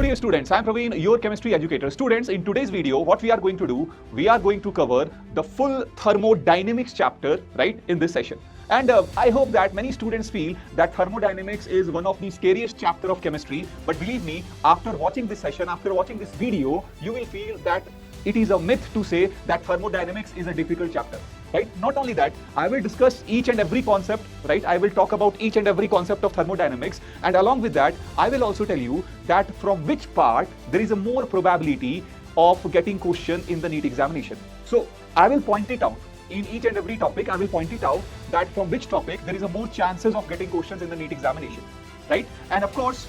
Dear students, I am Praveen, your chemistry educator. Students, in today's video, what we are going to do, we are going to cover the full thermodynamics chapter, right, in this session. And I hope that many students feel that thermodynamics is one of the scariest chapter of chemistry. But believe me, after watching this session, after watching this video, you will feel that it is a myth to say that thermodynamics is a difficult chapter. Right? Not only that, I will discuss each and every concept, right? I will talk about each and every concept of thermodynamics, and along with that, I will also tell you that from which part there is a more probability of getting question in the NEET examination. So I will point it out. In each and every topic, I will point it out that from which topic there is a more chances of getting questions in the NEET examination, right? And of course,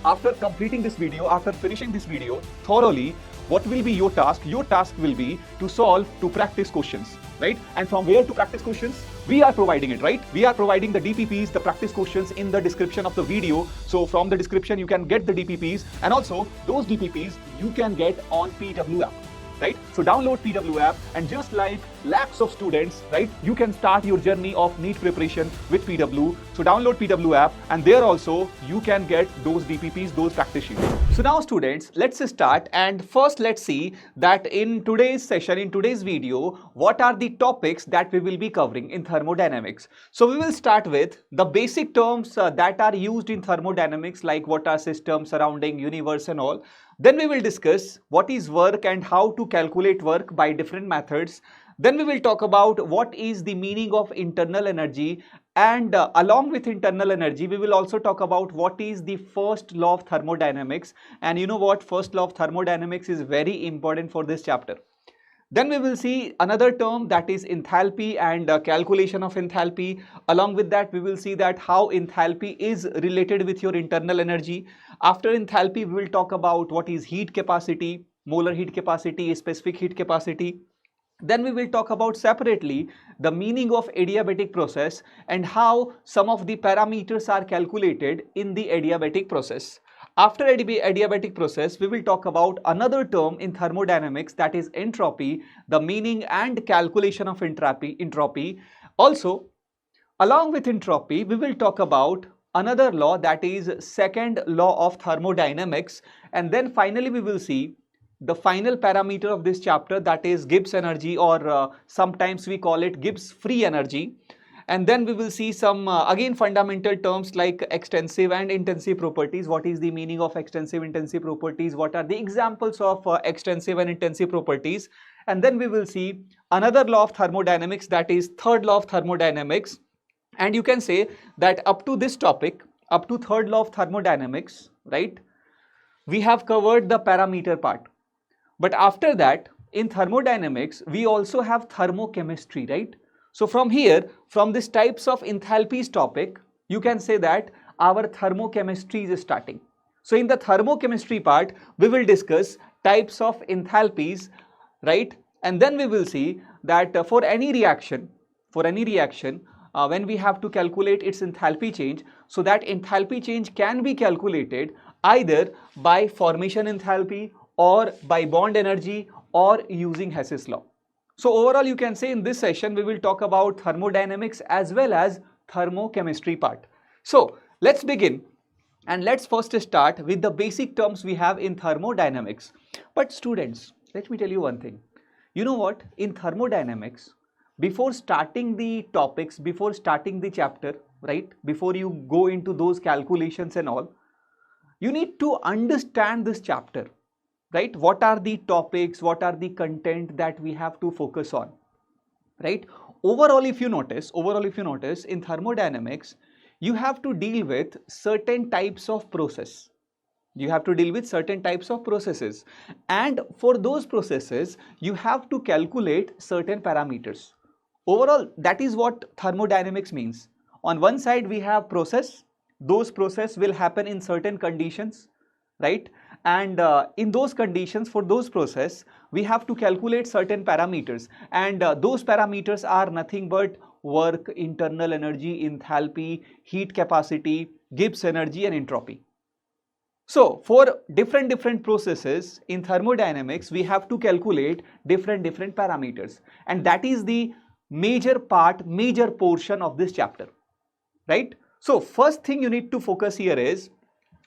after completing this video, after finishing this video thoroughly, what will be your task? Your task will be to practice questions, right? And from where to practice questions? We are providing it, right? We are providing the DPPs, the practice questions in the description of the video. So from the description, you can get the DPPs, and also those DPPs you can get on PW app. Right? So download PW app, and just like lakhs of students, right, you can start your journey of NEET preparation with PW. So download PW app, and there also you can get those DPPs, those practice sheets. So now students, let's start, and first let's see that in today's session, in today's video, what are the topics that we will be covering in thermodynamics. So we will start with the basic terms that are used in thermodynamics, like what are systems, surrounding, universe and all. Then we will discuss what is work and how to calculate work by different methods. Then we will talk about what is the meaning of internal energy, and along with internal energy, we will also talk about what is the first law of thermodynamics. And you know what? First law of thermodynamics is very important for this chapter. Then we will see another term, that is enthalpy and calculation of enthalpy. Along with that, we will see that how enthalpy is related with your internal energy. After enthalpy, we will talk about what is heat capacity, molar heat capacity, specific heat capacity. Then we will talk about separately the meaning of adiabatic process and how some of the parameters are calculated in the adiabatic process. After adiabatic process, we will talk about another term in thermodynamics, that is entropy, the meaning and calculation of entropy. Also, along with entropy, we will talk about another law, that is second law of thermodynamics. And then finally, we will see the final parameter of this chapter, that is Gibbs energy, or sometimes we call it Gibbs free energy. And then we will see some again fundamental terms like extensive and intensive properties. What is the meaning of extensive, intensive properties? What are the examples of extensive and intensive properties? And then we will see another law of thermodynamics, that is third law of thermodynamics. And you can say that up to this topic, up to third law of thermodynamics, right, we have covered the parameter part. But after that, in thermodynamics, we also have thermochemistry, right? So from here, from this types of enthalpies topic, you can say that our thermochemistry is starting. So in the thermochemistry part, we will discuss types of enthalpies, right? And then we will see that for any reaction, when we have to calculate its enthalpy change, so that enthalpy change can be calculated either by formation enthalpy or by bond energy or using Hess's law. So overall, you can say in this session, we will talk about thermodynamics as well as thermochemistry part. So let's begin, and let's first start with the basic terms we have in thermodynamics. But students, let me tell you one thing. You know what? In thermodynamics, before starting the topics, before starting the chapter, right, before you go into those calculations and all, you need to understand this chapter. Right? What are the topics, what are the content that we have to focus on, right? Overall, if you notice, in thermodynamics, you have to deal with certain types of process. You have to deal with certain types of processes. And for those processes, you have to calculate certain parameters. Overall, that is what thermodynamics means. On one side, we have process. Those processes will happen in certain conditions, right? And in those conditions, for those process, we have to calculate certain parameters, and those parameters are nothing but work, internal energy, enthalpy, heat capacity, Gibbs energy and entropy. So for different processes in thermodynamics, we have to calculate different parameters, and that is the major portion of this chapter, right? So first thing you need to focus here is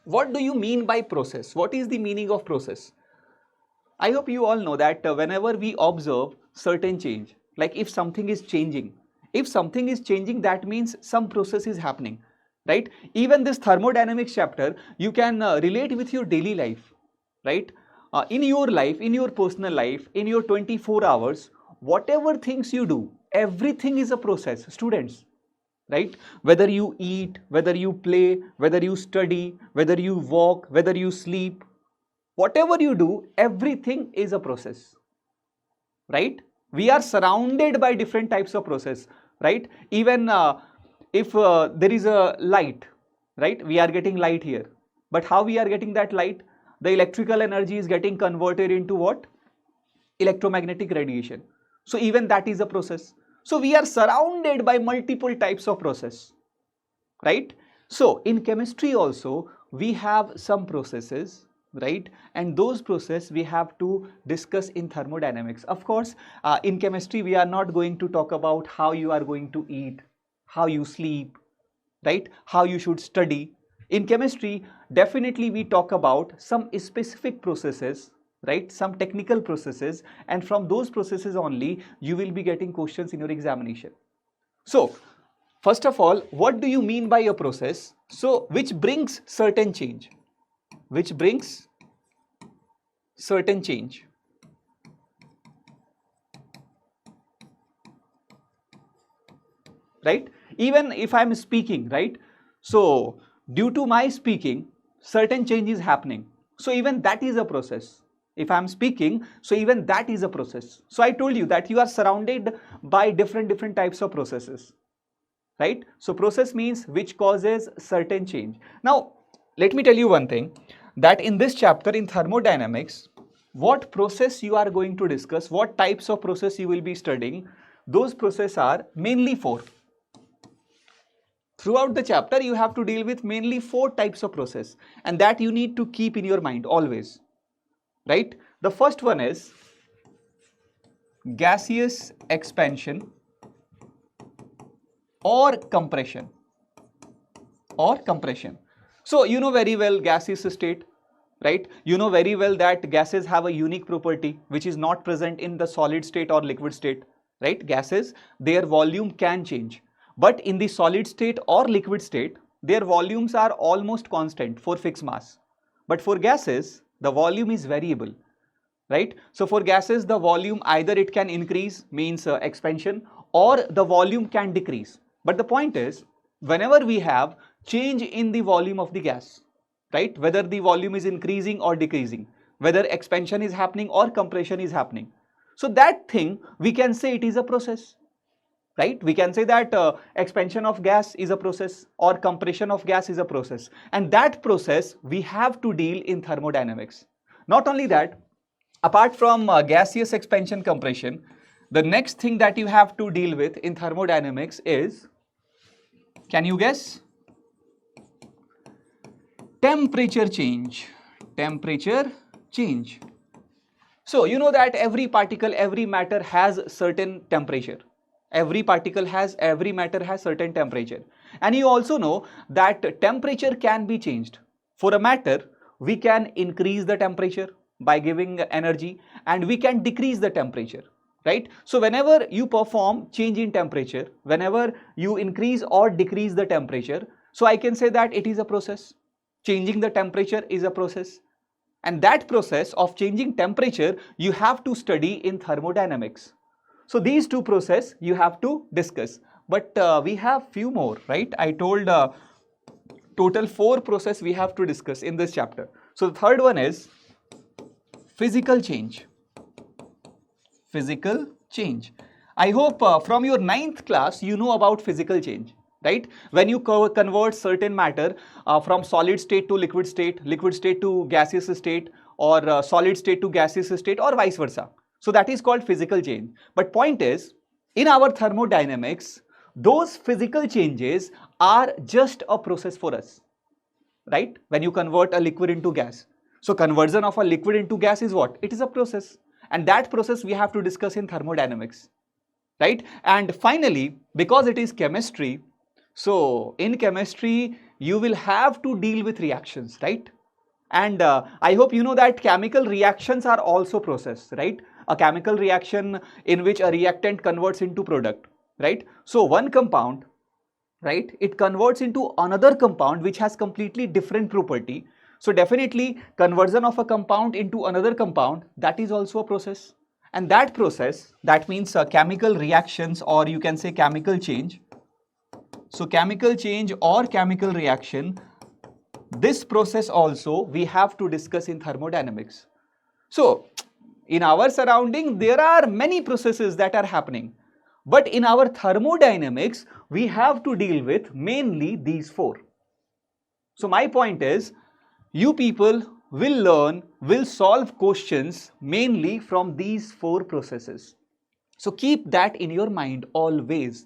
What do you mean by process? What is the meaning of process? I hope you all know that whenever we observe certain change, like if something is changing, that means some process is happening, right? Even this thermodynamics chapter, you can relate with your daily life, right? In your life, in your personal life, in your 24 hours, whatever things you do, everything is a process, students, right? Whether you eat, whether you play, whether you study, whether you walk, whether you sleep, whatever you do, everything is a process, right? We are surrounded by different types of process, right? Even if there is a light, right? We are getting light here, but how we are getting that light? The electrical energy is getting converted into what? Electromagnetic radiation. So even that is a process. So we are surrounded by multiple types of process, right? So in chemistry also we have some processes, right? And those processes we have to discuss in thermodynamics. Of course, in chemistry we are not going to talk about how you are going to eat, how you sleep, right? How you should study. In chemistry, definitely we talk about some specific processes, right? Some technical processes, and from those processes only you will be getting questions in your examination. So, first of all, what do you mean by a process? So, which brings certain change? Which brings certain change? Right? Even if I'm speaking, right? So, due to my speaking, certain change is happening. So, even that is a process. If I'm speaking, so even that is a process. So, I told you that you are surrounded by different types of processes, right? So, process means which causes certain change. Now, let me tell you one thing, that in this chapter in thermodynamics, what process you are going to discuss, what types of process you will be studying, those processes are mainly four. Throughout the chapter, you have to deal with mainly four types of process, and that you need to keep in your mind always, right? The first one is gaseous expansion or compression. So you know very well gaseous state, right? You know very well that gases have a unique property which is not present in the solid state or liquid state, right? Gases, their volume can change, but in the solid state or liquid state, their volumes are almost constant for fixed mass. But for gases, the volume is variable, right? So for gases, the volume either it can increase, means expansion, or the volume can decrease. But the point is, whenever we have change in the volume of the gas, right? Whether the volume is increasing or decreasing, whether expansion is happening or compression is happening. So that thing, we can say it is a process, right? We can say that expansion of gas is a process or compression of gas is a process. And that process we have to deal in thermodynamics. Not only that, apart from gaseous expansion compression, the next thing that you have to deal with in thermodynamics is, can you guess? Temperature change. Temperature change. So you know that every particle, every matter has certain temperature. Every matter has certain temperature. And you also know that temperature can be changed. For a matter, we can increase the temperature by giving energy, and we can decrease the temperature, right? So whenever you perform change in temperature, whenever you increase or decrease the temperature, so I can say that it is a process. Changing the temperature is a process. And that process of changing temperature you have to study in thermodynamics. So these two processes you have to discuss. But we have few more, right? I told total 4 processes we have to discuss in this chapter. So the third one is physical change. Physical change. I hope from your 9th class you know about physical change, right? When you convert certain matter from solid state to liquid state to gaseous state, or solid state to gaseous state, or vice versa. So that is called physical change. But point is, in our thermodynamics, those physical changes are just a process for us, right? When you convert a liquid into gas. So conversion of a liquid into gas is what? It is a process. And that process we have to discuss in thermodynamics, right? And finally, because it is chemistry, so in chemistry you will have to deal with reactions, right? And I hope you know that chemical reactions are also process, right? A chemical reaction in which a reactant converts into product, right? So one compound, right, it converts into another compound which has completely different property. So definitely conversion of a compound into another compound, that is also a process. And that process, that means chemical reactions, or you can say chemical change. So chemical change or chemical reaction, this process also we have to discuss in thermodynamics. So in our surrounding there are many processes that are happening, but in our thermodynamics we have to deal with mainly these four. So my point is, you people will solve questions mainly from these four processes. So keep that in your mind always.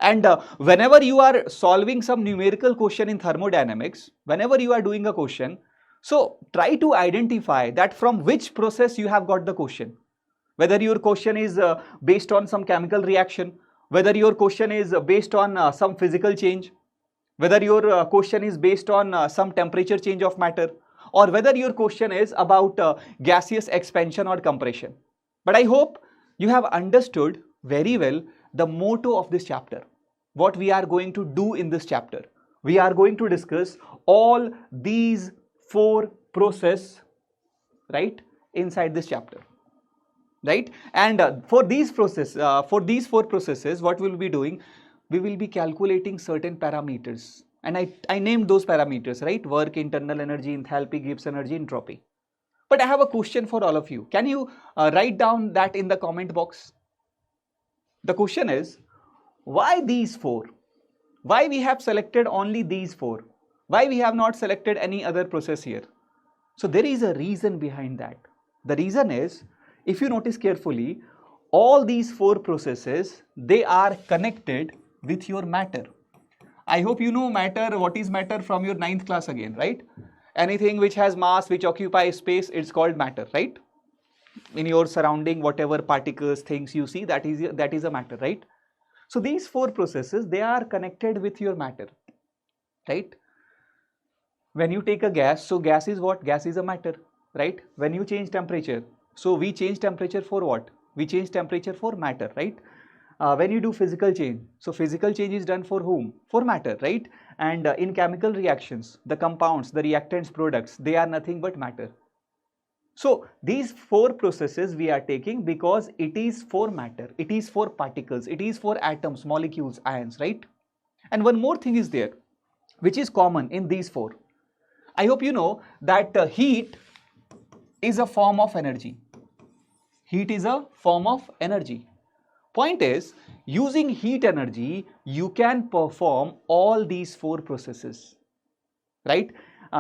And whenever you are solving some numerical question in thermodynamics, whenever you are doing a question, so try to identify that from which process you have got the question. Whether your question is based on some chemical reaction, whether your question is based on some physical change, whether your question is based on some temperature change of matter, or whether your question is about gaseous expansion or compression. But I hope you have understood very well the motto of this chapter. What we are going to do in this chapter, we are going to discuss all these four processes, right, inside this chapter, right? And for these four processes, what we will be doing, we will be calculating certain parameters, and I named those parameters, right? Work, internal energy, enthalpy, Gibbs energy, entropy. But I have a question for all of you. Can you write down that in the comment box? The question is, why these four? Why we have selected only these four? Why we have not selected any other process here? So there is a reason behind that. The reason is, if you notice carefully, all these four processes, they are connected with your matter. I hope you know matter, what is matter from your 9th class again, right? Anything which has mass, which occupies space, it's called matter, right? In your surrounding, whatever particles, things you see, that is a matter, right? So these four processes, they are connected with your matter, right? When you take a gas, so gas is what? Gas is a matter, right? When you change temperature, so we change temperature for what? We change temperature for matter, right? When you do physical change, so physical change is done for whom? For matter, right? And in chemical reactions, the compounds, the reactants, products, they are nothing but matter. So these four processes we are taking because it is for matter, it is for particles, it is for atoms, molecules, ions, right? And one more thing is there, which is common in these four. I hope you know that heat is a form of energy. Heat is a form of energy. Point is, using heat energy, you can perform all these four processes, right?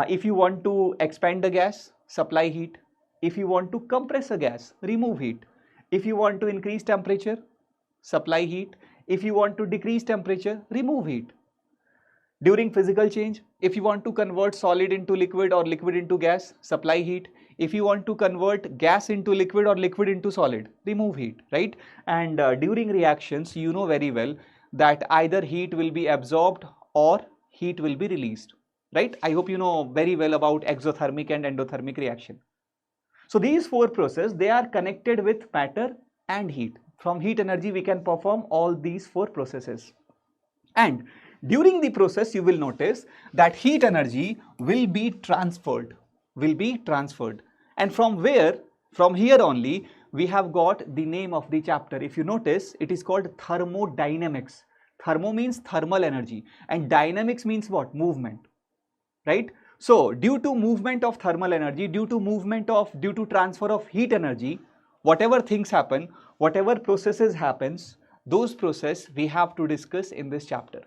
If you want to expand a gas, supply heat. If you want to compress a gas, remove heat. If you want to increase temperature, supply heat. If you want to decrease temperature, remove heat. During physical change, if you want to convert solid into liquid or liquid into gas, supply heat. If you want to convert gas into liquid or liquid into solid, remove heat, right? And during reactions, you know very well that either heat will be absorbed or heat will be released, right? I hope you know very well about exothermic and endothermic reaction. So these four processes, they are connected with matter and heat. From heat energy, we can perform all these four processes. And during the process, you will notice that heat energy will be transferred, And from where? From here only, we have got the name of the chapter. If you notice, it is called thermodynamics. Thermo means thermal energy, and dynamics means what? Movement, right? So due to movement of thermal energy, due to transfer of heat energy, whatever things happen, whatever processes happens, those processes we have to discuss in this chapter.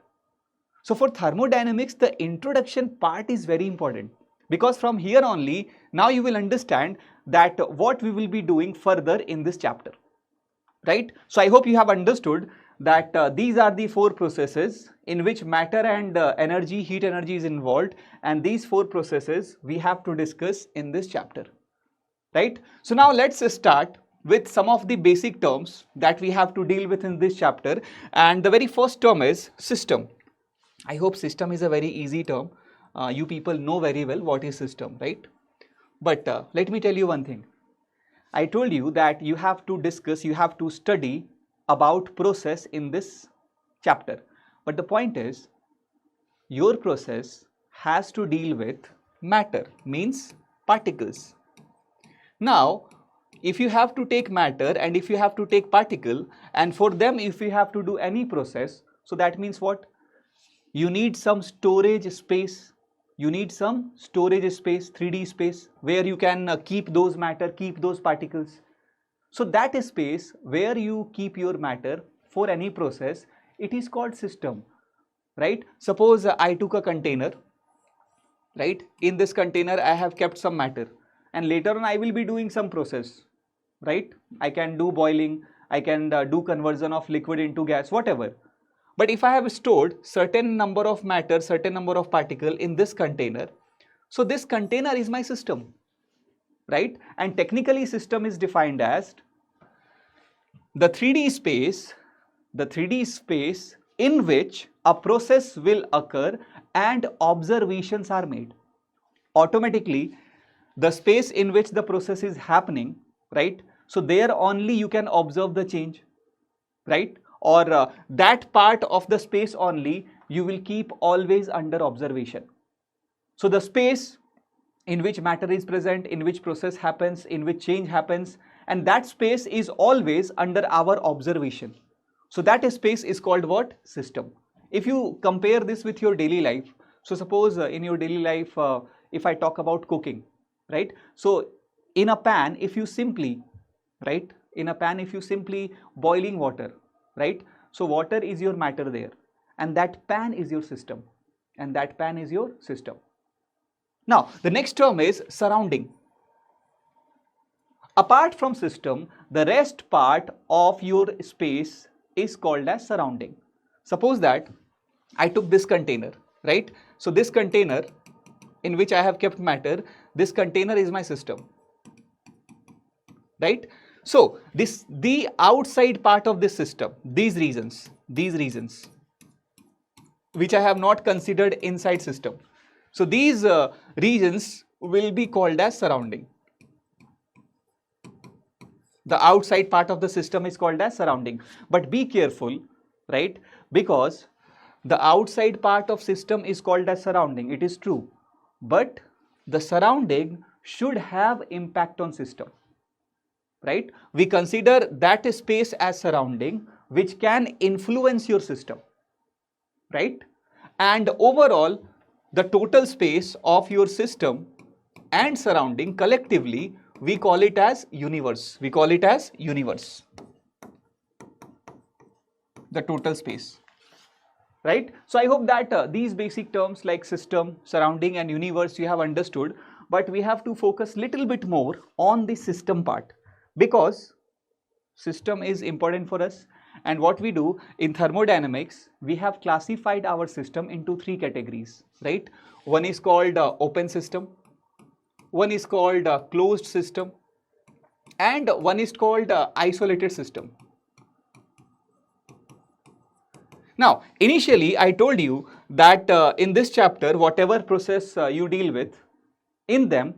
So for thermodynamics, the introduction part is very important, because from here only, now you will understand that what we will be doing further in this chapter, right? So I hope you have understood that these are the four processes in which matter and energy, heat energy is involved, and these four processes we have to discuss in this chapter, right? So now let's start with some of the basic terms that we have to deal with in this chapter, and the very first term is system. I hope system is a very easy term. You people know very well what is system, right? But let me tell you one thing. I told you that you have to discuss, you have to study about process in this chapter. But the point is, your process has to deal with matter, means particles. Now, if you have to take matter and if you have to take particle, and for them if you have to do any process, so that means what? You need some storage space. You need some storage space, 3D space, where you can keep those matter, keep those particles. So that space where you keep your matter for any process, it is called system, right? Suppose I took a container, right? In this container I have kept some matter, and later on I will be doing some process, right? I can do boiling, I can do conversion of liquid into gas, whatever. But if I have stored certain number of matter, certain number of particle in this container, so this container is my system, right? And technically system is defined as the 3D space in which a process will occur and observations are made. Automatically, the space in which the process is happening, right? So there only you can observe the change, right? Or that part of the space only you will keep always under observation. So the space in which matter is present, in which process happens, in which change happens, and that space is always under our observation. So that space is called what? System. If you compare this with your daily life, so suppose in your daily life, if I talk about cooking, right? So in a pan, if you simply, right? In a pan, if you simply boiling water, right? So water is your matter there, and that pan is your system, and that pan is your system. Now, the next term is surrounding. Apart from system, the rest part of your space is called as surrounding. Suppose that I took this container, right? So this container in which I have kept matter, this container is my system, right? So the outside part of this system, these regions which I have not considered inside system, so these regions will be called as surrounding. The outside part of the system is called as surrounding. But be careful, right? Because the outside part of system is called as surrounding, it is true, but the surrounding should have impact on system, right? We consider that space as surrounding which can influence your system, right? And overall, the total space of your system and surrounding collectively, we call it as universe. We call it as universe. The total space, right? So I hope that these basic terms like system, surrounding and universe you have understood, but we have to focus little bit more on the system part, because system is important for us. And what we do in thermodynamics, we have classified our system into 3 categories, right? One is called open system, one is called closed system, and one is called isolated system. Now, initially I told you that in this chapter, whatever process you deal with, in them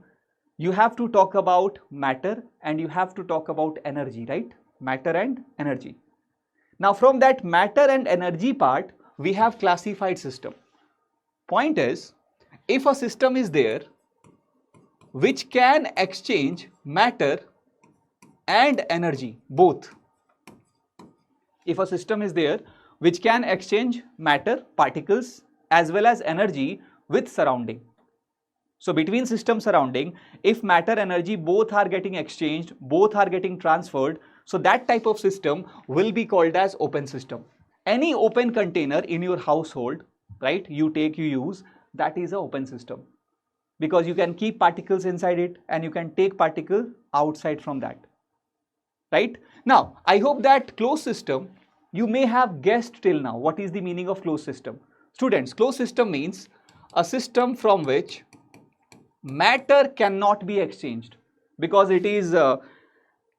you have to talk about matter and you have to talk about energy, right? Matter and energy. Now, from that matter and energy part, we have classified system. Point is, if a system is there which can exchange matter and energy, both. If a system is there which can exchange matter, particles, as well as energy with surrounding. So between system surrounding, if matter, energy both are getting exchanged, both are getting transferred, so that type of system will be called as open system. Any open container in your household, right, you take, you use, that is an open system, because you can keep particles inside it and you can take particle outside from that, right? Now, I hope that closed system, you may have guessed till now what is the meaning of closed system. Students, closed system means a system from which matter cannot be exchanged, because it is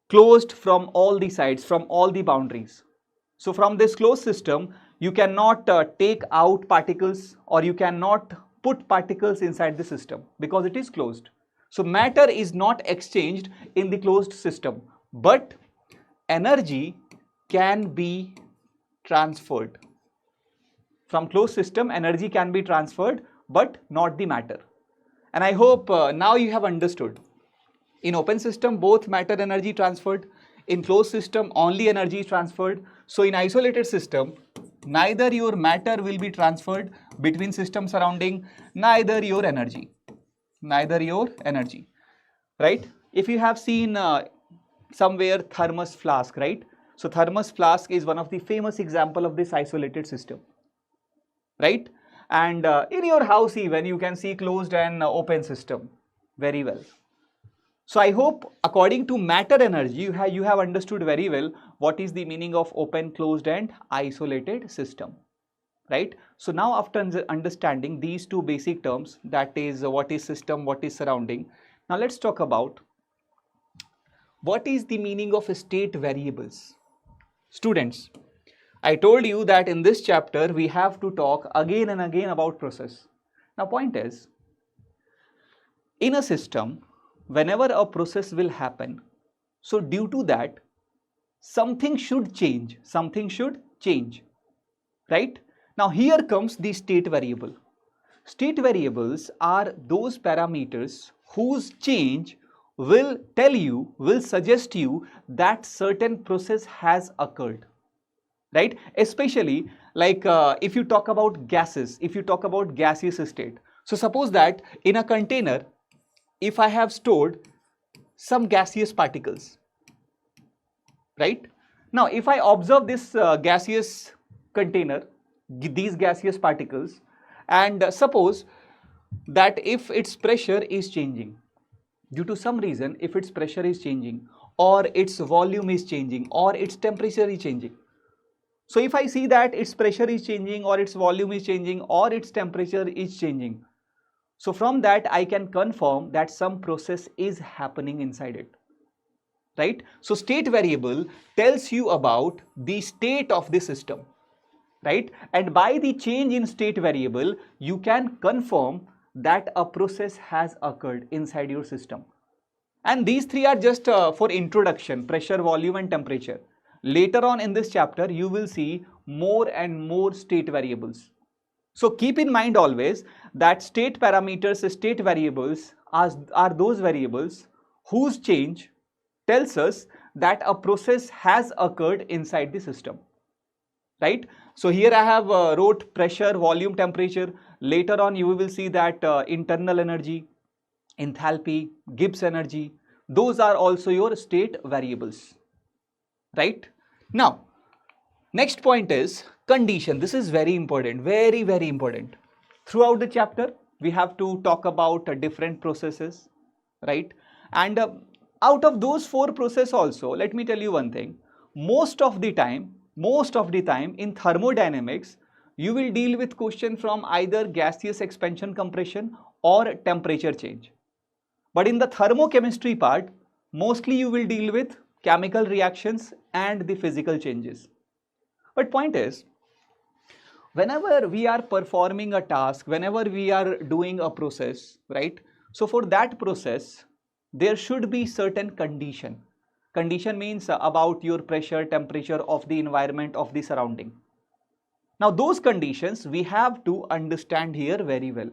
closed from all the sides, from all the boundaries. So from this closed system, You cannot take out particles, or you cannot put particles inside the system because it is closed. So matter is not exchanged in the closed system, but energy can be transferred. From closed system, energy can be transferred, but not the matter. And I hope now you have understood. In open system, both matter energy transferred. In closed system, only energy is transferred. So in isolated system, neither your matter will be transferred between system surrounding, neither your energy, right? If you have seen somewhere thermos flask, right? So thermos flask is one of the famous example of this isolated system, right? And in your house even you can see closed and open system very well. So I hope according to matter energy you have understood very well what is the meaning of open, closed and isolated system, right? So now after understanding these two basic terms, that is what is system, what is surrounding, now let's talk about what is the meaning of state variables. Students, I told you that in this chapter we have to talk again and again about process. Now point is, in a system, whenever a process will happen, so due to that, something should change, right? Now here comes the state variable. State variables are those parameters whose change will tell you, will suggest you that certain process has occurred, right? Especially like if you talk about gases, if you talk about gaseous state. So suppose that in a container, if I have stored some gaseous particles, right? Now if I observe this gaseous container, these gaseous particles, and suppose that if its pressure is changing, due to some reason, if its pressure is changing, or its volume is changing, or its temperature is changing. So if I see that its pressure is changing, or its volume is changing, or its temperature is changing, so from that I can confirm that some process is happening inside it, right? So state variable tells you about the state of the system, right? And by the change in state variable, you can confirm that a process has occurred inside your system. And these three are just for introduction: pressure, volume and temperature. Later on in this chapter, you will see more and more state variables. So keep in mind always that state parameters, state variables are those variables whose change tells us that a process has occurred inside the system, right? So here I have wrote pressure, volume, temperature. Later on you will see that internal energy, enthalpy, Gibbs energy, those are also your state variables, right? Now next point is condition. This is very important, very important. Throughout the chapter we have to talk about different processes, right? And out of those four processes also, let me tell you one thing: most of the time in thermodynamics you will deal with question from either gaseous expansion compression or temperature change. But in the thermochemistry part, mostly you will deal with chemical reactions and the physical changes. But point is, whenever we are performing a task, whenever we are doing a process, right? So for that process, there should be certain condition. Condition means about your pressure, temperature of the environment, of the surrounding. Now those conditions we have to understand here very well,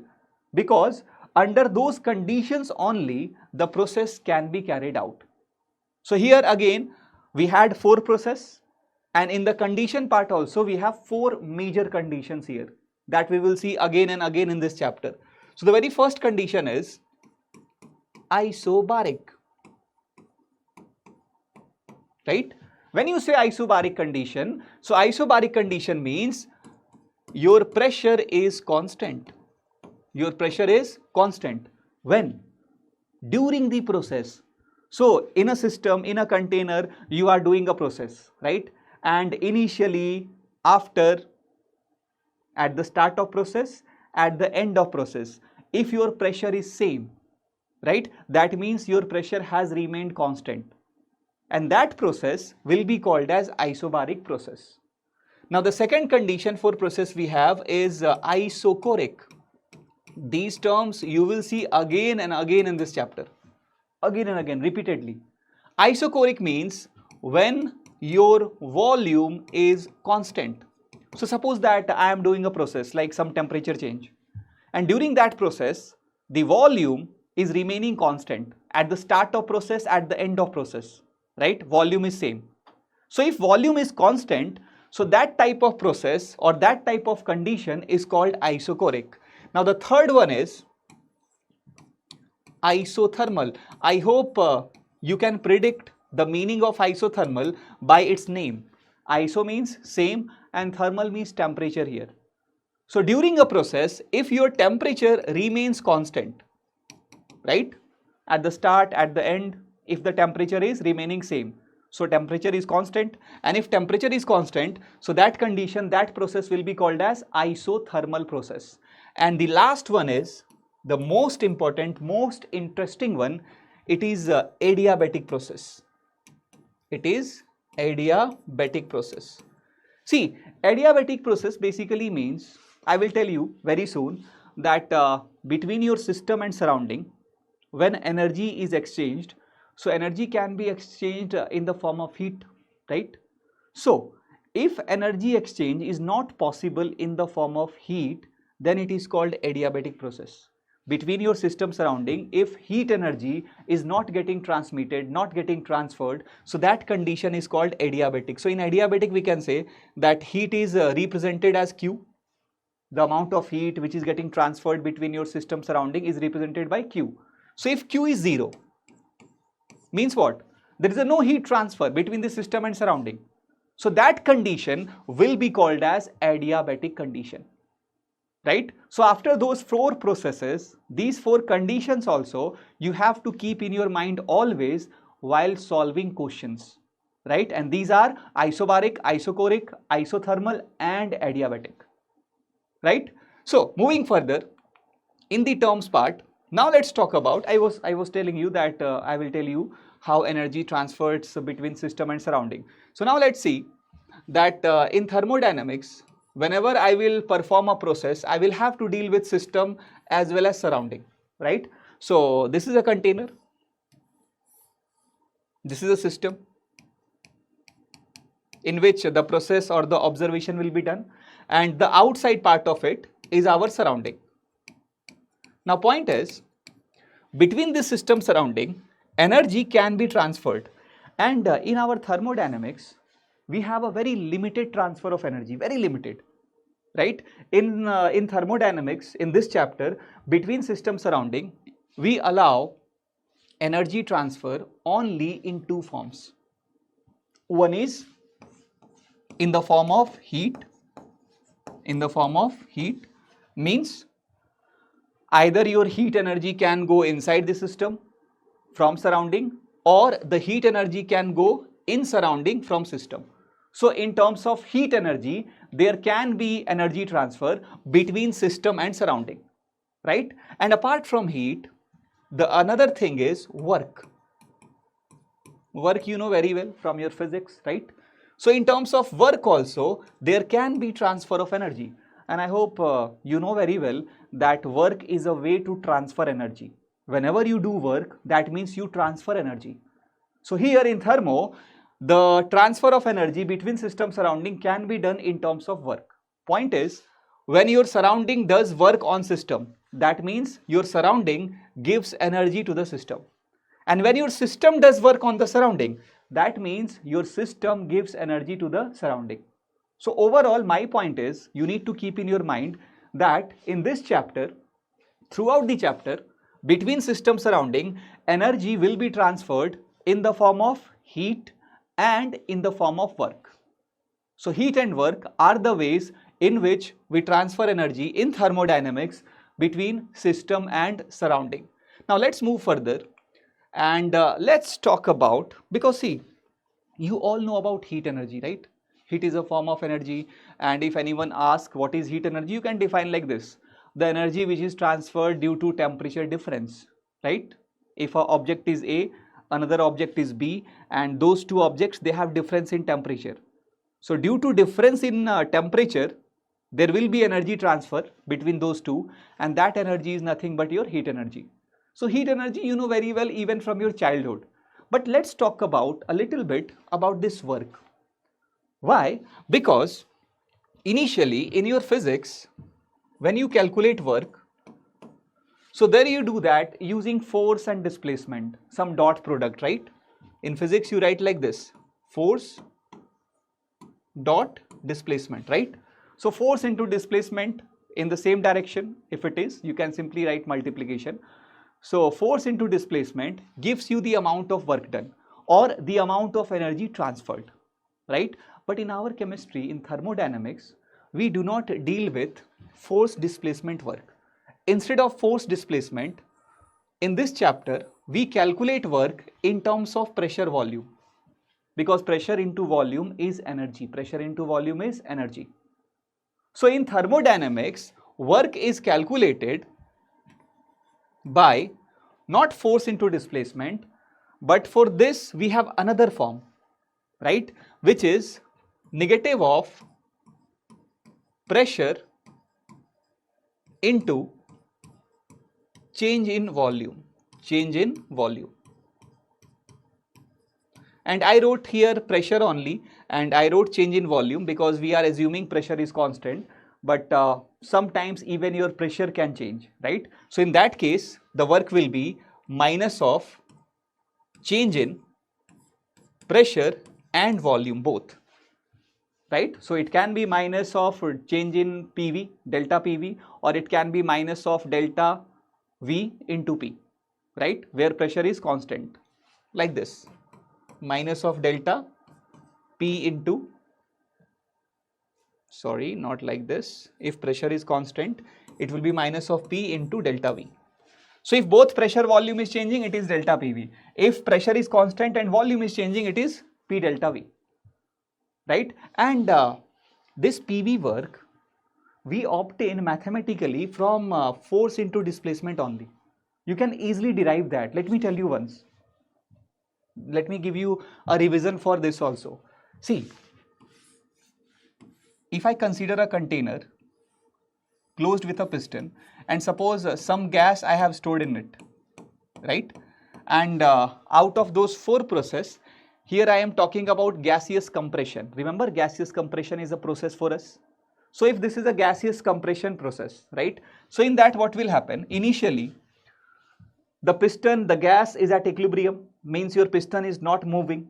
because under those conditions only the process can be carried out. So here again we had four processes, and in the condition part also we have four major conditions here that we will see again and again in this chapter. So the very first condition is isobaric, right? When you say isobaric condition, so isobaric condition means your pressure is constant. Your pressure is constant. When? During the process. So in a system, in a container, you are doing a process, right? And initially, after, at the start of process, at the end of process, if your pressure is same, right, that means your pressure has remained constant, and that process will be called as isobaric process. Now the second condition for process we have is isochoric. These terms you will see again and again in this chapter, again and again, repeatedly. Isochoric means when your volume is constant. So suppose that I am doing a process like some temperature change, and during that process the volume is remaining constant at the start of process, at the end of process, right? Volume is same. So if volume is constant, so that type of process or that type of condition is called isochoric. Now the third one is isothermal. I hope you can predict the meaning of isothermal by its name. Iso means same and thermal means temperature here. So during a process, if your temperature remains constant, right, at the start, at the end, if the temperature is remaining same, so temperature is constant, and if temperature is constant, so that condition, that process will be called as isothermal process. And the last one is the most important, most interesting one. It is adiabatic process. It is adiabatic process. See, adiabatic process basically means, I will tell you very soon, that between your system and surrounding, when energy is exchanged, so energy can be exchanged in the form of heat, right? So if energy exchange is not possible in the form of heat, then it is called adiabatic process. Between your system surrounding, if heat energy is not getting transmitted, not getting transferred, so that condition is called adiabatic. So in adiabatic we can say that heat is represented as Q. The amount of heat which is getting transferred between your system surrounding is represented by Q. So if Q is 0, means what? There is no heat transfer between the system and surrounding. So that condition will be called as adiabatic condition, right? So after those 4 processes, these 4 conditions also you have to keep in your mind always while solving questions, right? And these are isobaric, isochoric, isothermal and adiabatic, right? So moving further in the terms part, now let's talk about, I was telling you that I will tell you how energy transfers between system and surrounding. So now let's see that in thermodynamics, whenever I will perform a process, I will have to deal with system as well as surrounding, right? So this is a container, this is a system in which the process or the observation will be done, and the outside part of it is our surrounding. Now point is, between this system surrounding, energy can be transferred, and in our thermodynamics we have a very limited transfer of energy, very limited, right? In thermodynamics, in this chapter, between system surrounding, we allow energy transfer only in 2 forms. One is in the form of heat, means either your heat energy can go inside the system from surrounding, or the heat energy can go in surrounding from system. So in terms of heat energy, there can be energy transfer between system and surrounding, right? And apart from heat, the another thing is work. Work you know very well from your physics, right? So in terms of work also, there can be transfer of energy. And I hope you know very well that work is a way to transfer energy. Whenever you do work, that means you transfer energy. So here in thermo, the transfer of energy between system surrounding can be done in terms of work. Point is, when your surrounding does work on system, that means your surrounding gives energy to the system. And when your system does work on the surrounding, that means your system gives energy to the surrounding. So overall, my point is, you need to keep in your mind that in this chapter, throughout the chapter, between system surrounding, energy will be transferred in the form of heat and in the form of work. So heat and work are the ways in which we transfer energy in thermodynamics between system and surrounding. Now let's move further and let's talk about, because see, you all know about heat energy, right? Heat is a form of energy, and if anyone asks what is heat energy, you can define like this: the energy which is transferred due to temperature difference, right? If an object is A, another object is B, and those two objects, they have difference in temperature. So due to difference in temperature, there will be energy transfer between those two, and that energy is nothing but your heat energy. So heat energy you know very well even from your childhood. But let's talk about a little bit about this work. Why? Because initially in your physics, when you calculate work, so there you do that using force and displacement, some dot product, right? In physics you write like this, force dot displacement, right? So force into displacement in the same direction, if it is, you can simply write multiplication. So force into displacement gives you the amount of work done or the amount of energy transferred, right? But in our chemistry, in thermodynamics, we do not deal with force displacement work. Instead of force displacement, in this chapter, we calculate work in terms of pressure volume, because pressure into volume is energy. Pressure into volume is energy. So in thermodynamics, work is calculated by not force into displacement, but for this we have another form, right, which is negative of pressure into change in volume, and I wrote here pressure only and I wrote change in volume because we are assuming pressure is constant, but sometimes even your pressure can change, right? So in that case the work will be minus of change in pressure and volume both, right? So it can be minus of change in PV, delta PV, or it can be minus of delta V into P, right, where pressure is constant, like this, minus of delta P into, sorry, not like this, if pressure is constant, it will be minus of P into delta V. So if both pressure volume is changing, it is delta PV. If pressure is constant and volume is changing, it is P delta V, right? And this PV work we obtain mathematically from force into displacement only. You can easily derive that. Let me tell you once. Let me give you a revision for this also. See, if I consider a container closed with a piston and suppose some gas I have stored in it, right? And out of those four processes, here I am talking about gaseous compression. Remember, gaseous compression is a process for us. So if this is a gaseous compression process, right? So in that what will happen? Initially, the piston, the gas is at equilibrium, means your piston is not moving,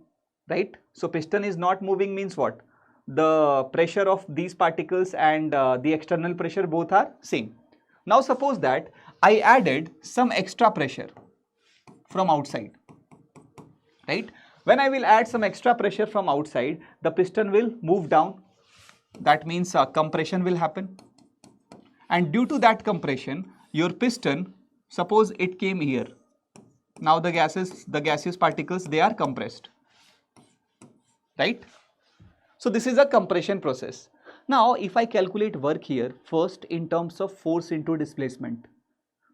right? So piston is not moving means what? The pressure of these particles and the external pressure both are same. Now suppose that I added some extra pressure from outside, right? When I will add some extra pressure from outside, the piston will move down. That means compression will happen, and due to that compression, your piston, suppose it came here. Now the gaseous particles, they are compressed, right? So this is a compression process. Now if I calculate work here first in terms of force into displacement.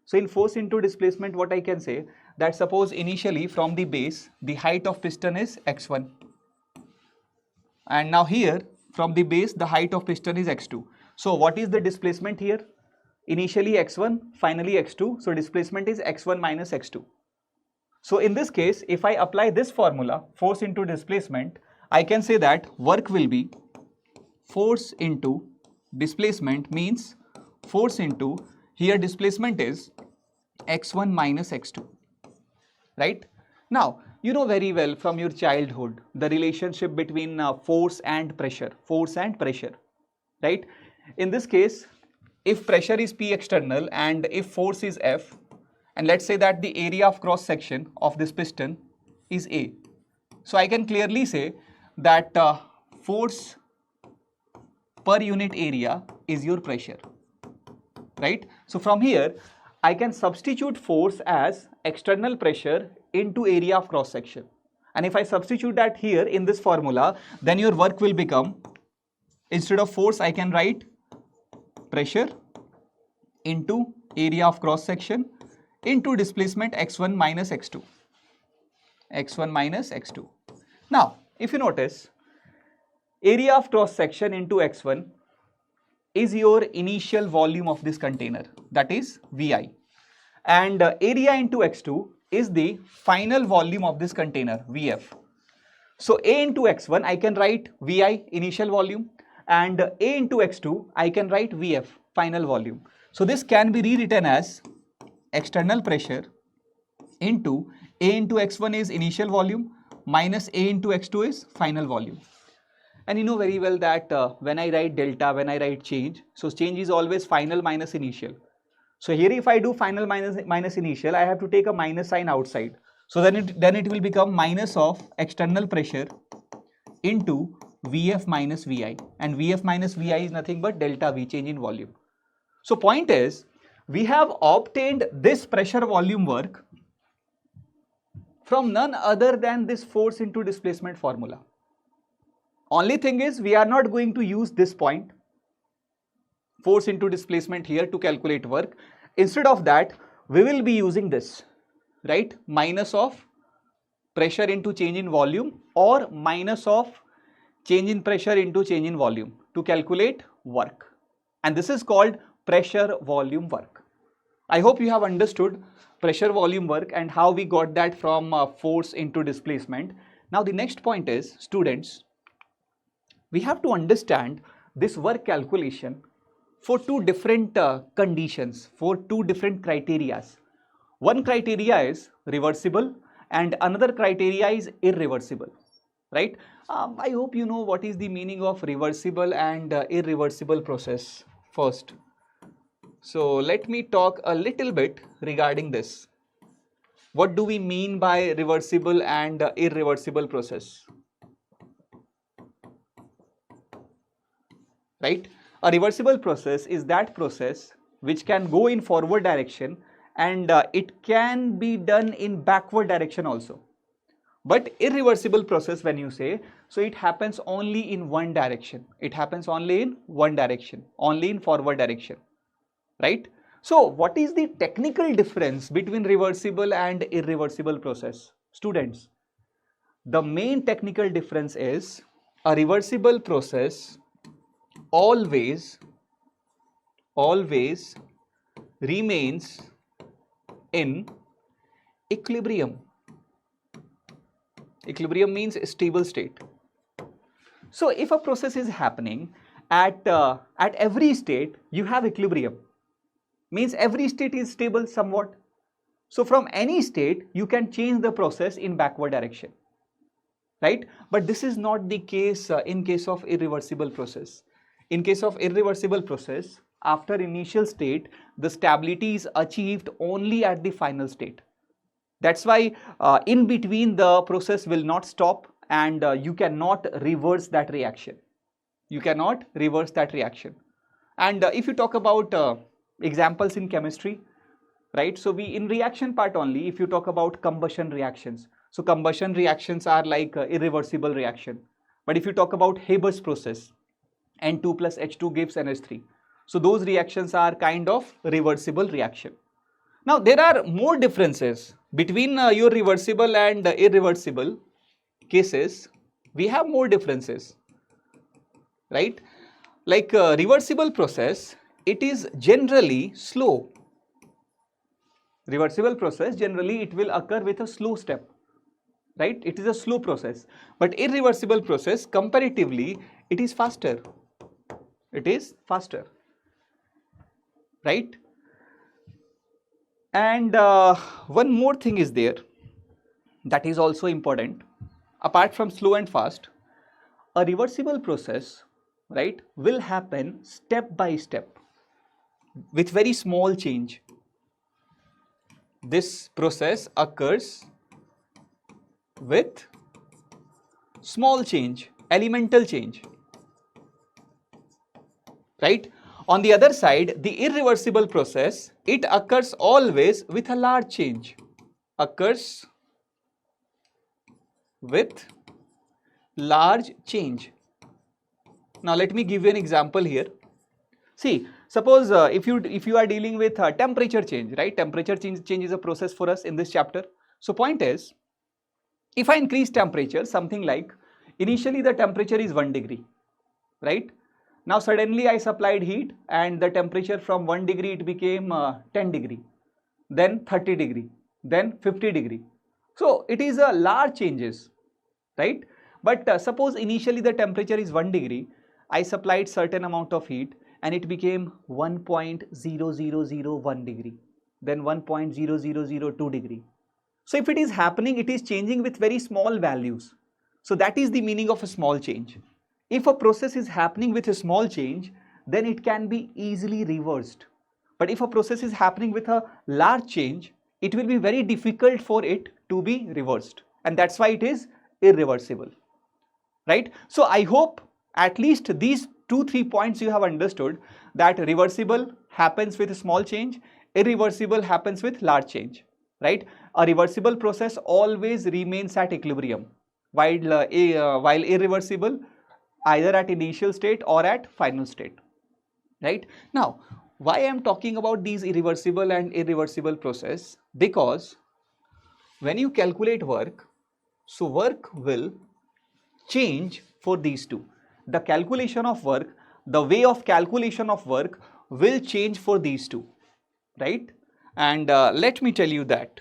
So in force into displacement, what I can say, that suppose initially from the base the height of piston is x1, and now here from the base the height of piston is x2. So what is the displacement here? Initially x1, finally x2, so displacement is x1 minus x2. So in this case, if I apply this formula, force into displacement, I can say that work will be force into displacement, means force into, here displacement is x1 minus x2, right? Now you know very well from your childhood the relationship between force and pressure, right? In this case, if pressure is P external and if force is F, and let's say that the area of cross section of this piston is A, so I can clearly say that force per unit area is your pressure, right? So from here I can substitute force as external pressure into area of cross section, and if I substitute that here in this formula, then your work will become, instead of force I can write pressure into area of cross section into displacement x1 minus x2, Now if you notice, area of cross section into x1 is your initial volume of this container, that is Vi, and area into x2 is the final volume of this container, Vf. So A into x1 I can write Vi, initial volume, and A into x2 I can write Vf, final volume. So this can be rewritten as external pressure into A into x1 is initial volume minus A into x2 is final volume. And you know very well that when I write delta, when I write change, so change is always final minus initial. So here if I do final minus initial, I have to take a minus sign outside. So then it will become minus of external pressure into Vf minus Vi, and Vf minus Vi is nothing but delta V, change in volume. So point is, we have obtained this pressure volume work from none other than this force into displacement formula. Only thing is, we are not going to use this point, force into displacement, here to calculate work. Instead of that, we will be using this, right? Minus of pressure into change in volume, or minus of change in pressure into change in volume to calculate work. And this is called pressure volume work. I hope you have understood pressure volume work and how we got that from force into displacement. Now the next point is, students, we have to understand this work calculation for two different conditions, for two different criterias. One criteria is reversible and another criteria is irreversible, right? I hope you know what is the meaning of reversible and irreversible process first. So let me talk a little bit regarding this. What do we mean by reversible and irreversible process? Right? A reversible process is that process which can go in forward direction, and it can be done in backward direction also. But irreversible process, when you say, so it happens only in one direction. It happens only in one direction, only in forward direction, right? So what is the technical difference between reversible and irreversible process? Students, the main technical difference is a reversible process always remains in equilibrium. Equilibrium means stable state. So if a process is happening at every state, you have equilibrium, means every state is stable somewhat. So from any state you can change the process in backward direction, right? But this is not the case in case of irreversible process. In case of irreversible process, after initial state, the stability is achieved only at the final state. That's why in between the process will not stop, and you cannot reverse that reaction. You cannot reverse that reaction. And if you talk about examples in chemistry, right? So we in reaction part only, if you talk about combustion reactions. So combustion reactions are like irreversible reaction. But if you talk about Haber's process, N2 plus H2 gives NH3. So those reactions are kind of reversible reaction. Now there are more differences between your reversible and irreversible cases. We have more differences, right? Like reversible process, it is generally slow. Reversible process, generally it will occur with a slow step, right? It is a slow process. But irreversible process, comparatively, it is faster. It is faster, right? And one more thing is there that is also important. Apart from slow and fast, a reversible process, right, will happen step by step with very small change. This process occurs with small change, elemental change, right? On the other side, the irreversible process, it occurs always with a large change, occurs with large change. Now let me give you an example here. See, suppose if you are dealing with temperature change, right? Temperature change is a process for us in this chapter. So point is, if I increase temperature, something like initially the temperature is 1 degree, right? Now suddenly I supplied heat and the temperature from 1 degree it became 10 degree, then 30 degree, then 50 degree. So it is a large changes, right? But suppose initially the temperature is 1 degree, I supplied certain amount of heat and it became 1.0001 degree, then 1.0002 degree. So if it is happening, it is changing with very small values. So that is the meaning of a small change. If a process is happening with a small change, then it can be easily reversed. But if a process is happening with a large change, it will be very difficult for it to be reversed. And that's why it is irreversible, right? So I hope at least these 2-3 points you have understood, that reversible happens with a small change, irreversible happens with large change, right? A reversible process always remains at equilibrium, while irreversible either at initial state or at final state, right? Now, why I am talking about these irreversible and irreversible process? Because when you calculate work, so work will change for these two. The calculation of work, the way of calculation of work will change for these two, right? And let me tell you that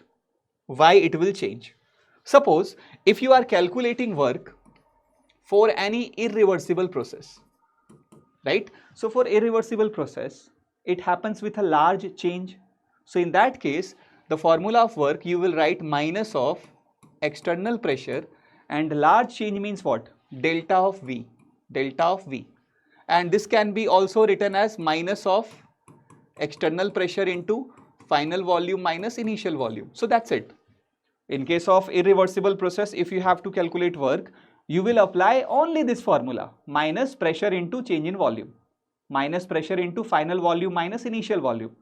why it will change. Suppose if you are calculating work for any irreversible process, right? So for irreversible process, it happens with a large change. So in that case, the formula of work you will write minus of external pressure, and large change means what? Delta of V, delta of V. And this can be also written as minus of external pressure into final volume minus initial volume. So that's it. In case of irreversible process, if you have to calculate work, you will apply only this formula, minus pressure into change in volume, minus pressure into final volume minus initial volume.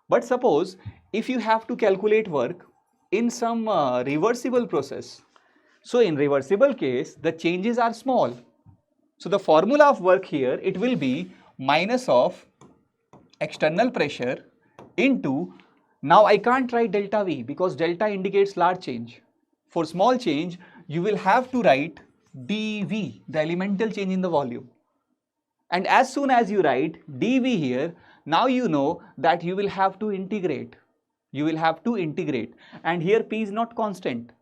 But suppose if you have to calculate work in some reversible process, so in reversible case, the changes are small. So the formula of work here, it will be minus of external pressure into, now I can't write delta V because delta indicates large change. For small change, you will have to write dV, the elemental change in the volume. And as soon as you write dV here, now you know that you will have to integrate. You will have to integrate. And here P is not constant.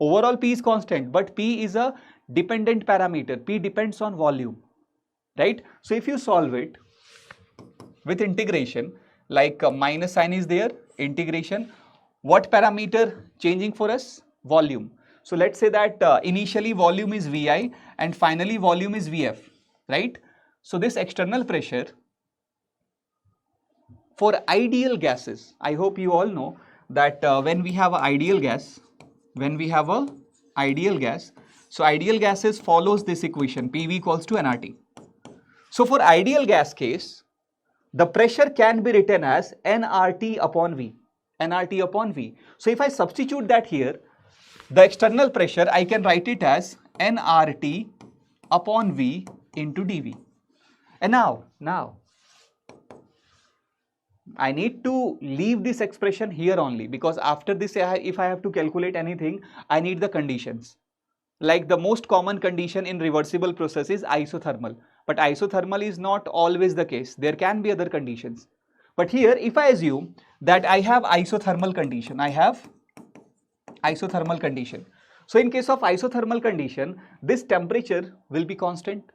Overall P is constant, but P is a dependent parameter. P depends on volume, right? So if you solve it with integration, like minus sign is there, integration, what parameter changing for us? Volume. So let's say that initially volume is Vi and finally volume is Vf, right? So this external pressure for ideal gases, I hope you all know that when we have an ideal gas, so ideal gases follows this equation, PV equals to nRT. So for ideal gas case, the pressure can be written as nRT upon V, nRT upon V. So if I substitute that here, the external pressure, I can write it as nRT upon V into dV. And now, I need to leave this expression here only, because after this, if I have to calculate anything, I need the conditions. Like the most common condition in reversible process is isothermal. But isothermal is not always the case. There can be other conditions. But here, if I assume that I have isothermal condition, So in case of isothermal condition, this temperature will be constant.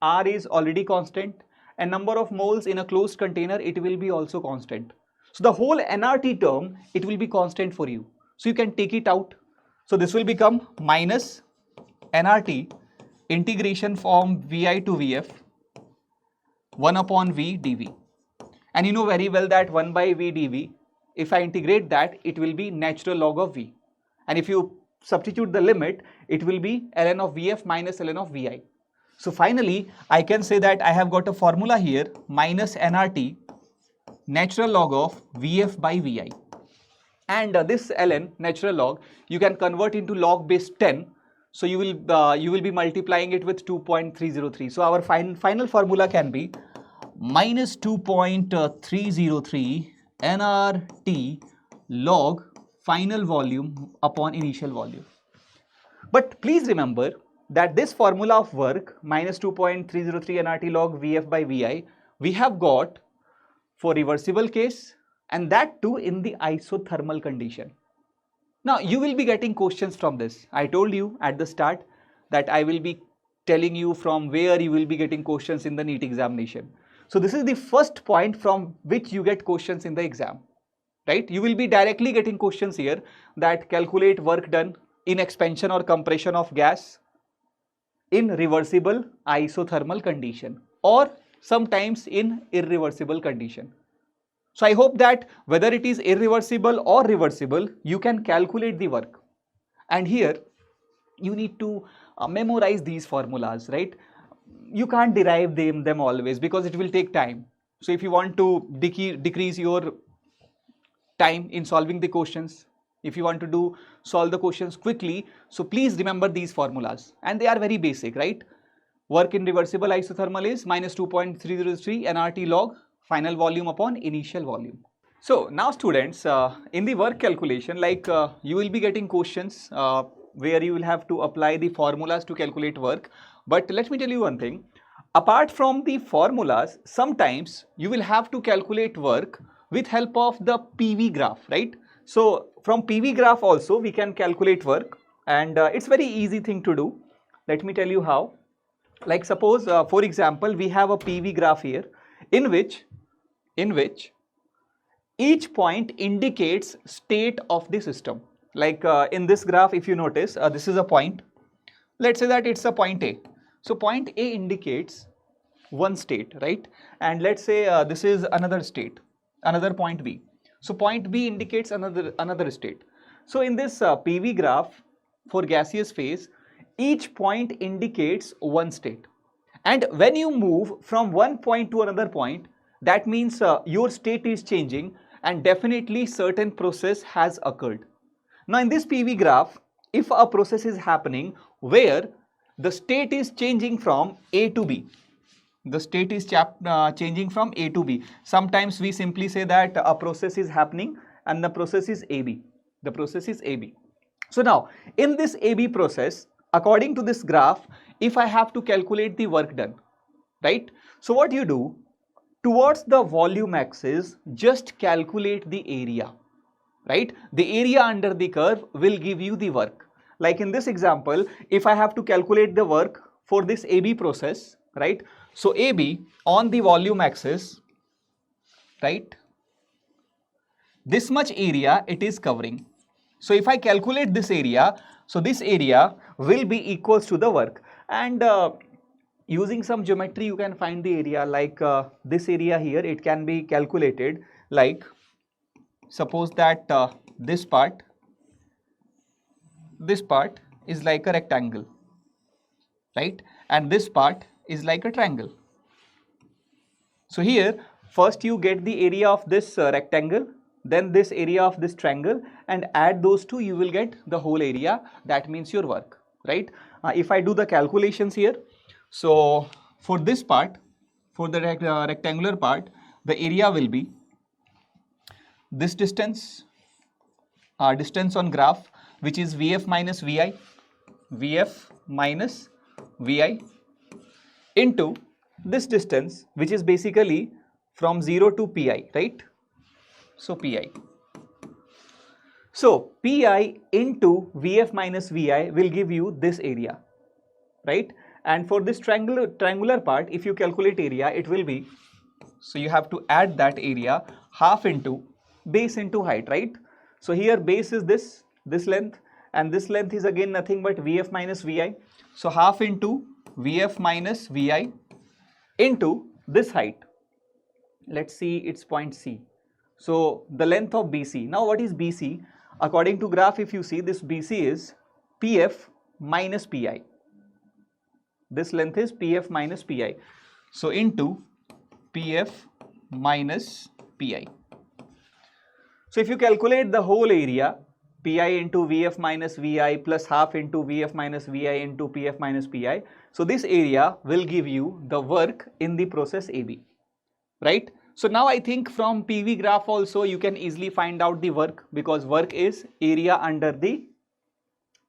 R is already constant. And number of moles in a closed container, it will be also constant. So the whole nRT term, it will be constant for you. So you can take it out. So this will become minus nRT integration from Vi to Vf 1 upon V dV. And you know very well that 1 by V dV, if I integrate that, it will be natural log of V. And if you substitute the limit, it will be ln of Vf minus ln of Vi. So finally, I can say that I have got a formula here, minus nRT natural log of Vf by Vi. And this ln, natural log, you can convert into log base 10. So you will be multiplying it with 2.303. So our final formula can be minus 2.303 nRT log final volume upon initial volume. But please remember, that this formula of work minus 2.303 nRT log Vf by Vi, we have got for reversible case, and that too in the isothermal condition. Now you will be getting questions from this. I told you at the start that I will be telling you from where you will be getting questions in the NEET examination. So this is the first point from which you get questions in the exam, right? You will be directly getting questions here that calculate work done in expansion or compression of gas in reversible isothermal condition or sometimes in irreversible condition. So I hope that whether it is irreversible or reversible, you can calculate the work. And here you need to memorize these formulas, right? You can't derive them always because it will take time. So if you want to decrease your time in solving the questions, if you want to solve the questions quickly, so please remember these formulas, and they are very basic, right? Work in reversible isothermal is minus 2.303 nRT log final volume upon initial volume. So now students, in the work calculation, like you will be getting questions where you will have to apply the formulas to calculate work. But let me tell you one thing, apart from the formulas, sometimes you will have to calculate work with help of the PV graph, right? So from PV graph also we can calculate work, and it's very easy thing to do. Let me tell you how. Like suppose for example we have a PV graph here in which each point indicates state of the system. Like in this graph, if you notice, this is a point. Let's say that it's a point A. So point A indicates one state, right? And let's say this is another state, another point B. So point B indicates another state. So in this PV graph for gaseous phase, each point indicates one state. And when you move from one point to another point, that means your state is changing and definitely certain process has occurred. Now in this PV graph, if a process is happening where the state is changing from A to B, the state is changing from A to B. Sometimes we simply say that a process is happening and the process is AB. The process is AB. So now in this AB process, according to this graph, if I have to calculate the work done, right? So what you do, towards the volume axis, just calculate the area, right? The area under the curve will give you the work. Like in this example, if I have to calculate the work for this AB process, right? So AB on the volume axis, right? This much area it is covering. So if I calculate this area, so this area will be equals to the work. And using some geometry, you can find the area. Like this area here, it can be calculated. Like suppose that this part is like a rectangle, right? And this part is like a triangle. So here first you get the area of this rectangle, then this area of this triangle, and add those two, you will get the whole area. That means your work, right? If I do the calculations here, so for this part, for the rectangular part, the area will be this distance, distance on graph, which is Vf minus Vi, into this distance, which is basically from 0 to Pi, right? So Pi. So Pi into Vf minus Vi will give you this area, right? And for this triangular part, if you calculate area, it will be, so you have to add that area half into base into height, right? So here base is this length, and this length is again nothing but Vf minus Vi. So half into Vf minus Vi into this height. Let's see, it's point C. So the length of BC. Now what is BC? According to graph, if you see, this BC is Pf minus Pi. This length is Pf minus Pi. So into Pf minus Pi. So if you calculate the whole area, Pi into Vf minus Vi plus half into Vf minus Vi into Pf minus Pi. So this area will give you the work in the process AB, right? So now I think from PV graph also you can easily find out the work, because work is area under the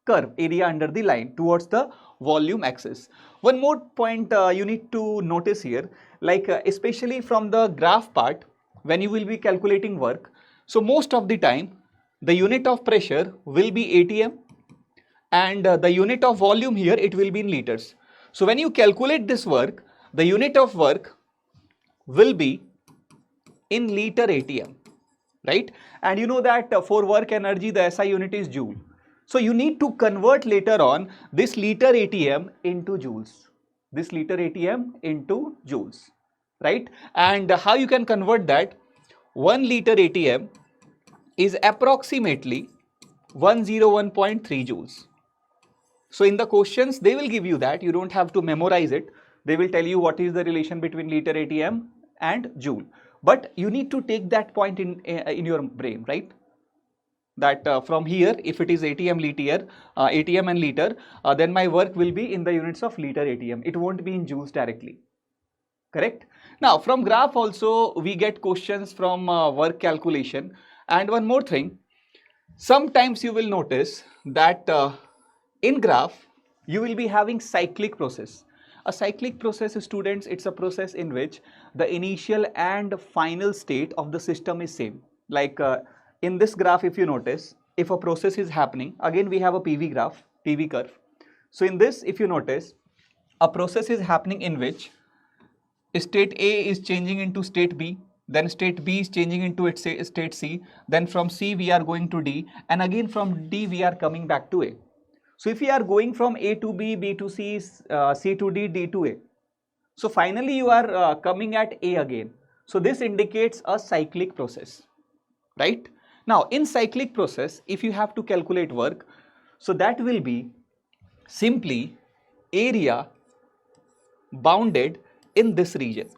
curve, area under the line towards the volume axis. One more point you need to notice here, like especially from the graph part, when you will be calculating work, so most of the time the unit of pressure will be atm, and the unit of volume here, it will be in liters. So when you calculate this work, the unit of work will be in liter atm, right? And you know that for work energy the SI unit is joule. So you need to convert later on this liter atm into joules, this liter atm into joules, right? And how you can convert that? 1 liter atm is approximately 101.3 joules. So in the questions they will give you that, you don't have to memorize it. They will tell you what is the relation between liter atm and joule, but you need to take that point in your brain, right? That from here, if it is atm liter, atm and liter, then my work will be in the units of liter atm. It won't be in joules directly. Correct? Now from graph also we get questions from work calculation. And one more thing, sometimes you will notice that in graph you will be having cyclic process. A cyclic process, students, it's a process in which the initial and final state of the system is same. Like in this graph, if you notice, if a process is happening, again we have a PV graph, PV curve. So in this, if you notice, a process is happening in which state A is changing into state B, then state B is changing into its state C, then from C we are going to D, and again from D we are coming back to A. So if we are going from A to B, B to C, C to D, D to A, so finally you are coming at A again. So this indicates a cyclic process, right? Now in cyclic process, if you have to calculate work, so that will be simply area bounded in this region,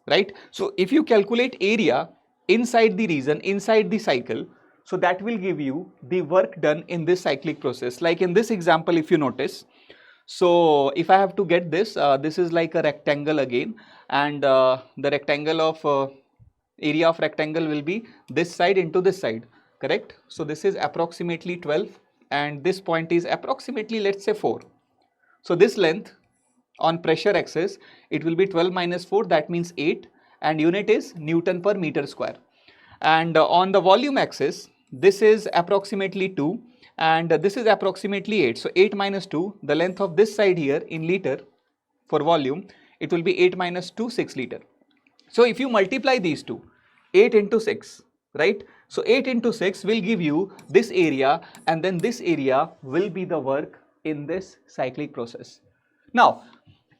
right? So if you calculate area inside the region, inside the cycle, so that will give you the work done in this cyclic process. Like in this example, if you notice, so if I have to get this, this is like a rectangle again, and the rectangle of area of rectangle will be this side into this side, correct? So this is approximately 12 and this point is approximately, let's say, 4. So this length on pressure axis, it will be 12 minus 4, that means 8, and unit is Newton per meter square. And on the volume axis, this is approximately 2 and this is approximately 8. So 8 minus 2, the length of this side here in liter for volume, it will be 8 minus 2, 6 liter. So if you multiply these two, 8 into 6, right? So 8 into 6 will give you this area, and then this area will be the work in this cyclic process. Now,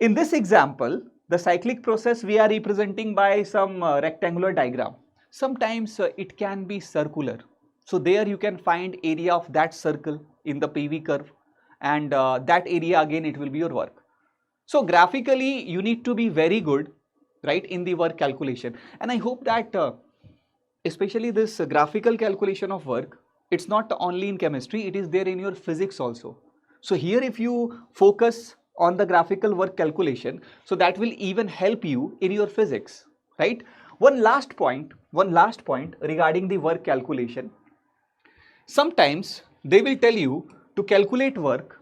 in this example, the cyclic process we are representing by some rectangular diagram. Sometimes it can be circular. So there you can find area of that circle in the PV curve, and that area again it will be your work. So graphically you need to be very good, right, in the work calculation. And I hope that especially this graphical calculation of work, it's not only in chemistry, it is there in your physics also. So here if you focus on the graphical work calculation, so that will even help you in your physics, right? One last point regarding the work calculation. Sometimes they will tell you to calculate work,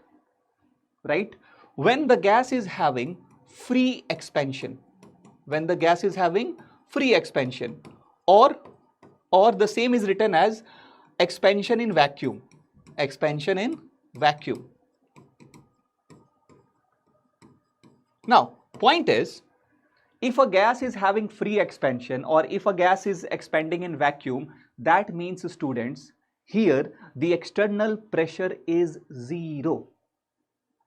right, when the gas is having free expansion, when the gas is having free expansion, or the same is written as expansion in vacuum, expansion in vacuum. Now, point is, if a gas is having free expansion or if a gas is expanding in vacuum, that means, students, here the external pressure is 0.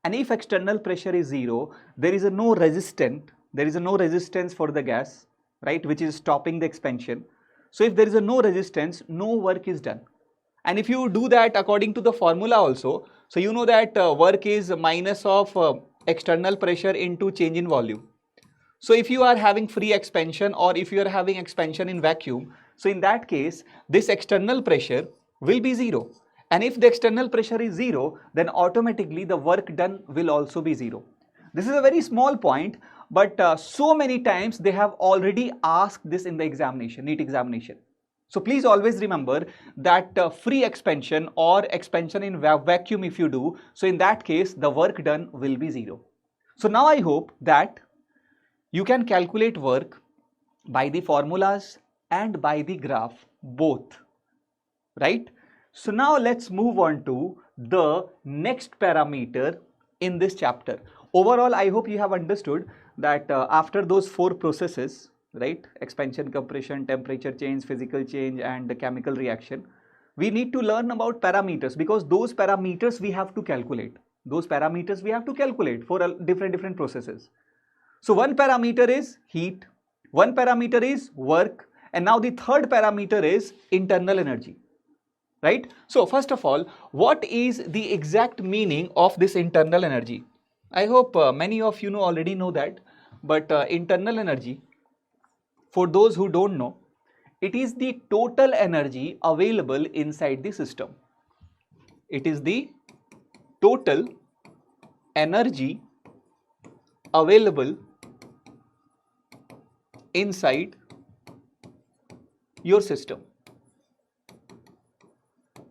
And if external pressure is 0, there is no resistance for the gas, right, which is stopping the expansion. So if there is no resistance, no work is done. And if you do that according to the formula also, so you know that work is minus of external pressure into change in volume. So if you are having free expansion or if you are having expansion in vacuum, so in that case, this external pressure will be 0. And if the external pressure is 0, then automatically the work done will also be 0. This is a very small point, but so many times they have already asked this in the examination, NEET examination. So please always remember that free expansion or expansion in vacuum if you do, so in that case the work done will be 0. So now I hope that you can calculate work by the formulas and by the graph both, right? So now let's move on to the next parameter in this chapter. Overall, I hope you have understood that after those 4 processes, right, expansion, compression, temperature change, physical change and the chemical reaction, we need to learn about parameters, because those parameters we have to calculate. Those parameters we have to calculate for different processes. So one parameter is heat, one parameter is work, and now the third parameter is internal energy, right? So first of all, what is the exact meaning of this internal energy? I hope many of you already know that, but internal energy, for those who don't know, it is the total energy available inside the system. It is the total energy available inside your system,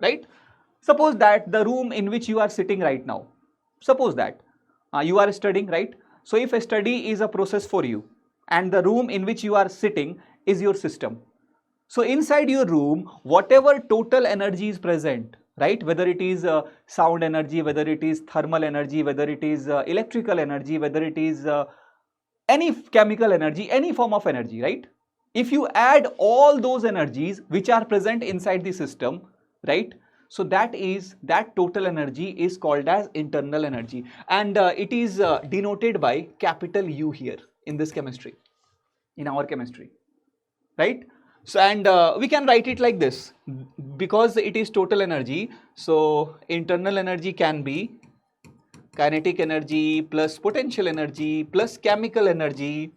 right? Suppose that the room in which you are sitting right now, suppose that you are studying, right? So if a study is a process for you and the room in which you are sitting is your system, so inside your room whatever total energy is present, right, whether it is sound energy, whether it is thermal energy, whether it is electrical energy, whether it is any chemical energy, any form of energy, right? If you add all those energies which are present inside the system, right, so that total energy is called as internal energy, and it is denoted by capital U here in this chemistry, in our chemistry, right? So and we can write it like this, because it is total energy, so internal energy can be kinetic energy plus potential energy plus chemical energy,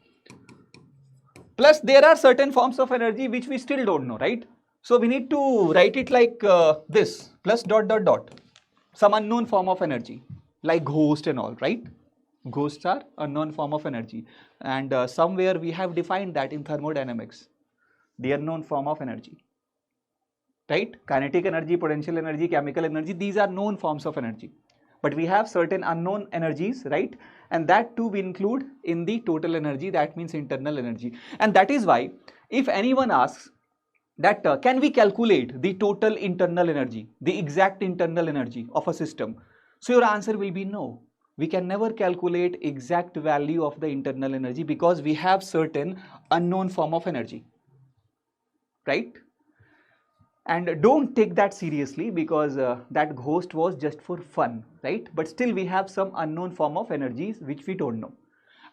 plus there are certain forms of energy which we still don't know, right? So we need to write it like this, plus dot dot dot, some unknown form of energy like ghost and all, right? Ghosts are unknown form of energy, and somewhere we have defined that in thermodynamics, the unknown form of energy, right? Kinetic energy, potential energy, chemical energy, these are known forms of energy, but we have certain unknown energies, right? And that too we include in the total energy, that means internal energy. And that is why if anyone asks that can we calculate the total internal energy, the exact internal energy of a system, so your answer will be no. We can never calculate exact value of the internal energy because we have certain unknown form of energy, right? And don't take that seriously, because that ghost was just for fun, right? But still we have some unknown form of energies which we don't know.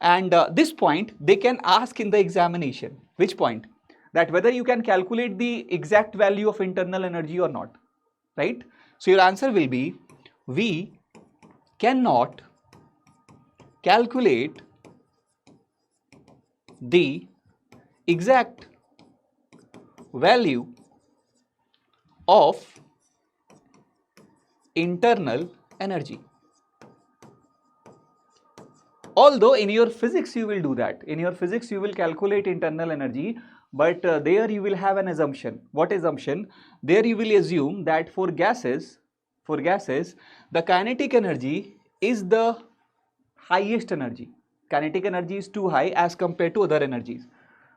And this point they can ask in the examination. Which point? That whether you can calculate the exact value of internal energy or not, right? So your answer will be, we cannot calculate the exact value of internal energy. Although in your physics you will do that, in your physics you will calculate internal energy, but there you will have an assumption. What assumption? There you will assume that for gases, the kinetic energy is the highest energy. Kinetic energy is too high as compared to other energies.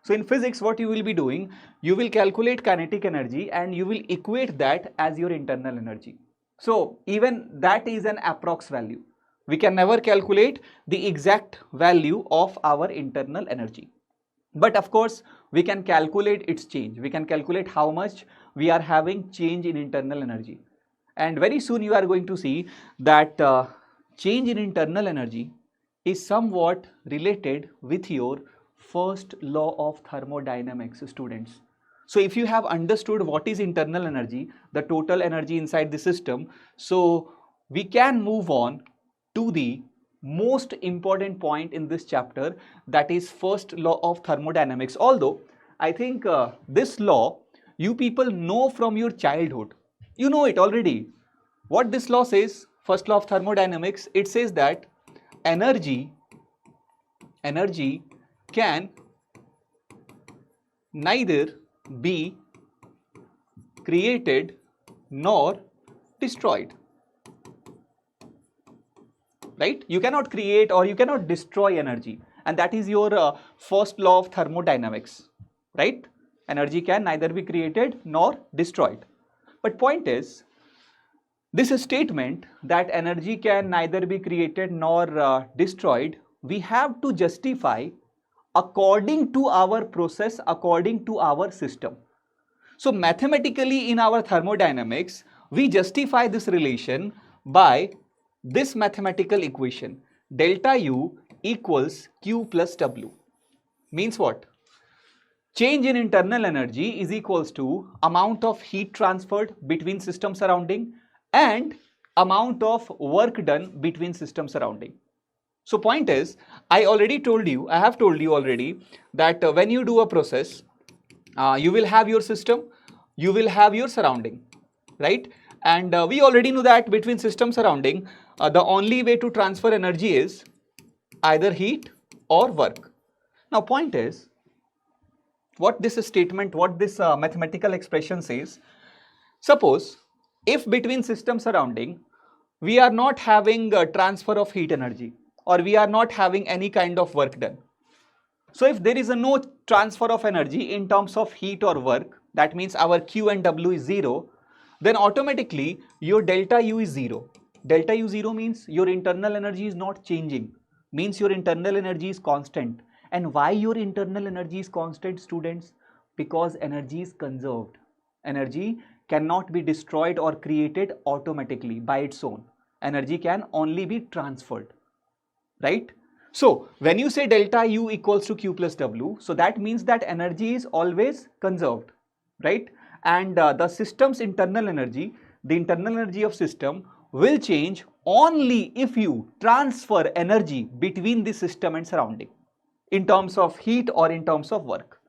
So in physics what you will be doing, you will calculate kinetic energy and you will equate that as your internal energy. So even that is an approx value. We can never calculate the exact value of our internal energy. But of course, we can calculate its change. We can calculate how much we are having change in internal energy. And very soon you are going to see that change in internal energy is somewhat related with your first law of thermodynamics, students. So if you have understood what is internal energy, the total energy inside the system, so we can move on to the most important point in this chapter, that is first law of thermodynamics. Although I think this law you people know from your childhood, you know it already. What this law says, first law of thermodynamics, it says that energy can neither be created nor destroyed. Right? You cannot create or you cannot destroy energy, and that is your first law of thermodynamics. Right? Energy can neither be created nor destroyed. But point is, this statement that energy can neither be created nor destroyed, we have to justify according to our process, according to our system. So mathematically in our thermodynamics, we justify this relation by this mathematical equation, delta U equals Q plus W. Means what? Change in internal energy is equals to amount of heat transferred between system surrounding and amount of work done between system surrounding. So point is, I have told you already that when you do a process, you will have your system, you will have your surrounding, right? And we already know that between system surrounding, the only way to transfer energy is either heat or work. Now point is, what this statement, what this mathematical expression says, suppose if between system surrounding, we are not having a transfer of heat energy or we are not having any kind of work done. So if there is no transfer of energy in terms of heat or work, that means our Q and W is 0, then automatically your delta U is 0. Delta U 0 means your internal energy is not changing, means your internal energy is constant. And why your internal energy is constant, students? Because energy is conserved. Energy cannot be destroyed or created automatically by its own. Energy can only be transferred, right? So when you say delta U equals to Q plus W, so that means that energy is always conserved, right? And the system's internal energy, the internal energy of system will change only if you transfer energy between the system and surrounding in terms of heat or in terms of work,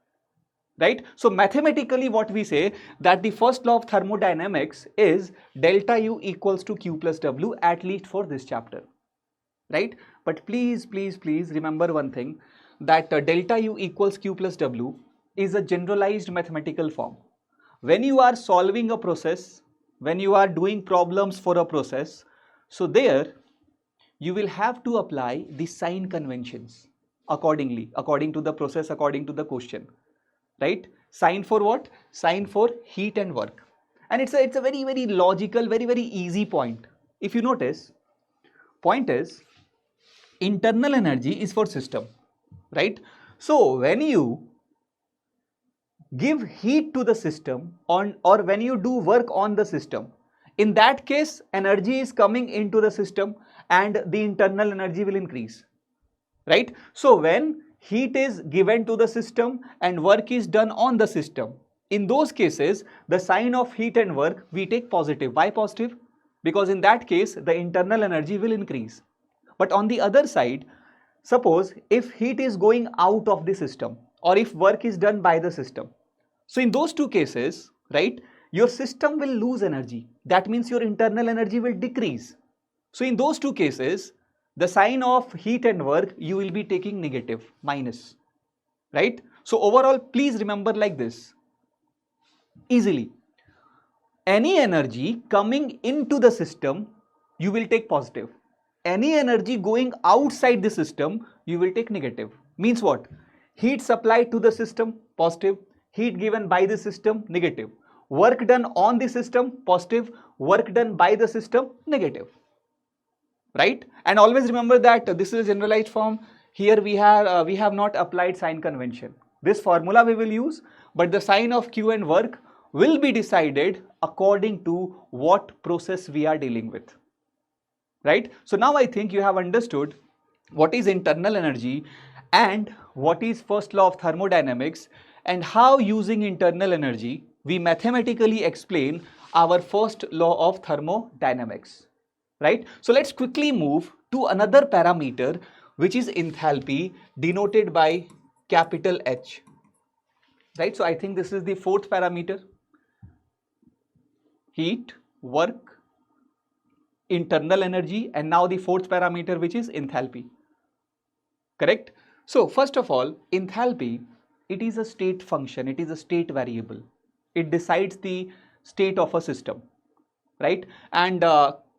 right? So mathematically what we say that the first law of thermodynamics is delta U equals to Q plus W, at least for this chapter, right? But please remember one thing, that delta U equals Q plus W is a generalized mathematical form. When you are solving a process, when you are doing problems for a process, so there you will have to apply the sign conventions accordingly, according to the process, according to the question, right? Sign for what? Sign for heat and work. And it's a very logical, very easy point. If you notice, point is, internal energy is for system, right? So when you give heat to the system or when you do work on the system, in that case energy is coming into the system and the internal energy will increase, right? So when heat is given to the system and work is done on the system, in those cases the sign of heat and work we take positive. Why positive? Because in that case the internal energy will increase. But on the other side, suppose if heat is going out of the system or if work is done by the system, so in those two cases, right, your system will lose energy. That means your internal energy will decrease. So in those two cases, the sign of heat and work you will be taking negative, minus, right? So overall, please remember like this easily. Any energy coming into the system, you will take positive. Any energy going outside the system, you will take negative. Means what? Heat supplied to the system, positive. Heat given by the system, negative. Work done on the system, positive. Work done by the system, negative. Right? And always remember that this is a generalized form. Here we have not applied sign convention. This formula we will use, but the sign of Q and work will be decided according to what process we are dealing with. Right? So now I think you have understood what is internal energy and what is first law of thermodynamics, and how using internal energy we mathematically explain our first law of thermodynamics, right? So let's quickly move to another parameter, which is enthalpy, denoted by capital H, right? So I think this is the fourth parameter: heat, work, internal energy, and now the fourth parameter, which is enthalpy. Correct? So first of all, enthalpy, it is a state function, it is a state variable. It decides the state of a system, right? And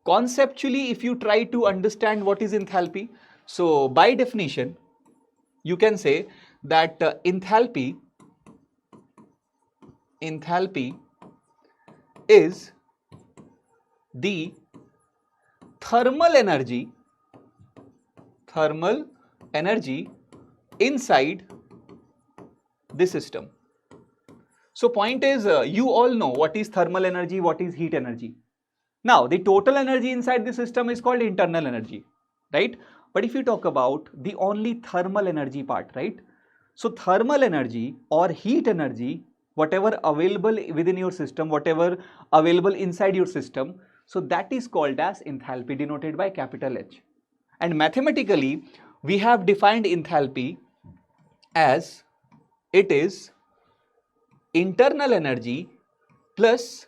conceptually, if you try to understand what is enthalpy, so by definition, you can say that enthalpy is the thermal energy inside the system. So point is, you all know what is thermal energy, what is heat energy. Now, the total energy inside the system is called internal energy, right? But if you talk about the only thermal energy part, right? So thermal energy or heat energy, whatever available within your system, whatever available inside your system, so that is called as enthalpy, denoted by capital H. And mathematically, we have defined enthalpy as it is internal energy plus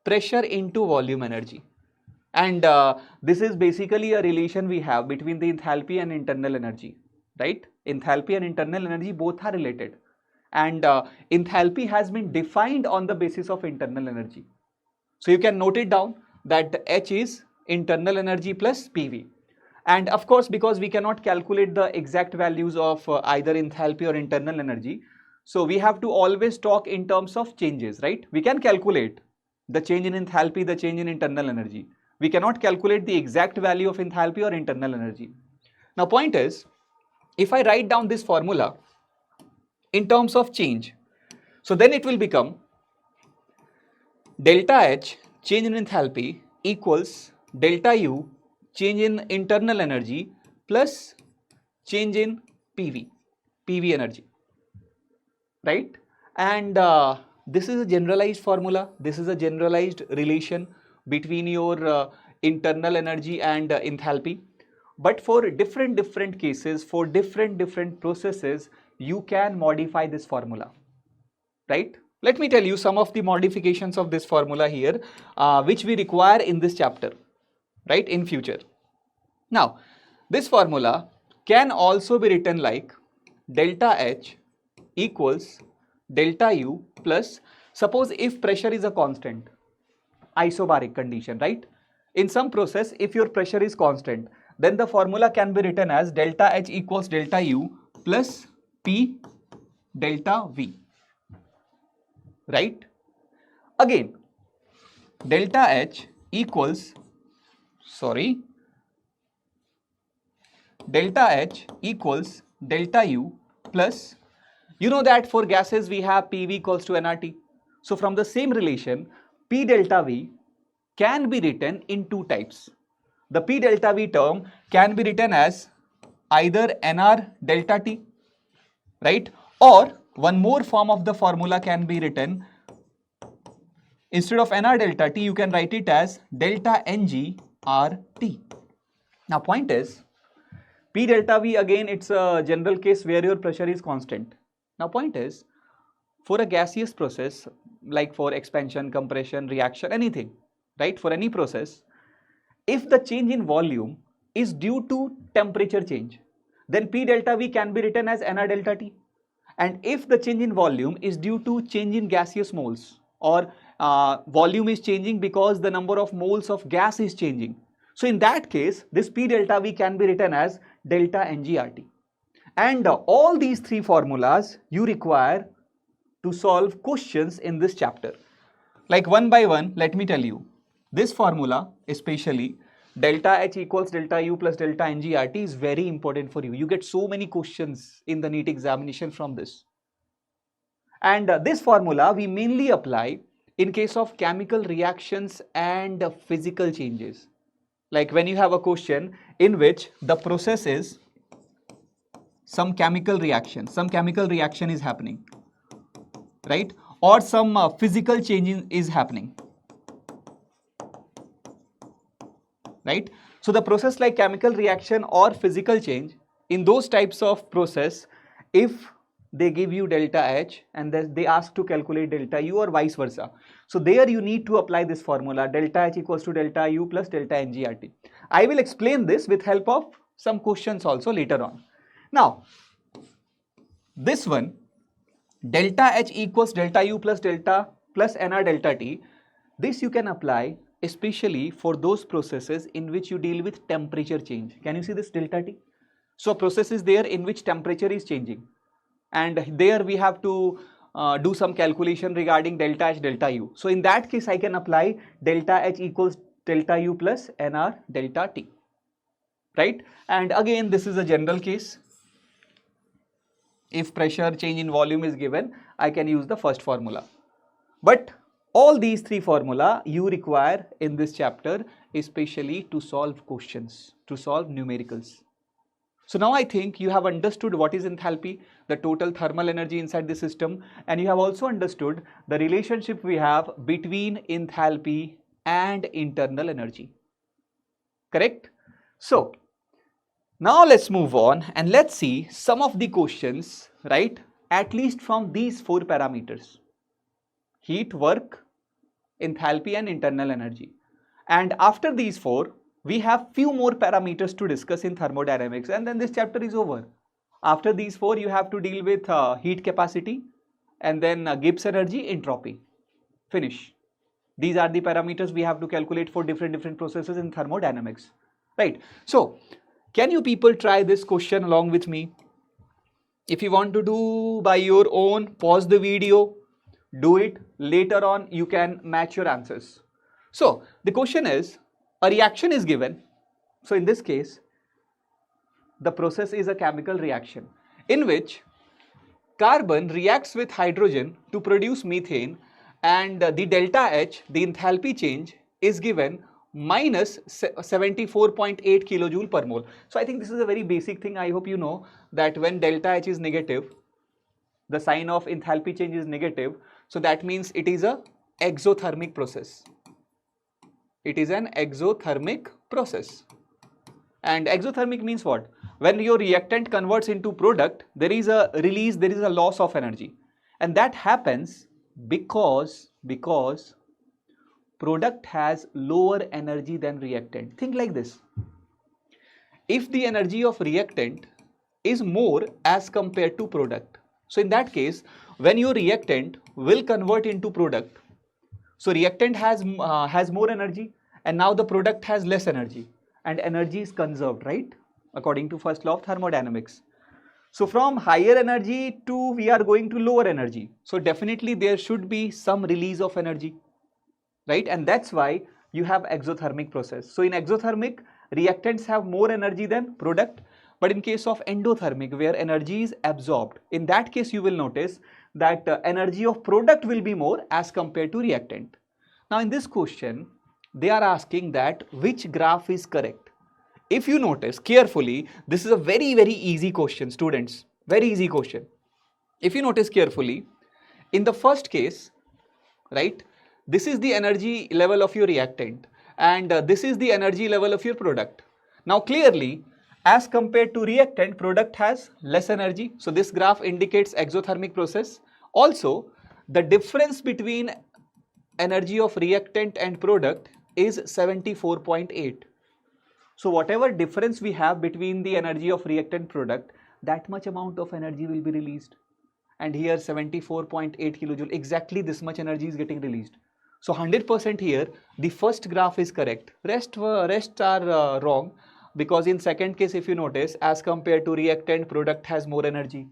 pressure into volume energy. And this is basically a relation we have between the enthalpy and internal energy, right? Enthalpy and internal energy both are related. And enthalpy has been defined on the basis of internal energy. So you can note it down that H is internal energy plus PV. And of course, because we cannot calculate the exact values of either enthalpy or internal energy, so we have to always talk in terms of changes, right? We can calculate the change in enthalpy, the change in internal energy. We cannot calculate the exact value of enthalpy or internal energy. Now, point is, if I write down this formula in terms of change, so then it will become delta H, change in enthalpy, equals delta U, change in internal energy, plus change in PV energy, right? And this is a generalized formula. This is a generalized relation between your internal energy and enthalpy. But for different cases, for different processes, you can modify this formula, right? Let me tell you some of the modifications of this formula here, which we require in this chapter, right, in future. Now, this formula can also be written like delta H equals delta U plus, suppose if pressure is a constant, isobaric condition, right? In some process, if your pressure is constant, then the formula can be written as delta H equals delta U plus P delta V, right? Again, delta H equals, delta H equals delta U plus, you know that for gases we have PV equals to nRT. So from the same relation, P delta V can be written in two types. The P delta V term can be written as either nR delta T, right? Or one more form of the formula can be written, instead of nR delta T, you can write it as delta NG RT. Now point is, P delta V, again it's a general case where your pressure is constant. Now point is, for a gaseous process, like for expansion, compression, reaction, anything, right, for any process, if the change in volume is due to temperature change, then P delta V can be written as nR delta T. And if the change in volume is due to change in gaseous moles, or volume is changing because the number of moles of gas is changing, so in that case, this P delta V can be written as delta NGRT. And all these three formulas you require to solve questions in this chapter. Like one by one, let me tell you, this formula, especially delta H equals delta U plus delta NGRT, is very important for you. You get so many questions in the NEET examination from this. And this formula we mainly apply in case of chemical reactions and physical changes. Like when you have a question in which the process is some chemical reaction is happening, right? Or some physical change is happening, right? So the process like chemical reaction or physical change, in those types of process, if they give you delta H and then they ask to calculate delta U or vice versa, so there you need to apply this formula, delta H equals to delta U plus delta NGRT. I will explain this with help of some questions also later on. Now, this one, delta H equals delta U plus delta plus nr delta T, this you can apply especially for those processes in which you deal with temperature change. Can you see this delta T? So a process is there in which temperature is changing, and there we have to do some calculation regarding delta H, delta U. So in that case I can apply delta H equals delta U plus nr delta T, right? And again this is a general case. If pressure change in volume is given, I can use the first formula. But all these three formula you require in this chapter, especially to solve questions, to solve numericals. So now I think you have understood what is enthalpy, the total thermal energy inside the system, and you have also understood the relationship we have between enthalpy and internal energy. Correct? So now let's move on and let's see some of the questions, right? At least from these four parameters: heat, work, enthalpy and internal energy. And after these four, we have few more parameters to discuss in thermodynamics, and then this chapter is over. After these four, you have to deal with heat capacity and then Gibbs energy, entropy. Finish. These are the parameters we have to calculate for different processes in thermodynamics, right? So can you people try this question along with me? If you want to do by your own, pause the video, do it. Later on you can match your answers. So the question is, a reaction is given. So in this case, the process is a chemical reaction in which carbon reacts with hydrogen to produce methane, and the delta H, the enthalpy change, is given minus 74.8 kilojoule per mole. So I think this is a very basic thing. I hope you know that when delta H is negative, the sign of enthalpy change is negative. So that means it is a exothermic process. It is an exothermic process. And exothermic means what? When your reactant converts into product, there is a release, there is a loss of energy. And that happens because product has lower energy than reactant. Think like this. If the energy of reactant is more as compared to product, so in that case, when your reactant will convert into product, so reactant has more energy, and now the product has less energy, and energy is conserved, right? According to first law of thermodynamics. So from higher energy to we are going to lower energy. So definitely there should be some release of energy, right? And that's why you have exothermic process. So in exothermic, reactants have more energy than product. But in case of endothermic, where energy is absorbed, in that case you will notice that energy of product will be more as compared to reactant. Now in this question, they are asking that which graph is correct. If you notice carefully, this is a very easy question, students. Very easy question. If you notice carefully, in the first case, right, this is the energy level of your reactant, and this is the energy level of your product. Now clearly, as compared to reactant, product has less energy. So this graph indicates exothermic process. Also, the difference between energy of reactant and product is 74.8. So whatever difference we have between the energy of reactant product, that much amount of energy will be released. And here 74.8 kilojoule, exactly this much energy is getting released. So 100% here, the first graph is correct. Rest are wrong, because in second case, if you notice, as compared to reactant, product has more energy.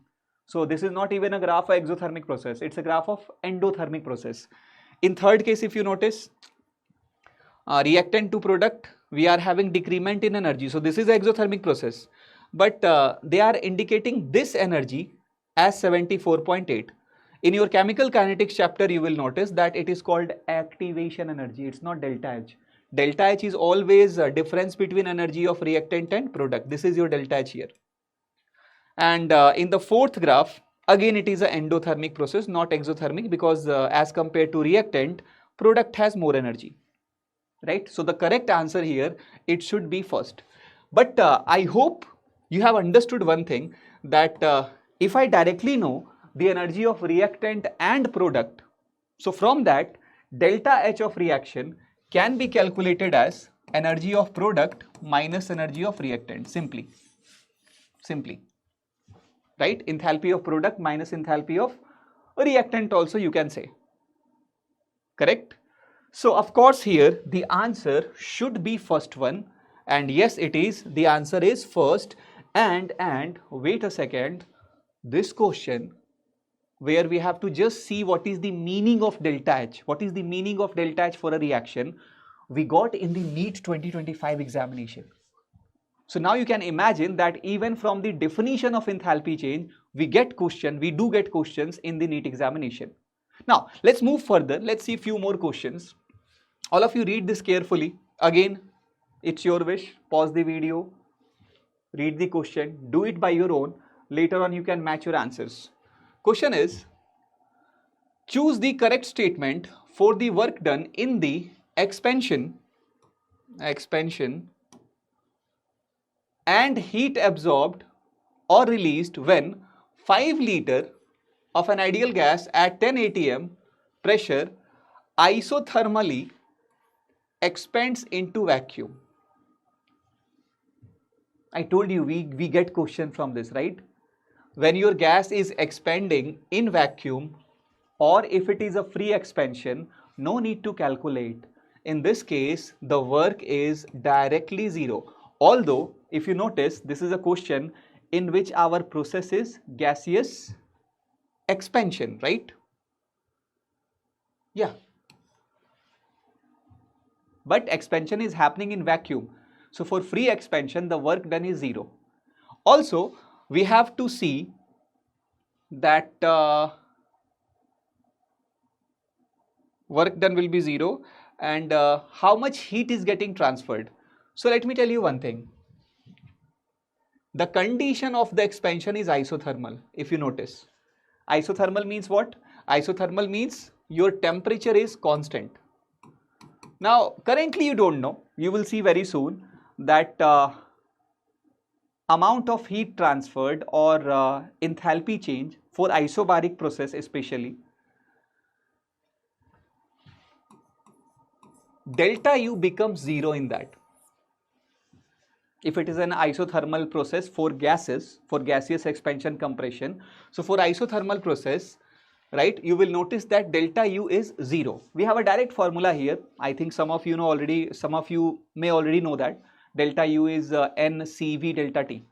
So this is not even a graph of exothermic process, it's a graph of endothermic process. In third case, if you notice, reactant to product, we are having decrement in energy. So this is an exothermic process, but they are indicating this energy as 74.8. In your chemical kinetics chapter, you will notice that it is called activation energy. It's not delta H. Delta H is always a difference between energy of reactant and product. This is your delta H here. And in the fourth graph, again it is an endothermic process, not exothermic, because as compared to reactant, product has more energy. Right? So the correct answer here, it should be first. But I hope you have understood one thing, that if I directly know the energy of reactant and product, so from that, delta H of reaction can be calculated as energy of product minus energy of reactant, simply. Right? Enthalpy of product minus enthalpy of reactant also you can say. correct? So of course here the answer should be first one, and yes it is, the answer is first. And wait a second, this question where we have to just see what is the meaning of delta H, what is the meaning of delta H for a reaction, we got in the NEET 2025 examination. So now you can imagine that even from the definition of enthalpy change, we do get questions in the NEET examination. Now let's move further, let's see a few more questions. All of you read this carefully. Again, it's your wish, pause the video, read the question, do it by your own. Later on you can match your answers. Question is, choose the correct statement for the work done in the expansion and heat absorbed or released when 5 liter of an ideal gas at 10 atm pressure isothermally expands into vacuum. I told you we get question from this, right? When your gas is expanding in vacuum, or if it is a free expansion, no need to calculate. In this case, the work is directly zero. Although, if you notice, this is a question in which our process is gaseous expansion, right? Yeah. But expansion is happening in vacuum. So for free expansion, the work done is zero. Also, we have to see that work done will be zero, and how much heat is getting transferred. So let me tell you one thing. The condition of the expansion is isothermal, if you notice. Isothermal means what? Isothermal means your temperature is constant. Now, currently you don't know. You will see very soon that amount of heat transferred or enthalpy change for isobaric process especially, delta U becomes zero in that. If it is an isothermal process for gases, for gaseous expansion compression, so for isothermal process, right, you will notice that delta U is zero. We have a direct formula here. I think some of you know already, some of you may already know that delta U is NCV delta T,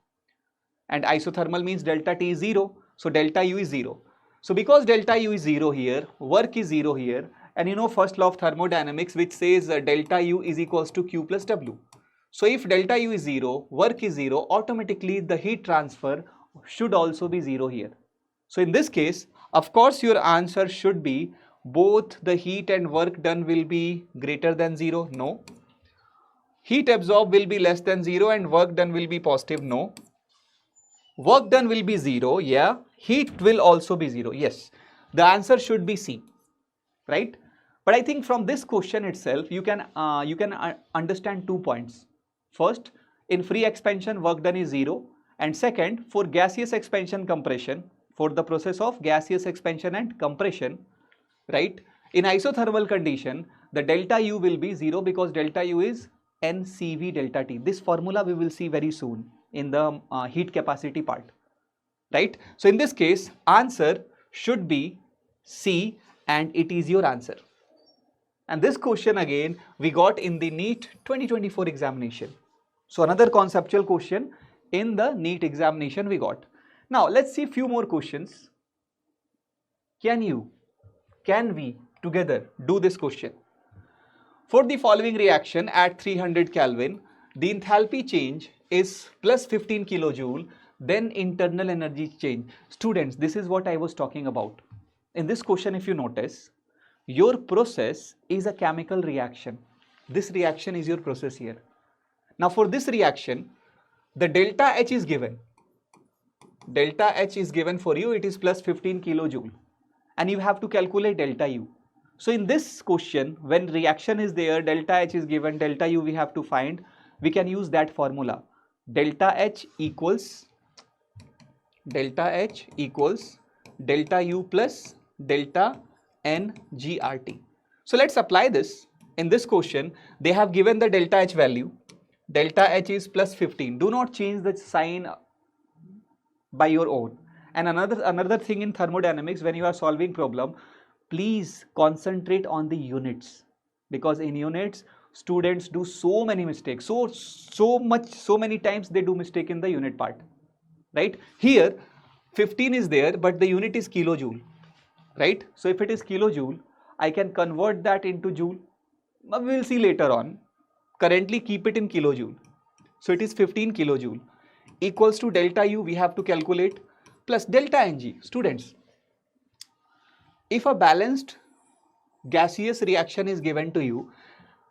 and isothermal means delta T is zero, so delta U is zero. So because delta U is zero here, work is zero here, and you know first law of thermodynamics which says delta U is equals to Q plus W. So if delta U is zero, work is zero, automatically the heat transfer should also be zero here. So in this case, of course your answer should be both the heat and work done will be greater than zero. No. Heat absorbed will be less than zero and work done will be positive. No. Work done will be zero. Yeah. Heat will also be zero. Yes. The answer should be C, right? But I think from this question itself, you can understand 2 points. First, in free expansion, work done is zero, and second, for gaseous expansion compression, for the process of gaseous expansion and compression, right? In isothermal condition, the delta U will be zero because delta U is NCV delta T. This formula we will see very soon in the heat capacity part, right? So in this case, answer should be C, and it is your answer. And this question again we got in the NEET 2024 examination. So another conceptual question in the NEET examination we got. Now let's see a few more questions. Can we together do this question? For the following reaction at 300 Kelvin, the enthalpy change is plus 15 kilojoule, then internal energy change. Students, this is what I was talking about. In this question, if you notice, your process is a chemical reaction. This reaction is your process here. Now for this reaction, the delta H is given. Delta H is given for you, it is plus 15 kilojoule. And you have to calculate delta U. So in this question, when reaction is there, delta H is given, delta U we have to find. We can use that formula. Delta H equals delta U plus delta N GRT. So let's apply this. In this question, they have given the delta H value. Delta H is plus 15. Do not change the sign by your own. And another thing in thermodynamics, when you are solving problem, please concentrate on the units, because in units students do so many mistakes, so many times they do mistake in the unit part, right? Here 15 is there, but the unit is kilojoule, right? So if it is kilojoule, I can convert that into joule. Now we will see later on. Currently keep it in kilojoule. So it is 15 kilojoule equals to delta U, we have to calculate, plus delta Ng. Students, if a balanced gaseous reaction is given to you,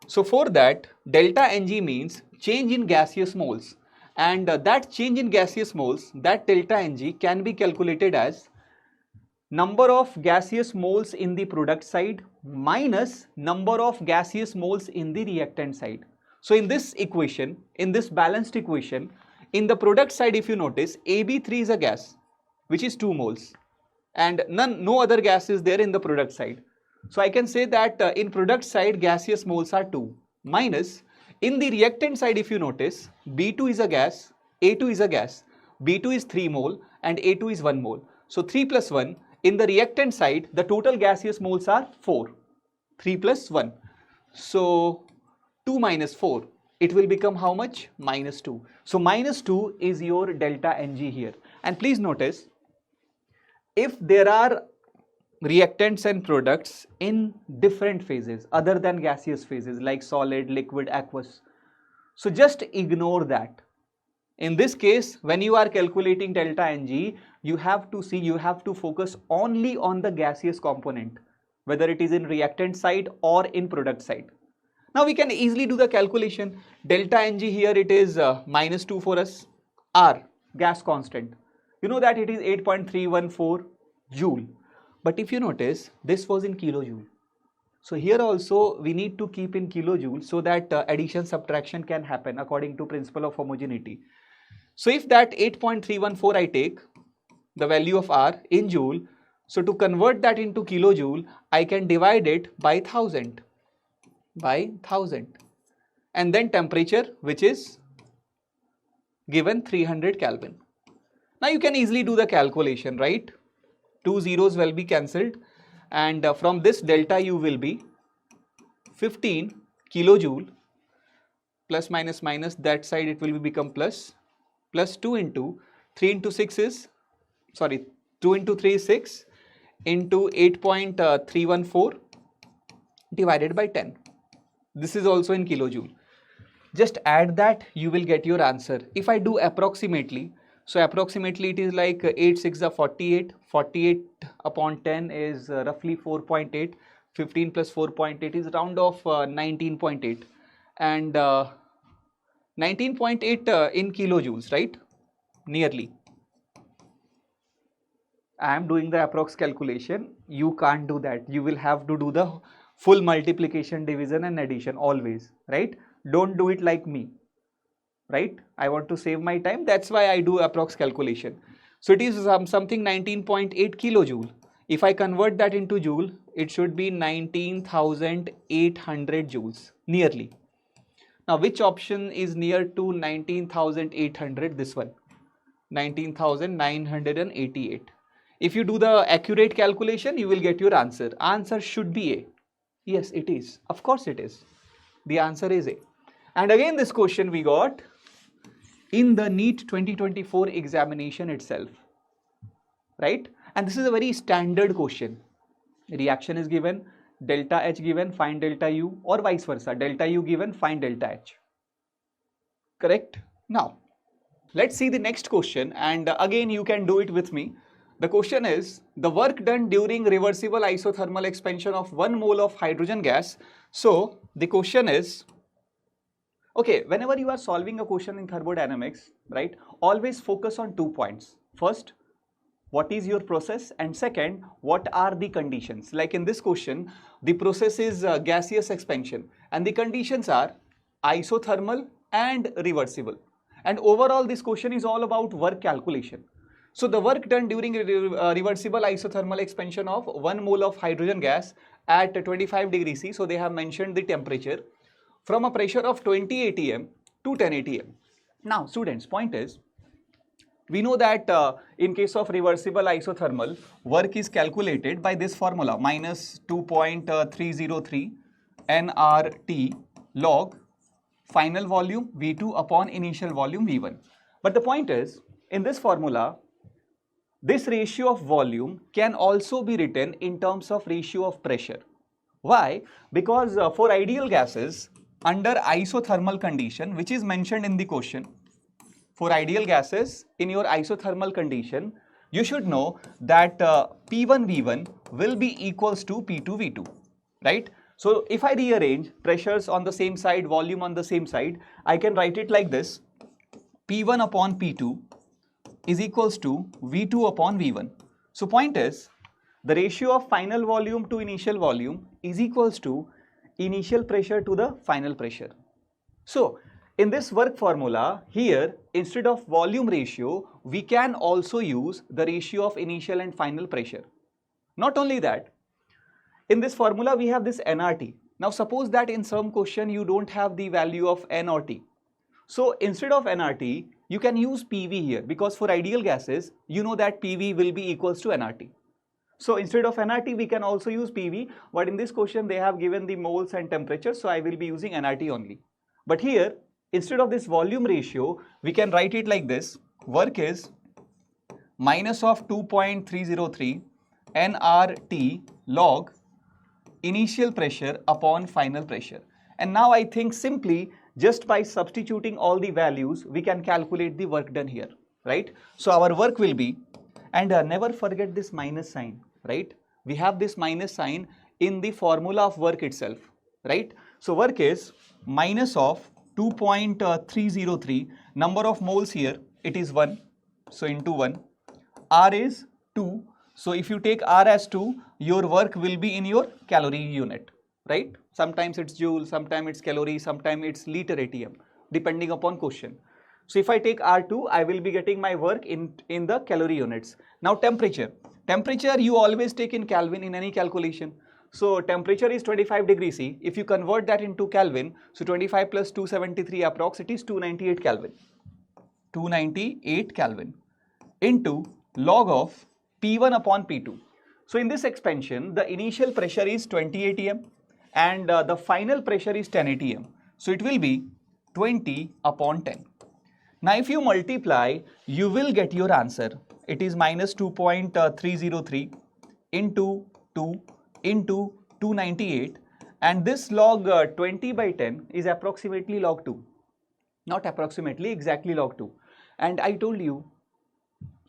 so for that delta Ng means change in gaseous moles, and that change in gaseous moles, that delta Ng can be calculated as number of gaseous moles in the product side minus number of gaseous moles in the reactant side. So in this equation, in this balanced equation, in the product side, if you notice, AB3 is a gas which is 2 moles, and no other gas is there in the product side. So I can say that in product side gaseous moles are 2, minus in the reactant side, if you notice, B2 is a gas, A2 is a gas, B2 is 3 mole and A2 is 1 mole. So 3 plus 1, in the reactant side the total gaseous moles are 4, 3 plus 1. So 2 minus 4, it will become how much? Minus 2. So minus 2 is your delta Ng here. And please notice, if there are reactants and products in different phases other than gaseous phases like solid, liquid, aqueous, so just ignore that. In this case, when you are calculating delta Ng, you have to focus only on the gaseous component, whether it is in reactant side or in product side. Now we can easily do the calculation. Delta Ng here, it is minus 2 for us. R, gas constant, you know that it is 8.314 joule. But if you notice, this was in kilojoule. So here also we need to keep in kilojoule so that addition subtraction can happen according to principle of homogeneity. So if that 8.314 I take the value of R in joule, so to convert that into kilojoule, I can divide it by 1000, and then temperature, which is given 300 Kelvin. Now you can easily do the calculation, right? 2 zeros will be cancelled, and from this delta U will be 15 kilojoule, plus minus minus, that side it will become plus 2 into 3 into 6 is, sorry, 2 into 3 is 6 into 8.314 divided by 10. This is also in kilojoule. Just add that, you will get your answer. If I do approximately, so approximately it is like 8 6 are 48, 48 upon 10 is roughly 4.8, 15 plus 4.8 is round of 19.8, and 19.8 in kilojoules, right? Nearly. I am doing the approx calculation. You can't do that. You will have to do the full multiplication, division and addition always, right? Don't do it like me, right? I want to save my time. That's why I do approx calculation. So it is something 19.8 kilojoule. If I convert that into joule, it should be 19,800 joules, nearly. Now, which option is near to 19,800? This one, 19,988. If you do the accurate calculation, you will get your answer. Answer should be A. Yes, it is. Of course it is. The answer is A. And again, this question we got in the NEET 2024 examination itself, right? And this is a very standard question. Reaction is given, delta H given, find delta U, or vice versa. Delta U given, find delta H. Correct? Now, let's see the next question, and again you can do it with me. The question is, the work done during reversible isothermal expansion of 1 mole of hydrogen gas. So, the question is, okay, whenever you are solving a question in thermodynamics, right, always focus on 2 points. First, what is your process, and second, what are the conditions? Like in this question, the process is gaseous expansion and the conditions are isothermal and reversible. And overall, this question is all about work calculation. So the work done during reversible isothermal expansion of 1 mole of hydrogen gas at 25 degrees C. So they have mentioned the temperature from a pressure of 20 atm to 10 atm. Now students, point is, We know that in case of reversible isothermal, work is calculated by this formula, minus 2.303 nRT log final volume V2 upon initial volume V1. But the point is, in this formula, this ratio of volume can also be written in terms of ratio of pressure. Why? Because for ideal gases, under isothermal condition, which is mentioned in the question, for ideal gases in your isothermal condition, you should know that P1 V1 will be equals to P2 V2, right? So if I rearrange pressures on the same side, volume on the same side, I can write it like this: P1 upon P2 is equals to V2 upon V1. So point is, the ratio of final volume to initial volume is equals to initial pressure to the final pressure. So in this work formula here, instead of volume ratio, we can also use the ratio of initial and final pressure. Not only that, in this formula we have this nRT. Now suppose that in some question you don't have the value of N or T. So instead of nRT, you can use PV here, because for ideal gases, you know that PV will be equals to nRT. So instead of nRT, we can also use PV, but in this question they have given the moles and temperature, so I will be using nRT only. But here, instead of this volume ratio, we can write it like this: work is minus of 2.303 nRT log initial pressure upon final pressure. And now I think simply just by substituting all the values, we can calculate the work done here, right? So our work will be, and never forget this minus sign, right? We have this minus sign in the formula of work itself, right? So work is minus of 2.303, number of moles here, it is 1, so into 1, R is 2, so if you take R as 2, your work will be in your calorie unit, right? Sometimes it's joule, sometimes it's calorie, sometimes it's liter ATM, depending upon question. So if I take R2, I will be getting my work in the calorie units. Now temperature. Temperature you always take in Kelvin in any calculation. So temperature is 25 degrees C. If you convert that into Kelvin, so 25 plus 273 approx, it is 298 Kelvin. 298 Kelvin into log of P1 upon P2. So in this expansion, the initial pressure is 20 atm and the final pressure is 10 atm. So it will be 20 upon 10. Now if you multiply, you will get your answer. It is minus 2.303 into 2 into 298, and this log 20 by 10 is approximately log 2. Not approximately, exactly log 2. And I told you,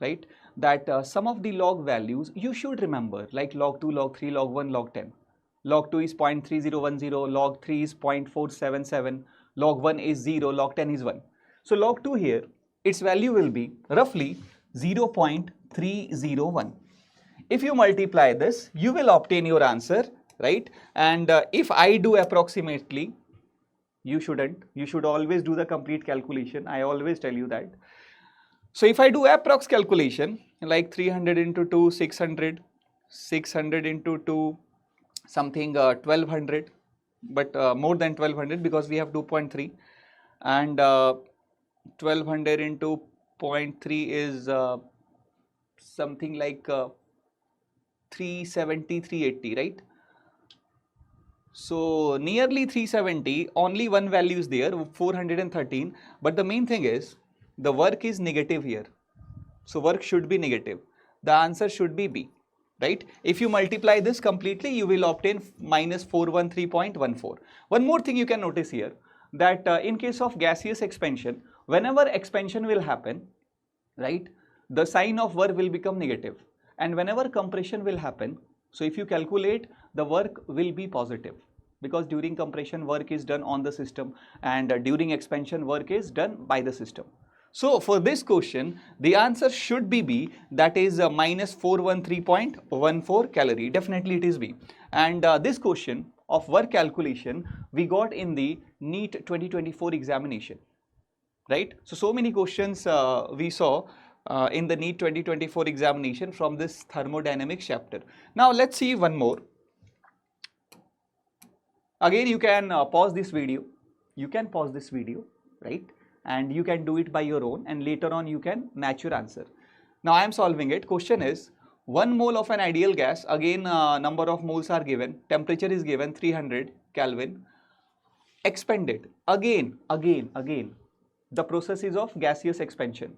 right, that some of the log values you should remember, like log 2, log 3, log 1, log 10. Log 2 is 0.3010, log 3 is 0.477, log 1 is 0, log 10 is 1. So log 2 here, its value will be roughly 0.301. If you multiply this, you will obtain your answer, right? And if I do approximately, you shouldn't. You should always do the complete calculation. I always tell you that. So if I do approx calculation, like 300 into 2, 600, 600 into 2, something 1200, but more than 1200 because we have 2.3, and 1200 into 0.3 is something like 370, 380, right? So nearly 370, only one value is there, 413, but the main thing is the work is negative here. So work should be negative. The answer should be B, right? If you multiply this completely, you will obtain minus 413.14. One more thing you can notice here, that in case of gaseous expansion, whenever expansion will happen, right, the sign of work will become negative. And whenever compression will happen, so if you calculate, the work will be positive, because during compression work is done on the system, and during expansion work is done by the system. So for this question, the answer should be B, that is minus 413.14 calorie. Definitely it is B. And this question of work calculation we got in the NEET 2024 examination, right? So many questions we saw in the NEET 2024 examination from this thermodynamics chapter. Now let's see one more. Again, you can pause this video. You can pause this video, right? and you can do it by your own, and later on you can match your answer. Now I am solving it. Question is 1 mole of an ideal gas, again number of moles are given, temperature is given 300 Kelvin, expanded again. The process is of gaseous expansion.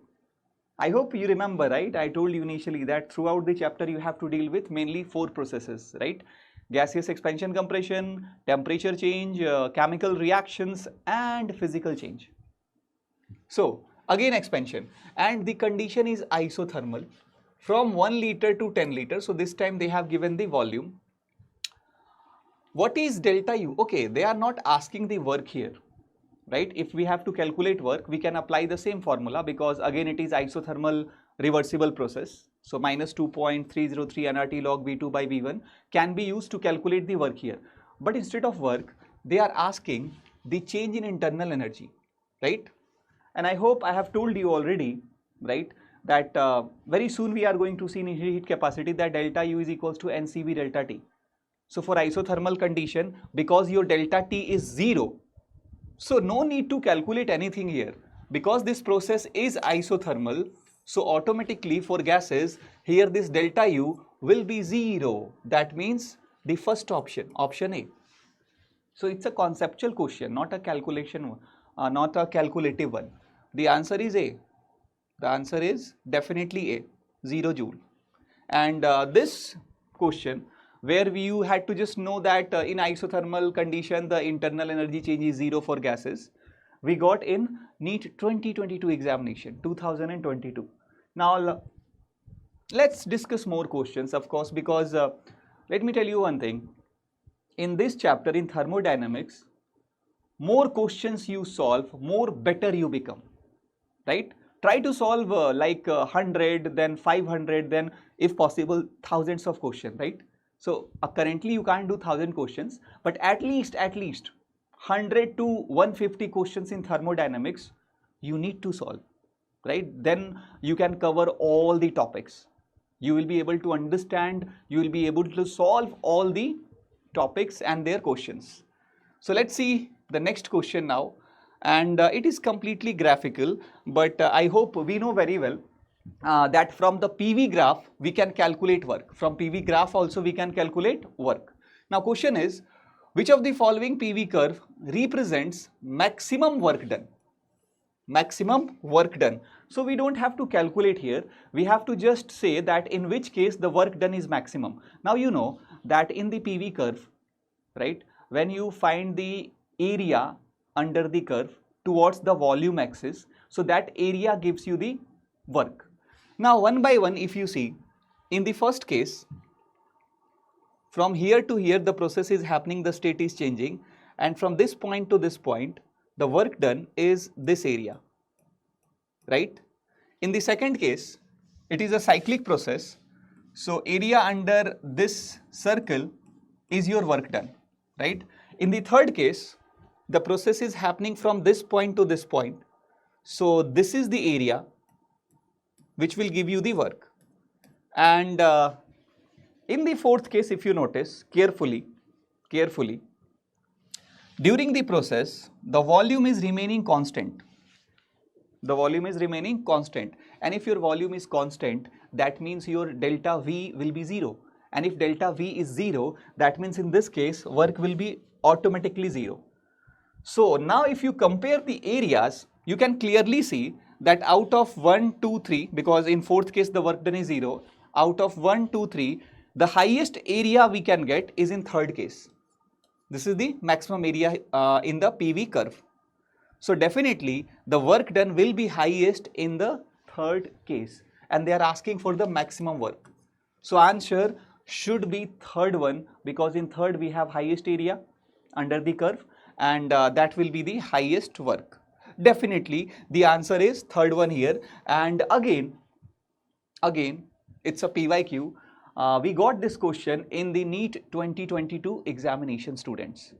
I hope you remember, right? I told you initially that throughout the chapter you have to deal with mainly 4 processes, right? Gaseous expansion, compression, temperature change, chemical reactions and physical change. So again expansion, and the condition is isothermal from 1 liter to 10 liters. So this time they have given the volume. What is delta U? Okay, they are not asking the work here, right? If we have to calculate work, we can apply the same formula, because again it is isothermal reversible process. So minus 2.303 nRT log V2 by V1 can be used to calculate the work here. But instead of work, they are asking the change in internal energy, right? And I hope I have told you already, right, that very soon we are going to see in heat capacity that delta U is equals to NCV delta T. So for isothermal condition, because your delta T is 0, so no need to calculate anything here, because this process is isothermal. So automatically for gases, here this delta U will be 0. That means the first option, option A. So it's a conceptual question, not a calculation one, not a calculative one. The answer is A. The answer is definitely A, 0 joule. And this question, where you had to just know that in isothermal condition the internal energy change is 0 for gases, we got in NEET 2022 examination, 2022. Now let's discuss more questions, of course, because let me tell you one thing. In this chapter in thermodynamics, more questions you solve, more better you become, right? Try to solve like 100, then 500, then if possible thousands of questions, right? So currently you can't do 1000 questions, but at least 100 to 150 questions in thermodynamics you need to solve, right? Then you can cover all the topics. You will be able to understand, you will be able to solve all the topics and their questions. So let's see the next question now, and it is completely graphical, but I hope we know very well that from the PV graph we can calculate work. From PV graph also we can calculate work. Now question is, which of the following PV curve represents maximum work done? Maximum work done. So we don't have to calculate here, we have to just say that in which case the work done is maximum. Now you know that in the PV curve, right, when you find the area under the curve towards the volume axis, so that area gives you the work. Now one by one, if you see, in the first case, from here to here the process is happening, the state is changing, and from this point to this point the work done is this area, right? In the second case, it is a cyclic process, so area under this circle is your work done, right? In the third case, the process is happening from this point to this point, so this is the area which will give you the work. And in the fourth case, if you notice carefully, during the process the volume is remaining constant. The volume is remaining constant, and if your volume is constant, that means your delta V will be 0, and if delta V is 0, that means in this case work will be automatically 0. So now if you compare the areas, you can clearly see that out of 1, 2, 3, because in fourth case the work done is 0, out of 1, 2, 3, the highest area we can get is in third case. This is the maximum area in the PV curve. So definitely the work done will be highest in the third case, and they are asking for the maximum work. So answer should be third one, because in third we have highest area under the curve, and that will be the highest work. Definitely the answer is third one here. And again it's a PYQ. We got this question in the NEET 2022 examination, students,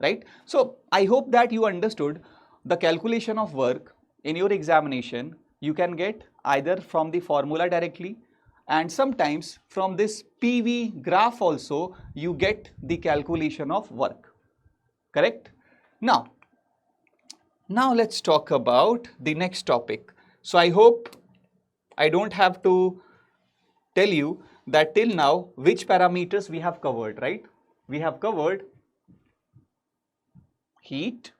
right? So I hope that you understood the calculation of work in your examination. You can get either from the formula directly, and sometimes from this PV graph also you get the calculation of work, correct? Now Now let's talk about the next topic. So I hope I don't have to tell you that till now which parameters we have covered, right? We have covered heat,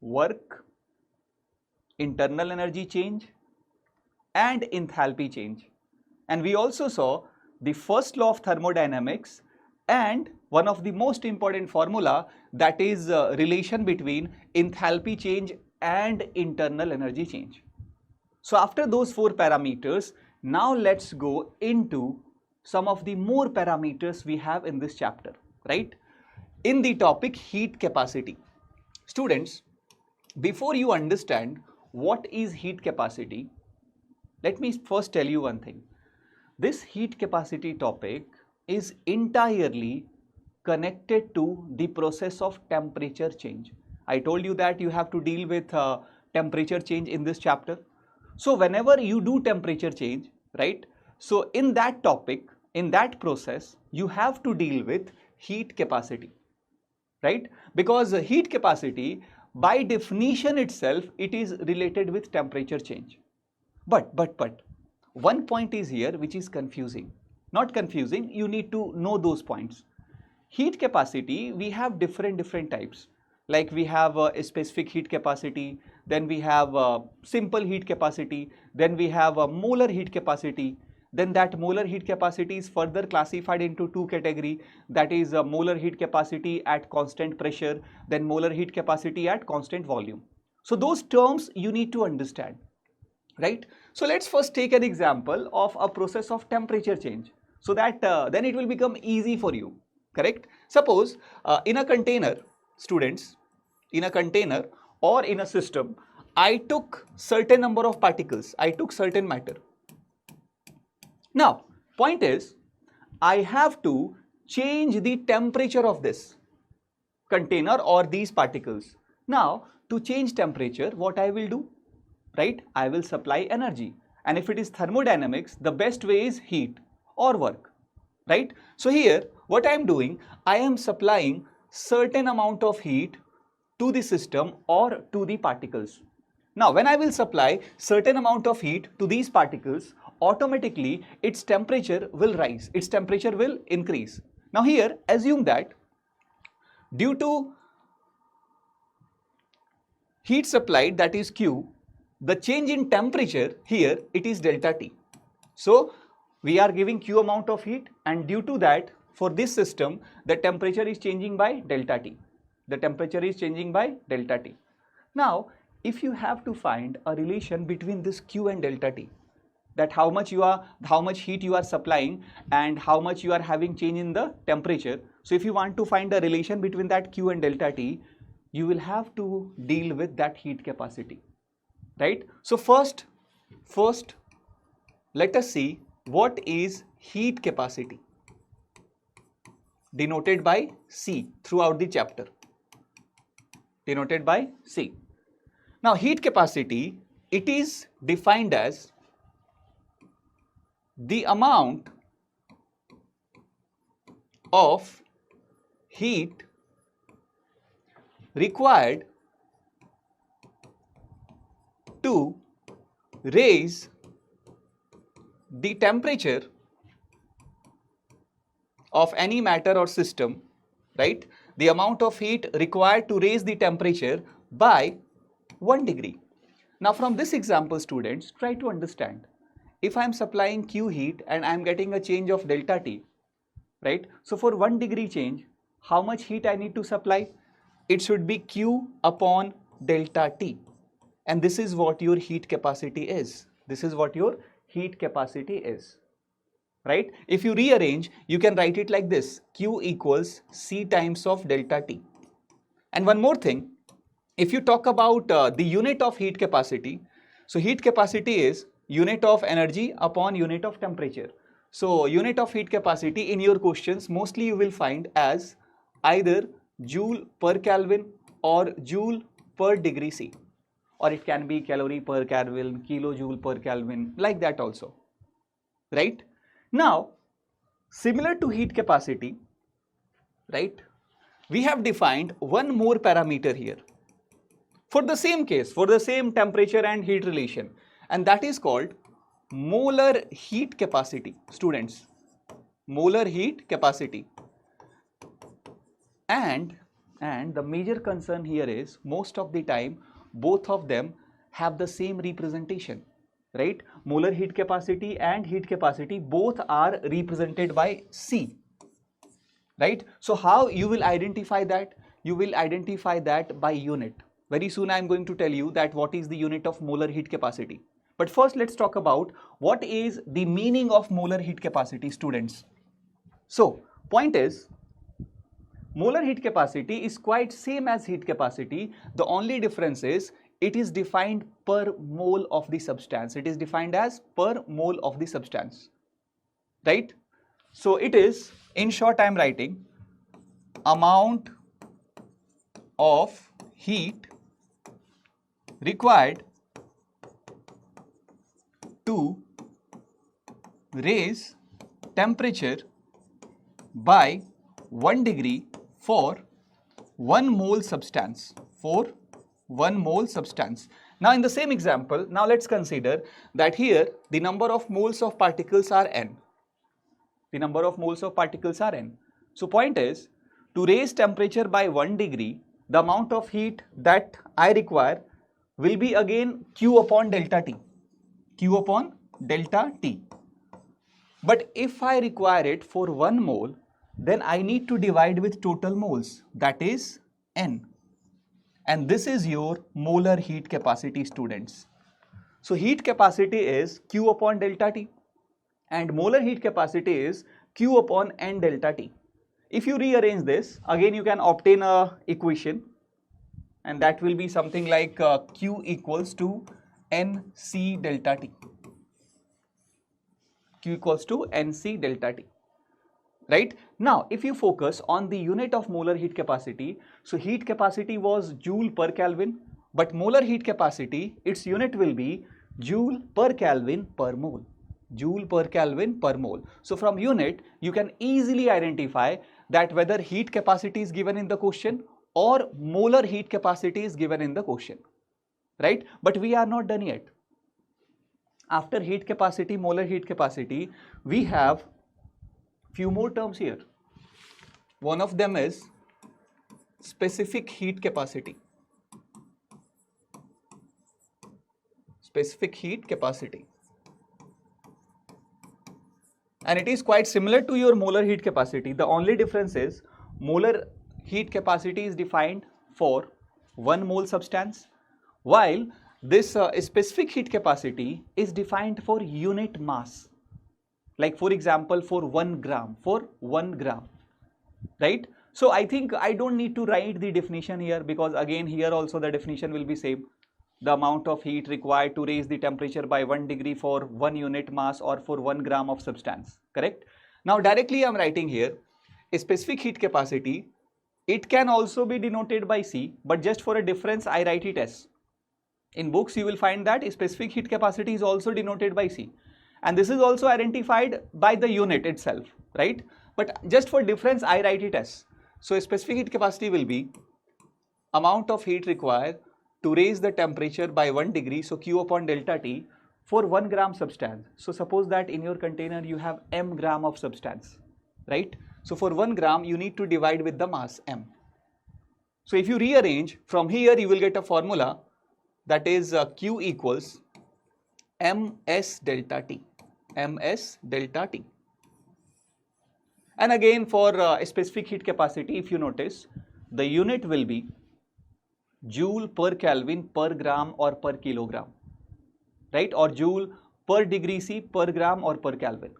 work, internal energy change, and enthalpy change. And we also saw the first law of thermodynamics and one of the most important formula, that is relation between enthalpy change and internal energy change. So after those 4 parameters, now let's go into some of the more parameters we have in this chapter, right? In the topic heat capacity. Students, before you understand what is heat capacity, let me first tell you one thing. This heat capacity topic is entirely connected to the process of temperature change. I told you that you have to deal with temperature change in this chapter. So whenever you do temperature change, right? So in that topic, in that process, you have to deal with heat capacity, right? Because heat capacity, by definition itself, it is related with temperature change. But one point is here which is confusing. Not confusing, you need to know those points. Heat capacity, we have different types. Like we have a specific heat capacity, then we have a simple heat capacity, then we have a molar heat capacity. Then that molar heat capacity is further classified into 2 categories, that is molar heat capacity at constant pressure, then molar heat capacity at constant volume. So those terms you need to understand, right? So let's first take an example of a process of temperature change, so that then it will become easy for you, correct? Suppose in a container, students, in a container or in a system, I took certain number of particles, I took certain matter. Now, point is, I have to change the temperature of this container or these particles. Now, to change temperature, what I will do? Right? I will supply energy. And if it is thermodynamics, the best way is heat or work. Right? So here, what I am doing, I am supplying certain amount of heat to the system or to the particles. Now, when I will supply certain amount of heat to these particles, automatically its temperature will rise, its temperature will increase. Now here, assume that due to heat supplied, that is Q, the change in temperature here, it is delta T. So we are giving Q amount of heat, and due to that, for this system, the temperature is changing by delta T. The temperature is changing by delta T. Now, if you have to find a relation between this Q and delta T, that how much heat you are supplying and how much you are having change in the temperature. So if you want to find a relation between that Q and delta T, you will have to deal with that heat capacity, right? So first let us see what is heat capacity, denoted by C throughout the chapter, denoted by C. Now heat capacity, it is defined as the amount of heat required to raise the temperature of any matter or system, right? The amount of heat required to raise the temperature by 1 degree. Now from this example, students, try to understand. If I am supplying Q heat and I am getting a change of delta T, right? So for 1 degree change, how much heat I need to supply? It should be Q upon delta T. And this is what your heat capacity is. This is what your heat capacity is, right? If you rearrange, you can write it like this: Q equals C times of delta T. And one more thing, if you talk about the unit of heat capacity, so heat capacity is unit of energy upon unit of temperature. So unit of heat capacity in your questions mostly you will find as either joule per Kelvin or joule per degree C, or it can be calorie per Kelvin, kilojoule per Kelvin, like that also, right? Now, similar to heat capacity, right, we have defined one more parameter here. for the same case, for the same temperature and heat relation, and that is called molar heat capacity, students. Molar heat capacity. And the major concern here is most of the time both of them have the same representation, right? Molar heat capacity and heat capacity both are represented by C, right? So how you will identify that? You will identify that by unit. Very soon I am going to tell you that what is the unit of molar heat capacity. But first let's talk about what is the meaning of molar heat capacity, students. So point is, molar heat capacity is quite same as heat capacity. The only difference is it is defined per mole of the substance. It is defined as per mole of the substance, right? So it is, in short I am writing, amount of heat required to raise temperature by 1 degree for 1 mole substance, for 1 mole substance. Now in the same example, now let's consider that here the number of moles of particles are n. The number of moles of particles are n. So point is, to raise temperature by 1 degree, the amount of heat that I require will be again Q upon delta T. Q upon delta T. But if I require it for 1 mole, then I need to divide with total moles, that is N. And this is your molar heat capacity, students. So heat capacity is Q upon delta T and molar heat capacity is Q upon N delta T. If you rearrange this, again you can obtain a equation, and that will be something like Q equals to NC delta T. Q equals to NC delta T. Right? Now, if you focus on the unit of molar heat capacity, so heat capacity was Joule per Kelvin, but molar heat capacity, its unit will be Joule per Kelvin per mole. Joule per Kelvin per mole. So from unit, you can easily identify that whether heat capacity is given in the question or molar heat capacity is given in the question. Right? But we are not done yet. After heat capacity, molar heat capacity, we have few more terms here. One of them is specific heat capacity. Specific heat capacity. And it is quite similar to your molar heat capacity. The only difference is molar heat capacity is defined for 1 mole substance, while this specific heat capacity is defined for unit mass. Like for example, for 1 gram, right? So I think I don't need to write the definition here, because again here also the definition will be same. The amount of heat required to raise the temperature by 1 degree for 1 unit mass or for 1 gram of substance, correct? Now directly I am writing here, a specific heat capacity, it can also be denoted by C, but just for a difference I write it S. In books you will find that a specific heat capacity is also denoted by C. And this is also identified by the unit itself, right? But just for difference, I write it as. So a specific heat capacity will be amount of heat required to raise the temperature by 1 degree, so Q upon delta T, for 1 gram substance. So suppose that in your container you have m gram of substance, right? So for 1 gram you need to divide with the mass m. So if you rearrange from here, you will get a formula that is Q equals ms delta T. Ms delta T. And again for a specific heat capacity, if you notice, the unit will be Joule per Kelvin per gram or per kilogram, right? Or Joule per degree C per gram or per Kelvin,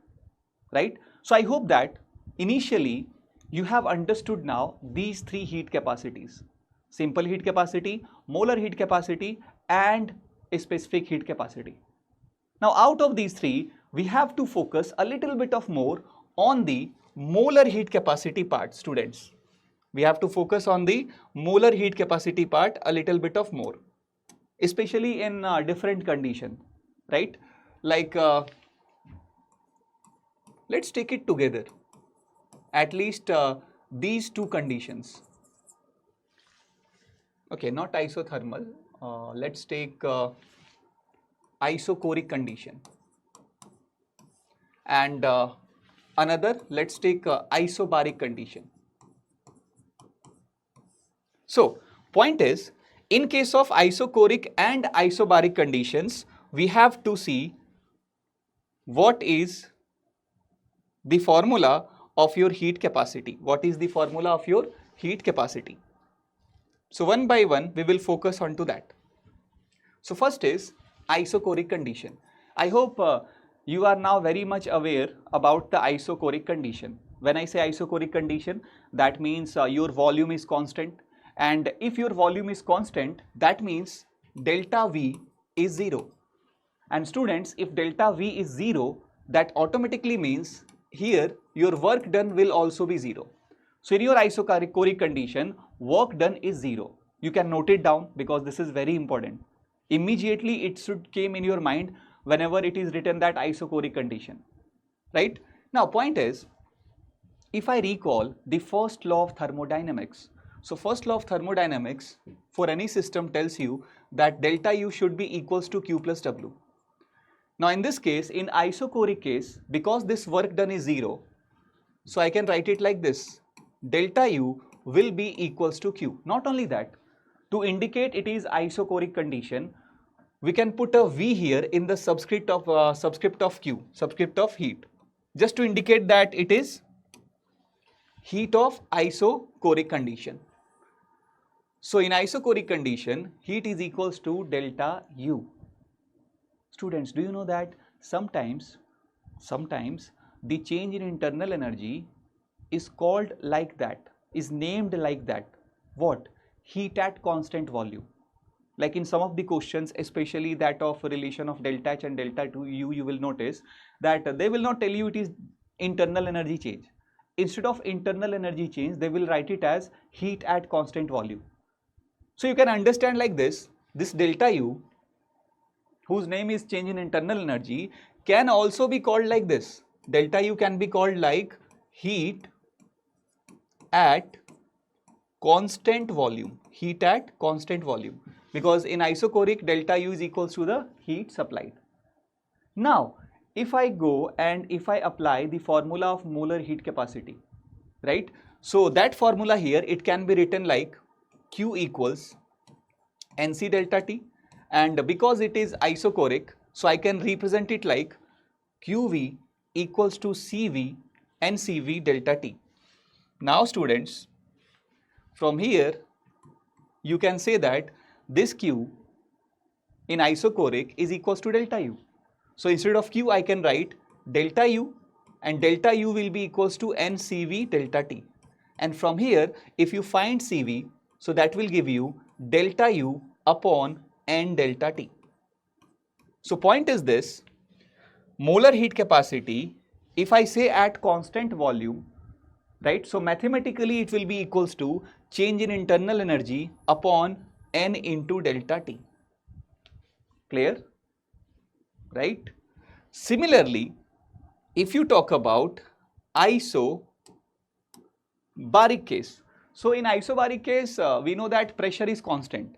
right? So I hope that initially you have understood now these 3 heat capacities: simple heat capacity, molar heat capacity, and a specific heat capacity. Now out of these 3, we have to focus a little bit of more on the molar heat capacity part, students. We have to focus on the molar heat capacity part a little bit of more, especially in different condition, right? Like let's take it together, at least these 2 conditions. Okay, not isothermal, let's take isochoric condition, and another, let's take isobaric condition. So point is, in case of isochoric and isobaric conditions, we have to see what is the formula of your heat capacity. What is the formula of your heat capacity? So one by one, we will focus on to that. So first is isochoric condition. I hope you are now very much aware about the isochoric condition. When I say isochoric condition, that means your volume is constant, and if your volume is constant, that means delta V is 0. And students, if delta V is 0, that automatically means here your work done will also be 0. So in your isochoric condition, work done is 0. You can note it down because this is very important. Immediately it should came in your mind whenever it is written that isochoric condition, right? Now point is, if I recall the first law of thermodynamics, so first law of thermodynamics for any system tells you that delta U should be equals to Q plus W. Now in this case, in isochoric case, because this work done is 0, so I can write it like this, delta U will be equals to Q. Not only that, to indicate it is isochoric condition, we can put a V here in the subscript of Q, subscript of heat, just to indicate that it is heat of isochoric condition. So in isochoric condition, heat is equals to delta U. Students, do you know that sometimes the change in internal energy is called like that, is named like that. What? Heat at constant volume. Like in some of the questions, especially that of relation of delta H and delta U, you will notice that they will not tell you it is internal energy change. Instead of internal energy change, they will write it as heat at constant volume. So you can understand like this delta U, whose name is change in internal energy, can also be called like this. Delta U can be called like heat at constant volume, heat at constant volume, because in isochoric delta U is equals to the heat supplied. Now if I go and if I apply the formula of molar heat capacity, right? So that formula here, it can be written like Q equals NC delta T, and because it is isochoric, so I can represent it like QV equals to CV NCV delta T. Now students, from here you can say that this Q in isochoric is equals to delta U. So instead of Q, I can write delta U, and delta U will be equals to NCV delta T. And from here, if you find CV, so that will give you delta U upon N delta T. So point is this, molar heat capacity, if I say at constant volume, right? So mathematically it will be equals to change in internal energy upon N into delta T. Clear? Right? Similarly, if you talk about isobaric case, so in isobaric case, we know that pressure is constant,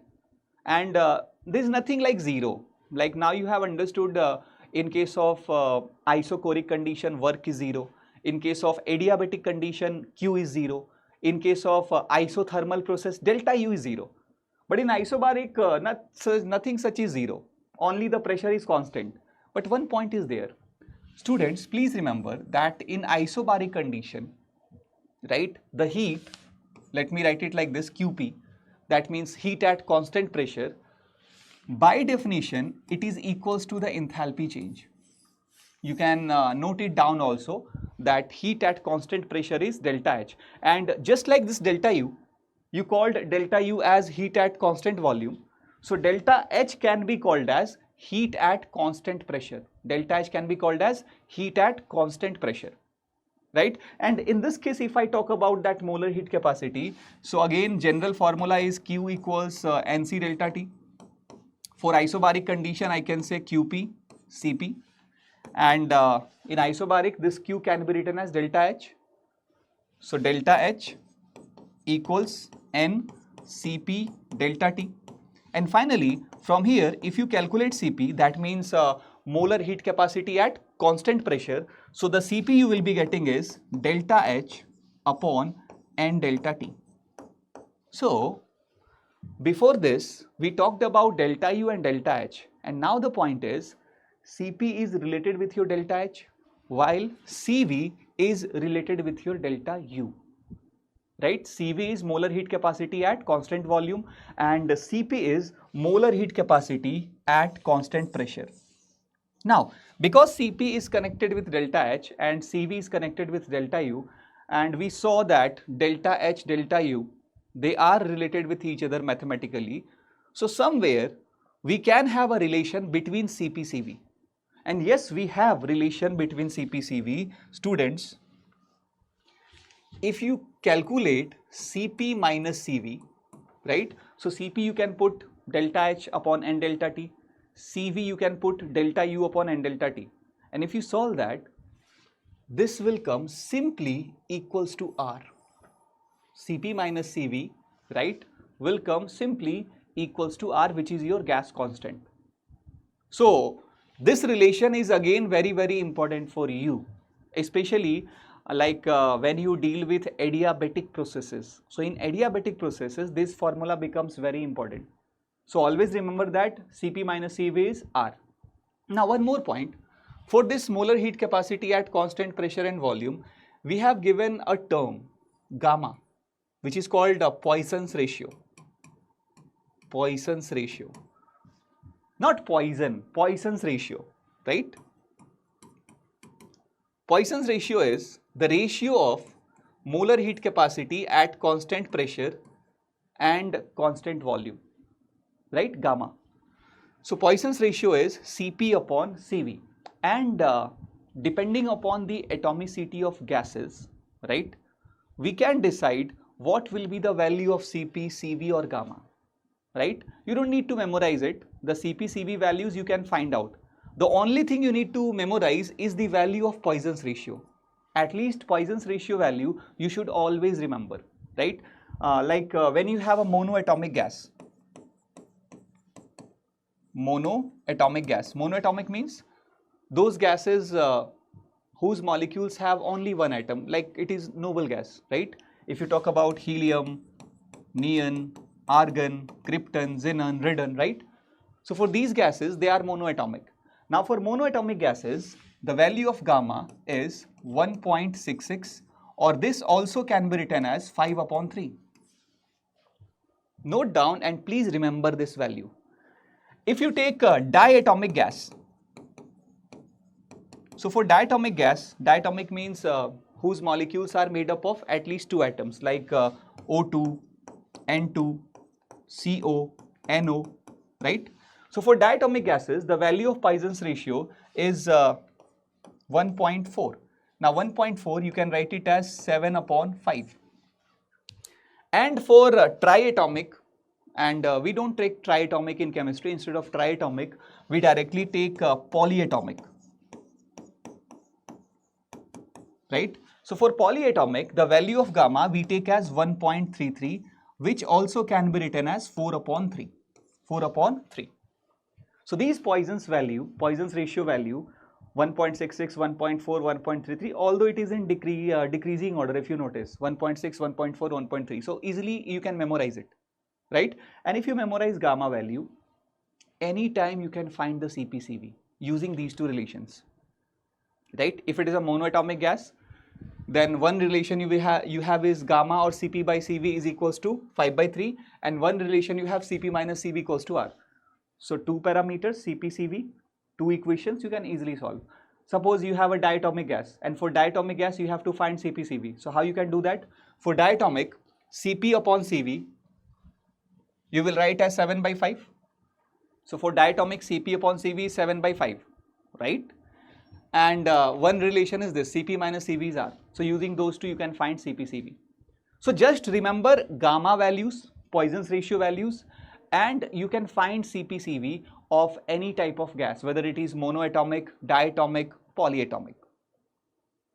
and there is nothing like 0. Like now you have understood in case of isochoric condition, work is 0. In case of adiabatic condition, Q is 0. In case of isothermal process, delta U is 0. But in isobaric, nothing such is 0. Only the pressure is constant. But one point is there. Students, please remember that in isobaric condition, right, the heat, let me write it like this, QP, that means heat at constant pressure. By definition, it is equals to the enthalpy change. You can note it down also that heat at constant pressure is delta H. And just like this delta U, you called delta U as heat at constant volume. So delta H can be called as heat at constant pressure. Delta H can be called as heat at constant pressure, right? And in this case, if I talk about that molar heat capacity, so again general formula is Q equals NC delta T. For isobaric condition, I can say QP CP, and in isobaric this Q can be written as delta H. So delta H equals N CP delta T. And finally, from here, if you calculate Cp, that means molar heat capacity at constant pressure. So the Cp you will be getting is delta H upon N delta T. So before this, we talked about delta U and delta H. And now the point is, Cp is related with your delta H, while Cv is related with your delta U. Right? Cv is molar heat capacity at constant volume and Cp is molar heat capacity at constant pressure. Now, because Cp is connected with delta H and Cv is connected with delta U, and we saw that delta H, delta U, they are related with each other mathematically. So somewhere we can have a relation between Cp, Cv. And yes, we have relation between Cp, Cv. Students, if you calculate Cp minus Cv, right? So Cp you can put delta H upon N delta T, Cv you can put delta U upon N delta T. And if you solve that, this will come simply equals to R. Cp minus Cv, right, will come simply equals to R, which is your gas constant. So this relation is again very, very important for you, especially like when you deal with adiabatic processes. So in adiabatic processes, this formula becomes very important. So always remember that Cp minus Cv is R. Now one more point, for this molar heat capacity at constant pressure and volume, we have given a term gamma, which is called a Poisson's ratio. Poisson's ratio. Not poison, Poisson's ratio, right? Poisson's ratio is the ratio of molar heat capacity at constant pressure and constant volume, right? Gamma. So Poisson's ratio is Cp upon Cv, and depending upon the atomicity of gases, right, we can decide what will be the value of Cp, Cv or gamma, right? You don't need to memorize it. The Cp, Cv values you can find out. The only thing you need to memorize is the value of Poisson's ratio. At least Poisson's ratio value you should always remember, right? When you have a monoatomic gas. Monoatomic gas. Monoatomic means those gases whose molecules have only one atom, like it is noble gas, right? If you talk about helium, neon, argon, krypton, xenon, radon, right? So for these gases, they are monoatomic. Now for monoatomic gases, the value of gamma is 1.66, or this also can be written as 5 upon 3. Note down and please remember this value. If you take a diatomic gas, so for diatomic gas, diatomic means whose molecules are made up of at least 2 atoms, like O2, N2, CO, NO, right? So for diatomic gases, the value of Poisson's ratio is 1.4. Now 1.4 you can write it as 7 upon 5. And for triatomic, and we don't take triatomic in chemistry, instead of triatomic, we directly take polyatomic, right? So for polyatomic, the value of gamma we take as 1.33, which also can be written as 4 upon 3. 4 upon 3. So these Poisson's ratio value, 1.66, 1.4, 1.33, although it is in decreasing order, if you notice, 1.6, 1.4, 1.3. So easily you can memorize it, right? And if you memorize gamma value, anytime you can find the Cp/Cv using these two relations, right? If it is a monoatomic gas, then one relation you have is gamma or Cp by Cv is equals to 5 by 3, and one relation you have Cp minus Cv equals to R. So 2 parameters, Cp, Cv, 2 equations you can easily solve. Suppose you have a diatomic gas, and for diatomic gas you have to find Cp, Cv. So how you can do that? For diatomic, Cp upon Cv you will write as 7 by 5. So for diatomic, Cp upon Cv is 7 by 5, right? And one relation is this, Cp minus Cv is R. So using those two you can find Cp, Cv. So just remember gamma values, Poisson's ratio values, and you can find Cp, Cv of any type of gas, whether it is monoatomic, diatomic, polyatomic,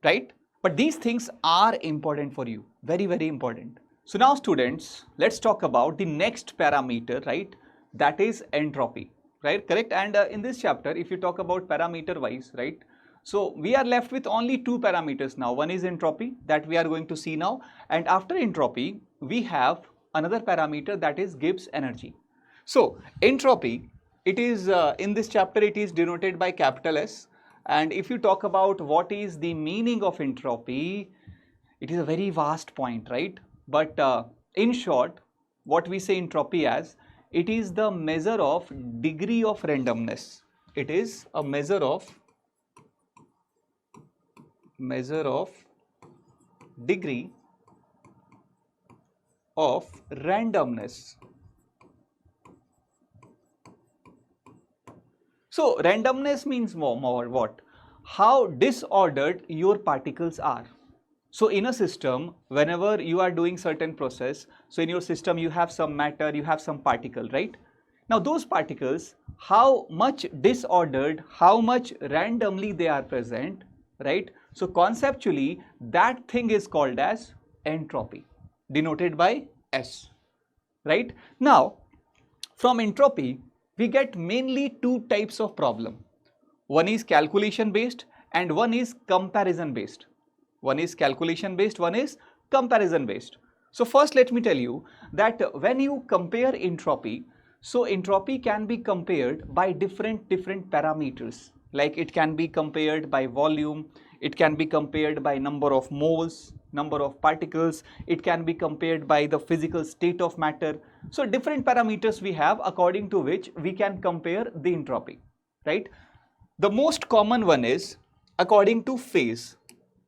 right? But these things are important for you, very, very important. So now students, let's talk about the next parameter, right, that is entropy, right? Correct. And in this chapter, if you talk about parameter wise, right? So we are left with only two parameters now. One is entropy that we are going to see now, and after entropy, we have another parameter that is Gibbs energy. So entropy, it is in this chapter it is denoted by capital S, and if you talk about what is the meaning of entropy, it is a very vast point, right? But in short, what we say entropy as, it is the measure of degree of randomness. It is a measure of degree of randomness. So randomness means more what? How disordered your particles are. So in a system, whenever you are doing certain process, so in your system you have some matter, you have some particle, right? Now those particles, how much disordered, how much randomly they are present, right? So conceptually, that thing is called as entropy, denoted by S, right? Now, from entropy, we get mainly two types of problem. One is calculation based and one is comparison based. One is calculation based, one is comparison based. So first let me tell you that when you compare entropy, so entropy can be compared by different parameters. Like it can be compared by volume, it can be compared by number of moles, number of particles, it can be compared by the physical state of matter. So different parameters we have according to which we can compare the entropy, right? The most common one is according to phase.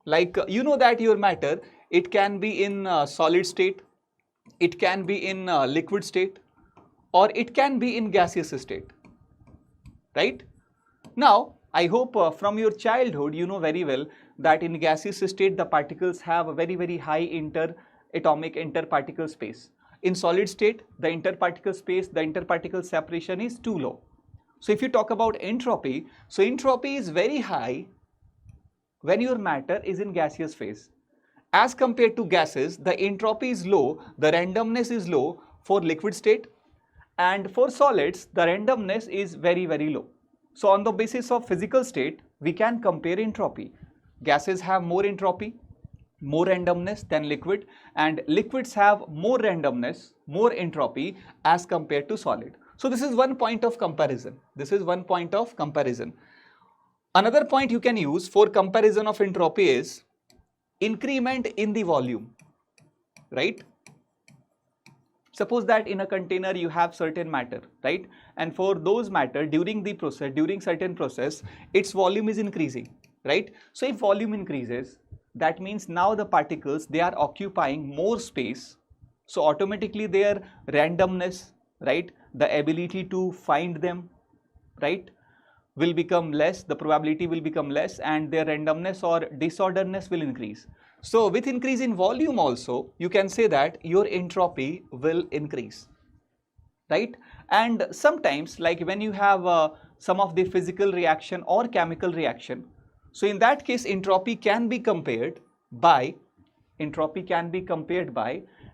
Like you know that your matter, it can be in solid state, it can be in liquid state, or it can be in gaseous state, right? Now, I hope from your childhood you know very well that in gaseous state the particles have a very high interatomic interparticle space. In solid state, the interparticle space, the interparticle separation is too low. So if you talk about entropy, so entropy is very high when your matter is in gaseous phase. As compared to gases, the entropy is low, the randomness is low for liquid state, and for solids, the randomness is very low. So on the basis of physical state, we can compare entropy. Gases have more entropy, more randomness than liquid, and liquids have more randomness, more entropy as compared to solid. So this is one point of comparison. This is one point of comparison. Another point you can use for comparison of entropy is increment in the volume, right? Suppose that in a container you have certain matter, right? And for those matter, during the process, during certain process, its volume is increasing, right? So if volume increases, that means now the particles, they are occupying more space. So automatically their randomness, right? The ability to find them, right, will become less, the probability will become less, and their randomness or disorderness will increase. So with increase in volume also, you can say that your entropy will increase, right? And sometimes, like when you have some of the physical reaction or chemical reaction, so in that case entropy can be compared by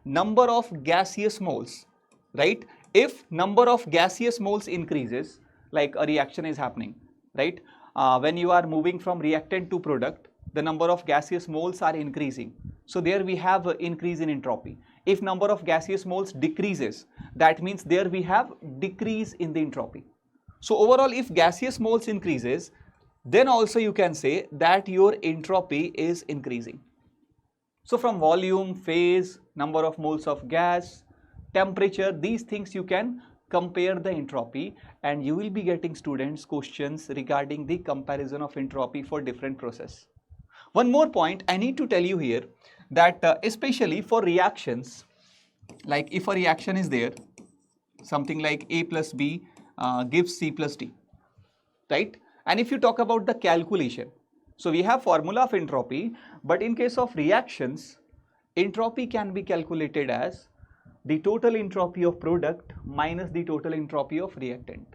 number of gaseous moles, right? If number of gaseous moles increases, like a reaction is happening, right? When you are moving from reactant to product, the number of gaseous moles are increasing. So there we have an increase in entropy. If number of gaseous moles decreases, that means there we have decrease in the entropy. So overall, if gaseous moles increases, then also you can say that your entropy is increasing. So from volume, phase, number of moles of gas, temperature, these things you can compare the entropy, and you will be getting students questions regarding the comparison of entropy for different process. One more point I need to tell you here, that especially for reactions, like if a reaction is there, something like A plus B gives C plus D, right? And if you talk about the calculation, so we have formula of entropy, but in case of reactions, entropy can be calculated as the total entropy of product minus the total entropy of reactant.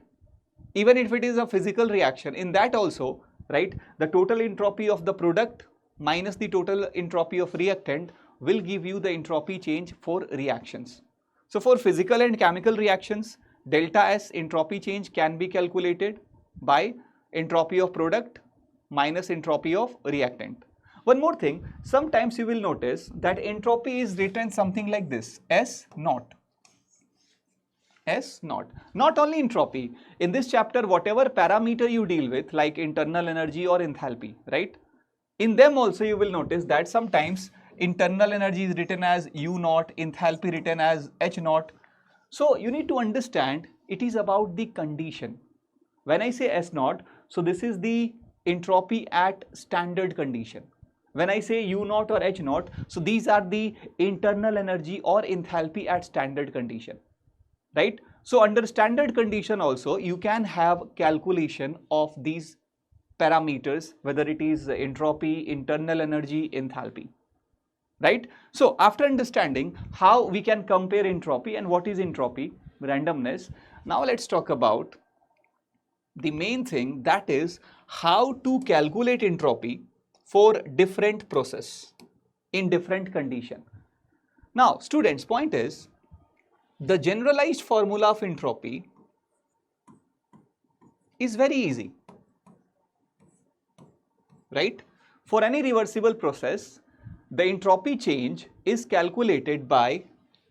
Even if it is a physical reaction, in that also, right, the total entropy of the product minus the total entropy of reactant will give you the entropy change for reactions. So for physical and chemical reactions, delta S entropy change can be calculated by entropy of product minus entropy of reactant. One more thing, sometimes you will notice that entropy is written something like this, S naught. S naught. Not only entropy, in this chapter whatever parameter you deal with like internal energy or enthalpy, right? In them also you will notice that sometimes internal energy is written as U naught, enthalpy written as H naught. So you need to understand it is about the condition. When I say S naught, so this is the entropy at standard condition. When I say U naught or H naught, so these are the internal energy or enthalpy at standard condition, right? So under standard condition also you can have calculation of these parameters, whether it is entropy, internal energy, enthalpy, right? So after understanding how we can compare entropy and what is entropy, randomness, now let's talk about the main thing, that is how to calculate entropy for different process in different condition. Now students, point is the generalized formula of entropy is very easy, right? For any reversible process, the entropy change is calculated by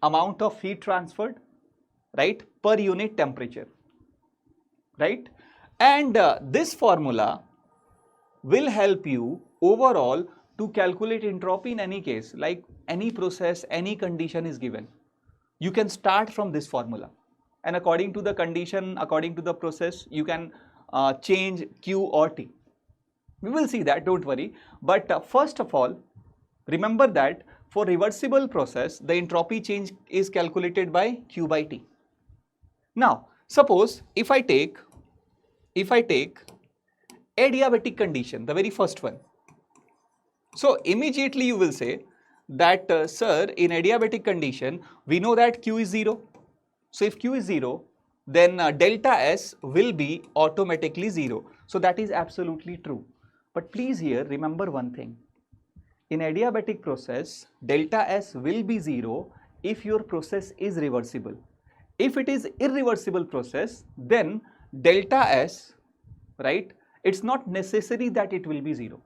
amount of heat transferred, right, per unit temperature, right? And this formula will help you overall to calculate entropy in any case, like any process, any condition is given. You can start from this formula, and according to the condition, according to the process, you can change Q or T. We will see that, don't worry. But first of all, remember that for reversible process, the entropy change is calculated by Q by T. Now, suppose if I take adiabatic condition, the very first one. So immediately you will say that sir, in adiabatic condition we know that Q is 0. So if Q is 0, then delta S will be automatically 0. So that is absolutely true. But please here remember one thing. In adiabatic process, delta S will be 0 if your process is reversible. If it is irreversible process, then delta S, right, it's not necessary that it will be 0.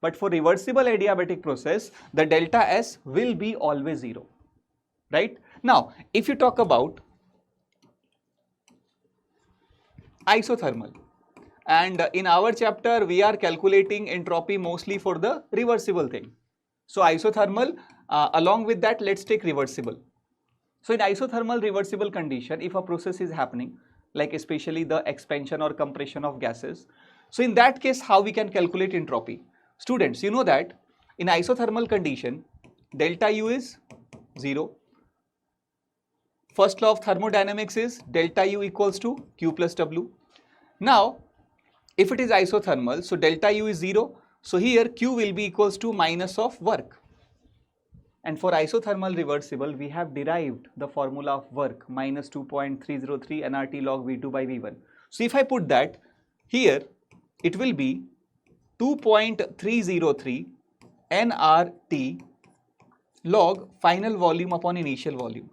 But for reversible adiabatic process, the delta S will be always 0, right? Now, if you talk about isothermal, and in our chapter we are calculating entropy mostly for the reversible thing. So isothermal, along with that, let's take reversible. So in isothermal reversible condition, if a process is happening, like especially the expansion or compression of gases, so in that case, how we can calculate entropy? Students, you know that in isothermal condition, delta U is 0. First law of thermodynamics is delta U equals to Q plus W. Now, if it is isothermal, so delta U is 0. So here Q will be equals to minus of work. And for isothermal reversible, we have derived the formula of work minus 2.303 nRT log V2 by V1. So if I put that here, it will be 2.303 nRT log final volume upon initial volume.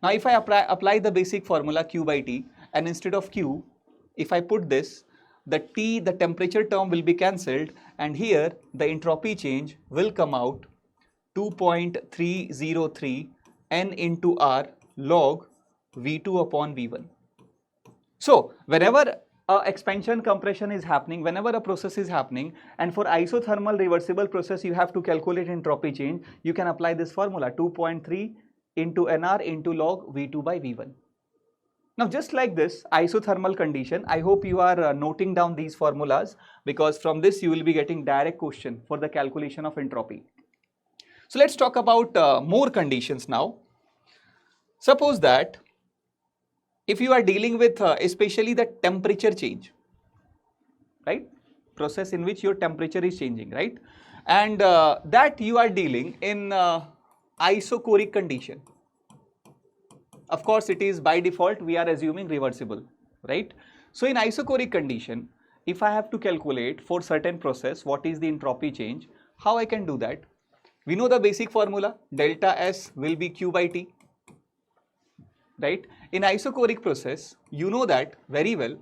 Now if I apply the basic formula Q by T, and instead of Q, if I put this, the T, the temperature term will be cancelled, and here the entropy change will come out 2.303 N into R log V2 upon V1. So whenever expansion compression is happening, whenever a process is happening, and for isothermal reversible process you have to calculate entropy change, you can apply this formula 2.3 into NR into log V2 by V1. Now just like this isothermal condition, I hope you are noting down these formulas, because from this you will be getting direct question for the calculation of entropy. So let's talk about more conditions now. Suppose that if you are dealing with especially the temperature change, right, process in which your temperature is changing, right, and that you are dealing in isochoric condition. Of course, it is by default we are assuming reversible, right? So in isochoric condition, if I have to calculate for certain process what is the entropy change, how I can do that? We know the basic formula, delta S will be Q by T. right? In isochoric process, you know that very well.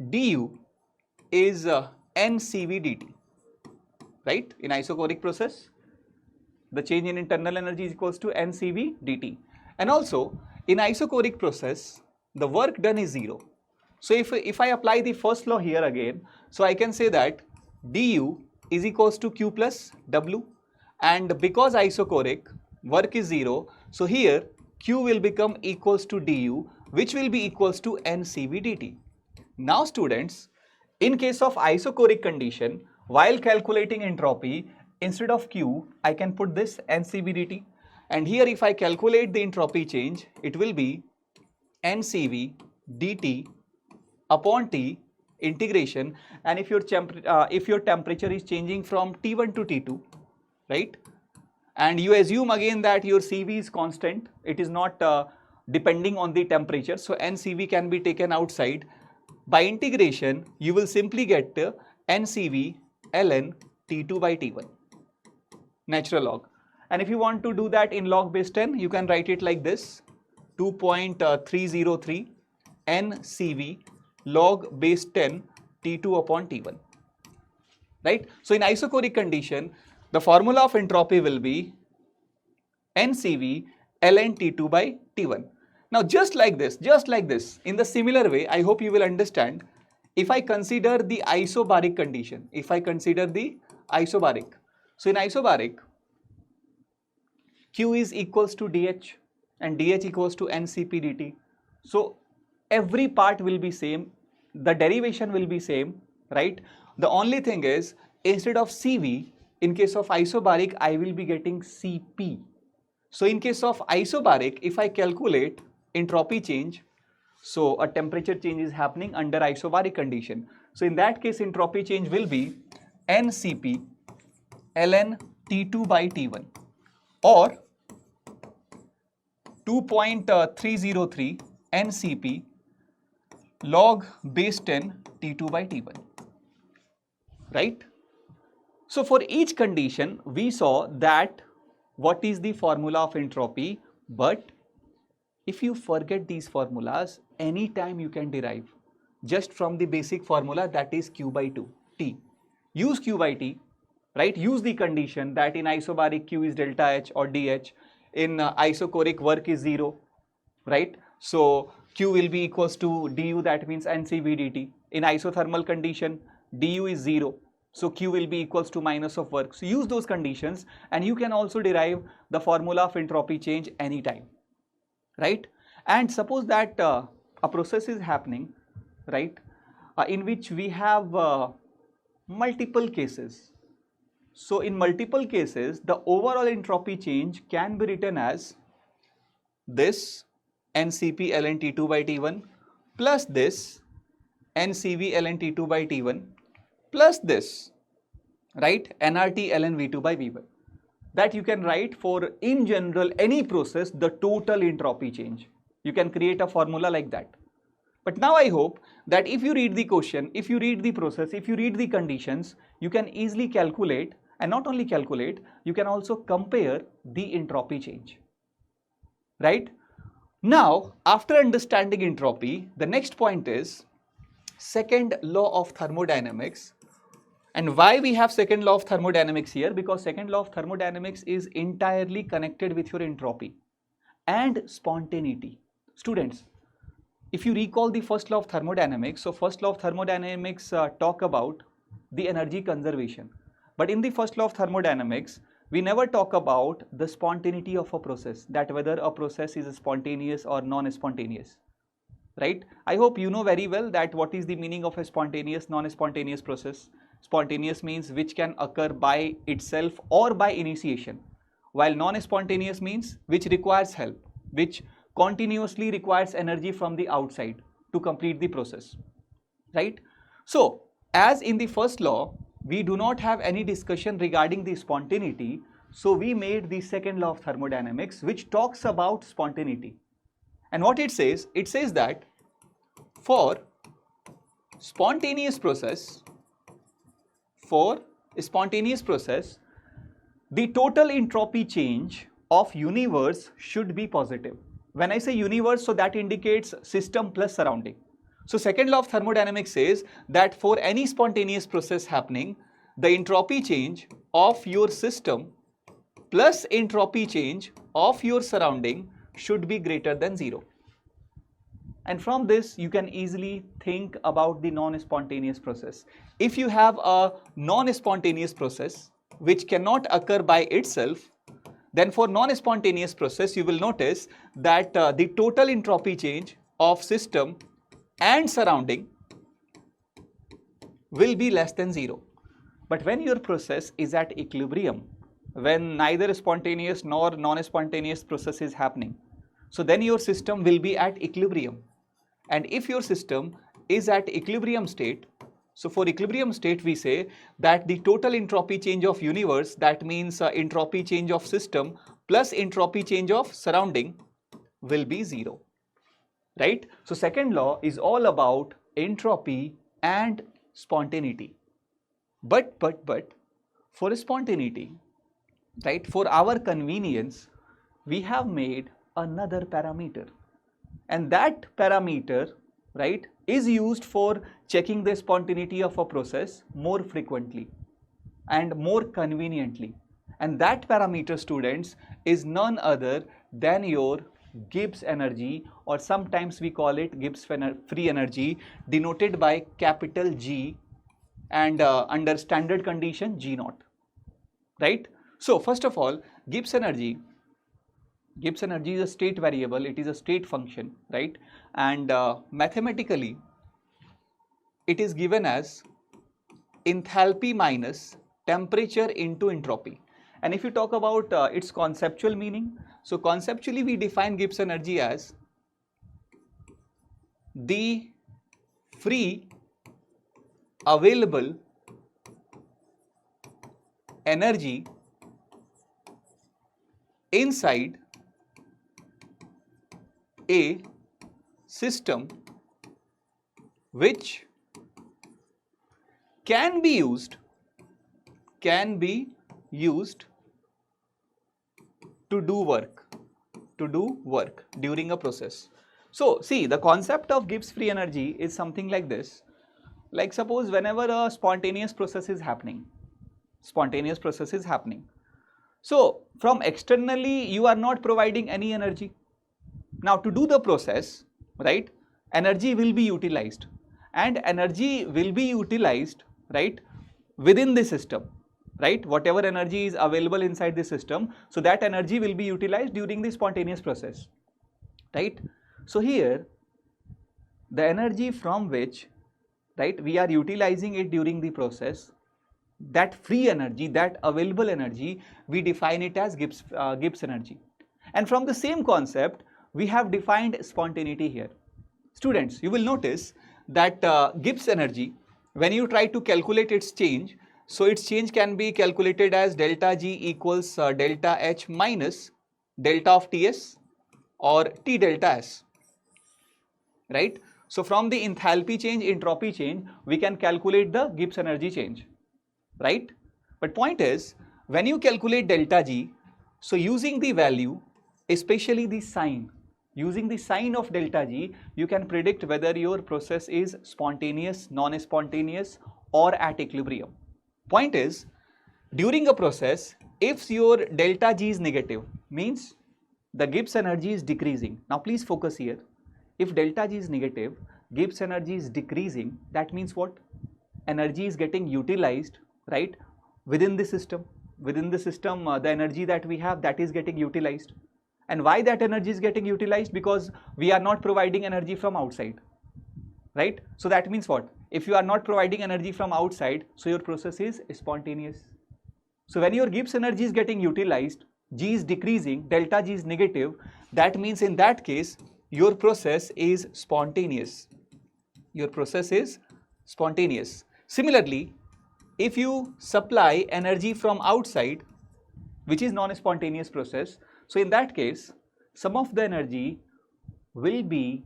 du is NCV dt, right? In isochoric process, the change in internal energy is equals to NCV dt. And also, in isochoric process, the work done is 0. So if I apply the first law here again, so I can say that du is equals to Q plus W, and because isochoric, work is 0, so here Q will become equals to du, which will be equals to NCV dt. Now students, in case of isochoric condition, while calculating entropy, instead of Q, I can put this NCV dt, and here if I calculate the entropy change, it will be NCV dt upon T integration, and if your temperature is changing from T1 to T2, right, and you assume again that your CV is constant, it is not depending on the temperature, so NCV can be taken outside. By integration, you will simply get NCV ln T2 by T1, natural log. And if you want to do that in log base 10, you can write it like this, 2.303 NCV log base 10 T2 upon T1, right? So in isochoric condition, the formula of entropy will be NCV ln T2 by T1. Now just like this, in the similar way, I hope you will understand, if I consider the isobaric condition, so in isobaric, Q is equals to dH and dH equals to NCP dt. So every part will be same, the derivation will be same, right? The only thing is, instead of CV, in case of isobaric, I will be getting Cp. So in case of isobaric, if I calculate entropy change, so a temperature change is happening under isobaric condition. So in that case, entropy change will be NCP ln T2 by T1 or 2.303 NCP log base 10 T2 by T1, right? So for each condition, we saw that what is the formula of entropy, but if you forget these formulas, anytime you can derive just from the basic formula, that is Q by 2 T. Use Q by T, right? Use the condition that in isobaric Q is delta H or dH, in isochoric work is 0, right? So Q will be equals to du, that means NCV dt. In isothermal condition, du is 0, so Q will be equals to minus of work. So use those conditions and you can also derive the formula of entropy change anytime, right? And suppose that a process is happening, right, in which we have multiple cases. So in multiple cases, the overall entropy change can be written as this NCP ln T2 by T1 plus this NCV ln T2 by T1 plus this, right, nRT ln V2 by V1. That you can write for, in general, any process, the total entropy change. You can create a formula like that. But now I hope that if you read the question, if you read the process, if you read the conditions, you can easily calculate, and not only calculate, you can also compare the entropy change, right? Now, after understanding entropy, the next point is second law of thermodynamics. And why we have second law of thermodynamics here? Because second law of thermodynamics is entirely connected with your entropy and spontaneity. Students, if you recall the first law of thermodynamics, so first law of thermodynamics talk about the energy conservation. But in the first law of thermodynamics, we never talk about the spontaneity of a process, that whether a process is spontaneous or non-spontaneous, right? I hope you know very well that what is the meaning of a spontaneous, non-spontaneous process. Spontaneous means which can occur by itself or by initiation, while non-spontaneous means which requires help, which continuously requires energy from the outside to complete the process, right? So, as in the first law, we do not have any discussion regarding the spontaneity, so we made the second law of thermodynamics, which talks about spontaneity. And what it says that for spontaneous process, the total entropy change of universe should be positive. When I say universe, so that indicates system plus surrounding. So second law of thermodynamics says that for any spontaneous process happening, the entropy change of your system plus entropy change of your surrounding should be greater than 0. And from this, you can easily think about the non-spontaneous process. If you have a non-spontaneous process which cannot occur by itself, then for non-spontaneous process, you will notice that the total entropy change of system and surrounding will be less than 0. But when your process is at equilibrium, when neither spontaneous nor non-spontaneous process is happening, so then your system will be at equilibrium. And if your system is at equilibrium state, so for equilibrium state we say that the total entropy change of universe, that means entropy change of system plus entropy change of surrounding, will be 0. Right? So second law is all about entropy and spontaneity. But for spontaneity, right, for our convenience, we have made another parameter. And that parameter, right, is used for checking the spontaneity of a process more frequently and more conveniently. And that parameter, students, is none other than your Gibbs energy, or sometimes we call it Gibbs free energy, denoted by capital G and under standard condition G0. Right? So first of all, Gibbs energy is a state variable, it is a state function, right? And mathematically, it is given as enthalpy minus temperature into entropy. And if you talk about its conceptual meaning, so conceptually we define Gibbs energy as the free available energy inside a system which can be used to do work during a process. So see, the concept of Gibbs free energy is something like this. Like suppose whenever a spontaneous process is happening, so from externally you are not providing any energy. Now to do the process, right, energy will be utilized, and energy will be utilized, right, within the system, right, whatever energy is available inside the system, so that energy will be utilized during the spontaneous process, right. So here the energy from which, right, we are utilizing it during the process, that free energy, that available energy, we define it as Gibbs energy. And from the same concept, we have defined spontaneity here. Students, you will notice that Gibbs energy, when you try to calculate its change, so its change can be calculated as delta G equals delta H minus delta of Ts or T delta S, right? So from the enthalpy change, entropy change, we can calculate the Gibbs energy change, right? But point is, when you calculate delta G, so using the value, especially the sign, using the sign of delta G, you can predict whether your process is spontaneous, non-spontaneous, or at equilibrium. Point is, during a process, if your delta G is negative, means the Gibbs energy is decreasing. Now please focus here. If delta G is negative, Gibbs energy is decreasing, that means what? Energy is getting utilized, right, within the system. Within the system, the energy that we have, that is getting utilized. And why that energy is getting utilized? Because we are not providing energy from outside, right? So that means what? If you are not providing energy from outside, so your process is spontaneous. So when your Gibbs energy is getting utilized, G is decreasing, delta G is negative, that means in that case, your process is spontaneous. Your process is spontaneous. Similarly, if you supply energy from outside, which is non-spontaneous process, so in that case, some of the energy will be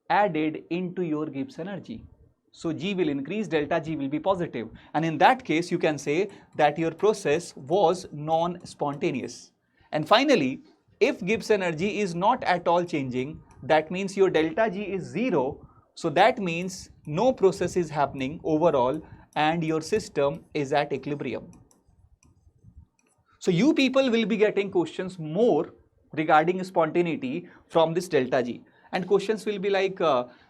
added into your Gibbs energy. So G will increase, delta G will be positive. And in that case, you can say that your process was non-spontaneous. And finally, if Gibbs energy is not at all changing, that means your delta G is 0. So that means no process is happening overall and your system is at equilibrium. So you people will be getting questions more regarding spontaneity from this delta G. And questions will be like,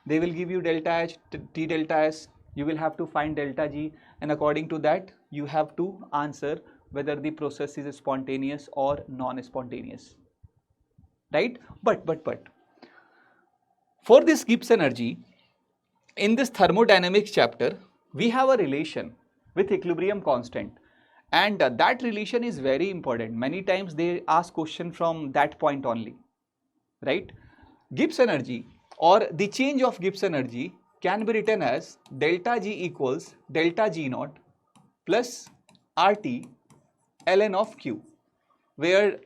they will give you delta H, T delta S, you will have to find delta G, and according to that, you have to answer whether the process is spontaneous or non-spontaneous, right? But, for this Gibbs energy, in this thermodynamics chapter, we have a relation with equilibrium constant. And that relation is very important. Many times they ask question from that point only, right? Gibbs energy or the change of Gibbs energy can be written as delta G equals delta G naught plus RT ln of Q, where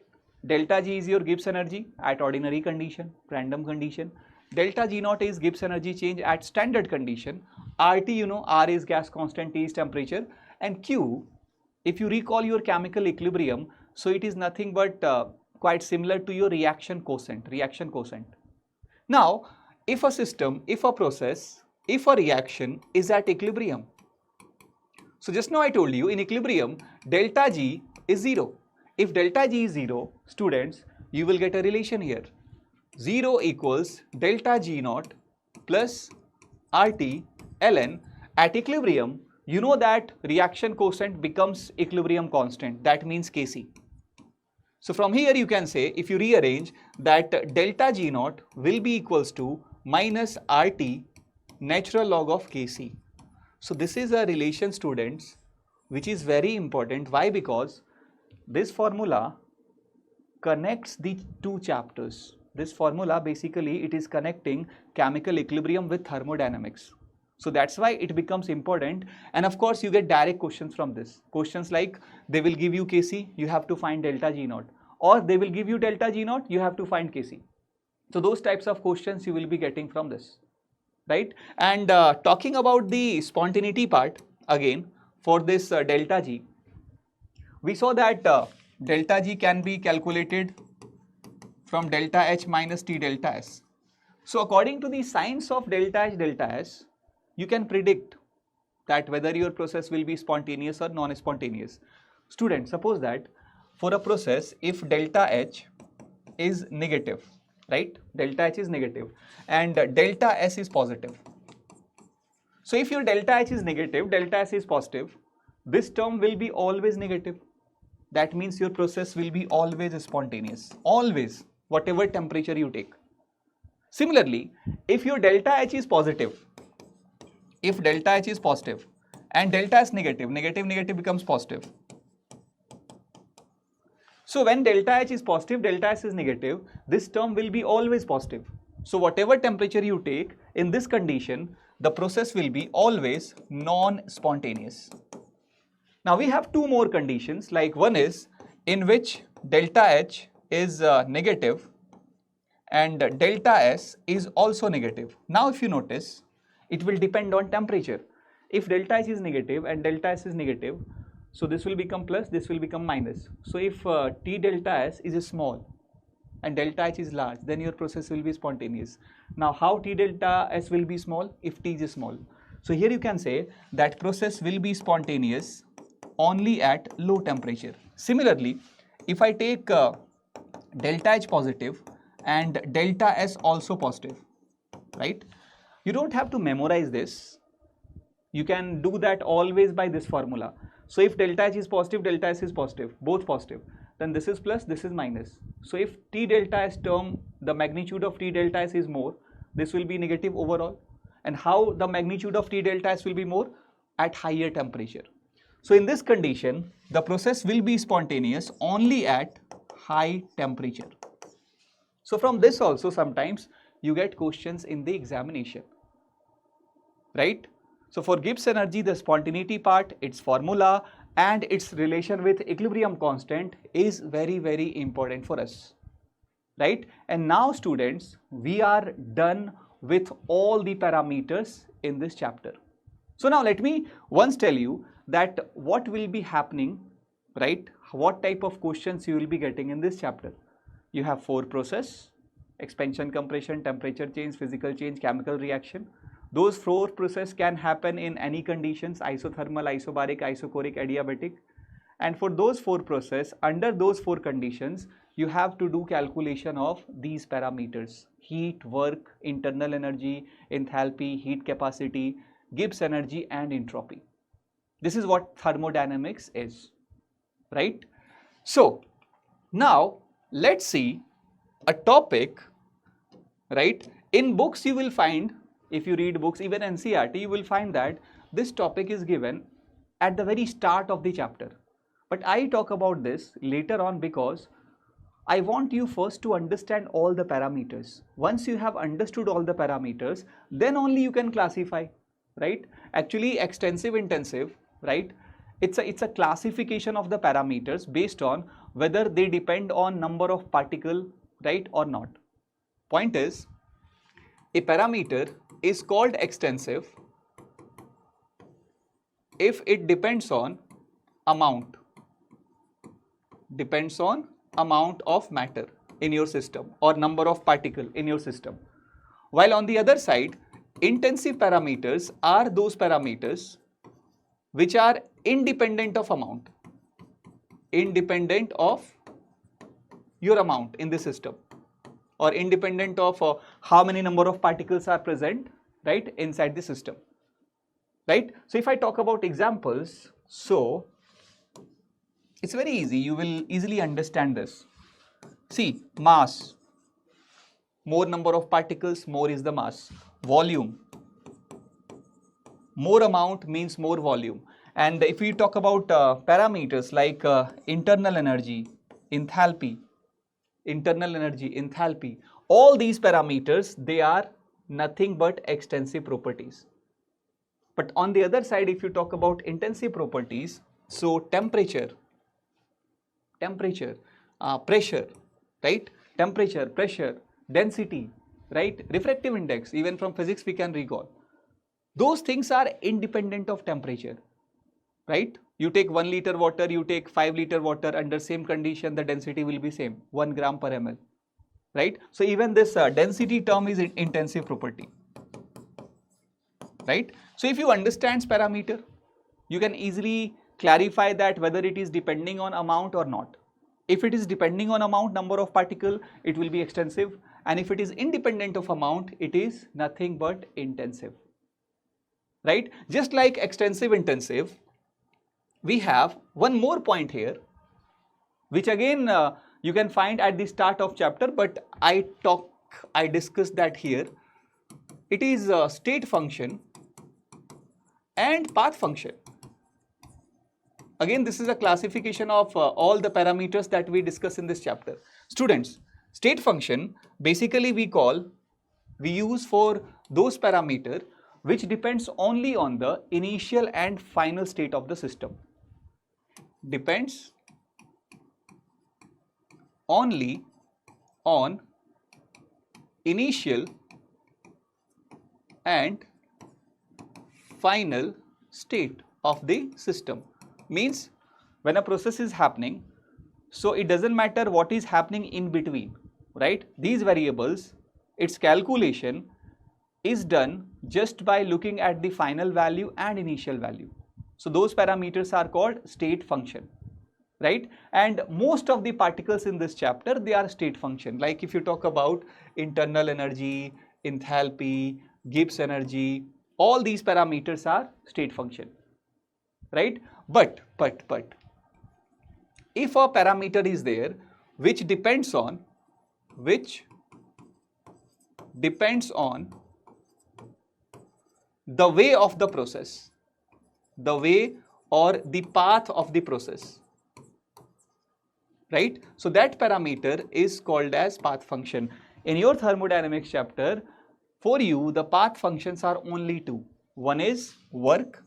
delta G is your Gibbs energy at ordinary condition, random condition. Delta G naught is Gibbs energy change at standard condition. RT, you know, R is gas constant, T is temperature, and Q, if you recall your chemical equilibrium, so it is nothing but quite similar to your reaction quotient. Now, if a system, if a process, if a reaction is at equilibrium, so just now I told you in equilibrium, delta G is 0. If delta G is 0, students, you will get a relation here. 0 equals delta G naught plus RT ln. At equilibrium, you know that reaction quotient becomes equilibrium constant, that means Kc. So from here you can say, if you rearrange, that delta G naught will be equals to minus RT natural log of Kc. So this is a relation, students, which is very important. Why? Because this formula connects the two chapters. This formula basically it is connecting chemical equilibrium with thermodynamics. So that's why it becomes important. And of course, you get direct questions from this. Questions like, they will give you Kc, you have to find delta G naught. Or they will give you delta G naught, you have to find Kc. So those types of questions you will be getting from this, right? And talking about the spontaneity part, again, for this delta G, we saw that delta G can be calculated from delta H minus T delta S. So according to the signs of delta H delta S, you can predict that whether your process will be spontaneous or non-spontaneous. Students, suppose that for a process, if delta H is negative, right? Delta H is negative and delta S is positive. So if your delta H is negative, delta S is positive, this term will be always negative. That means your process will be always spontaneous, always, whatever temperature you take. Similarly, if your delta H is positive, if delta H is positive and delta S negative, negative becomes positive. So when delta H is positive, delta S is negative, this term will be always positive. So whatever temperature you take, in this condition, the process will be always non-spontaneous. Now we have two more conditions, like one is in which delta H is negative and delta S is also negative. Now if you notice, it will depend on temperature. If delta H is negative and delta S is negative, so this will become plus, this will become minus. So if T delta S is small and delta H is large, then your process will be spontaneous. Now how T delta S will be small? If T is small. So here you can say that process will be spontaneous only at low temperature. Similarly, if I take delta H positive and delta S also positive, right? You don't have to memorize this. You can do that always by this formula. So if delta H is positive, delta S is positive, both positive, then this is plus, this is minus. So if T delta S term, the magnitude of T delta S is more, this will be negative overall. And how the magnitude of T delta S will be more? At higher temperature. So in this condition, the process will be spontaneous only at high temperature. So from this also sometimes you get questions in the examination, right? So for Gibbs energy, the spontaneity part, its formula and its relation with equilibrium constant is very, very important for us, right? And now students, we are done with all the parameters in this chapter. So now let me once tell you that what will be happening, right? What type of questions you will be getting in this chapter. you have 4 process: expansion, compression, temperature change, physical change, chemical reaction. Those 4 process can happen in any conditions: isothermal, isobaric, isochoric, adiabatic. And for those 4 process, under those 4 conditions, you have to do calculation of these parameters: heat, work, internal energy, enthalpy, heat capacity, Gibbs energy, and entropy. This is what thermodynamics is, right? So now let's see a topic, right? In books you will find, if you read books, even NCERT, you will find that this topic is given at the very start of the chapter. But I talk about this later on because I want you first to understand all the parameters. Once you have understood all the parameters, then only you can classify, right? Actually, extensive, intensive, right? It's a classification of the parameters based on whether they depend on number of particle, right, or not. Point is, a parameter is called extensive if it depends on amount of matter in your system or number of particle in your system. While on the other side, intensive parameters are those parameters which are independent of amount, independent of your amount in the system, or independent of how many number of particles are present, right, inside the system, right? So if I talk about examples, so it's very easy, you will easily understand this. See, mass, more number of particles, more is the mass. Volume, more amount means more volume. And if we talk about parameters like internal energy, enthalpy, all these parameters, they are nothing but extensive properties. But on the other side, if you talk about intensive properties, so temperature, pressure, right? Temperature, pressure, density, right? Refractive index, even from physics we can recall. Those things are independent of temperature, right? You take 1 liter water, you take 5 liter water, under same condition, the density will be same, 1 gram per ml, right? So even this density term is intensive property, right? So if you understand parameter, you can easily clarify that whether it is depending on amount or not. If it is depending on amount, number of particle, it will be extensive, and if it is independent of amount, it is nothing but intensive, right? Just like extensive, intensive, we have one more point here, which again you can find at the start of chapter, but I discussed that here. It is state function and path function. Again, this is a classification of all the parameters that we discuss in this chapter. Students, state function basically we use for those parameters which depends only on the initial and final state of the system. Depends only on initial and final state of the system. Means when a process is happening, so it doesn't matter what is happening in between, right? These variables, its calculation is done just by looking at the final value and initial value. So those parameters are called state function, right? And most of the particles in this chapter, they are state function. Like if you talk about internal energy, enthalpy, Gibbs energy, all these parameters are state function, right? But if a parameter is there which depends on the way of the process, the way or the path of the process, right? So that parameter is called as path function. In your thermodynamics chapter, for you the path functions are only 2. One is work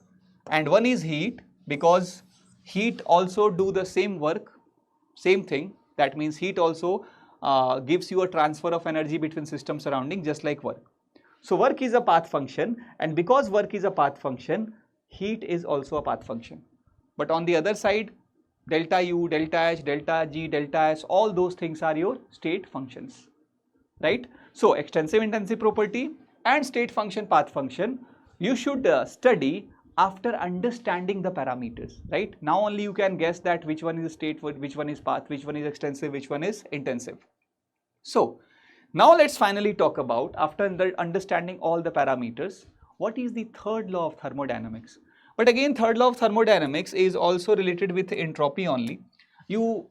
and one is heat, because heat also do the same work, same thing. That means heat also gives you a transfer of energy between system surrounding, just like work. So work is a path function, and because work is a path function, heat is also a path function. But on the other side, delta U, delta H, delta G, delta S, all those things are your state functions, right? So extensive intensive property and state function, path function, you should study after understanding the parameters, right? Now only you can guess that which one is state, which one is path, which one is extensive, which one is intensive. So now let's finally talk about, after understanding all the parameters, what is the third law of thermodynamics. But again, third law of thermodynamics is also related with entropy only. You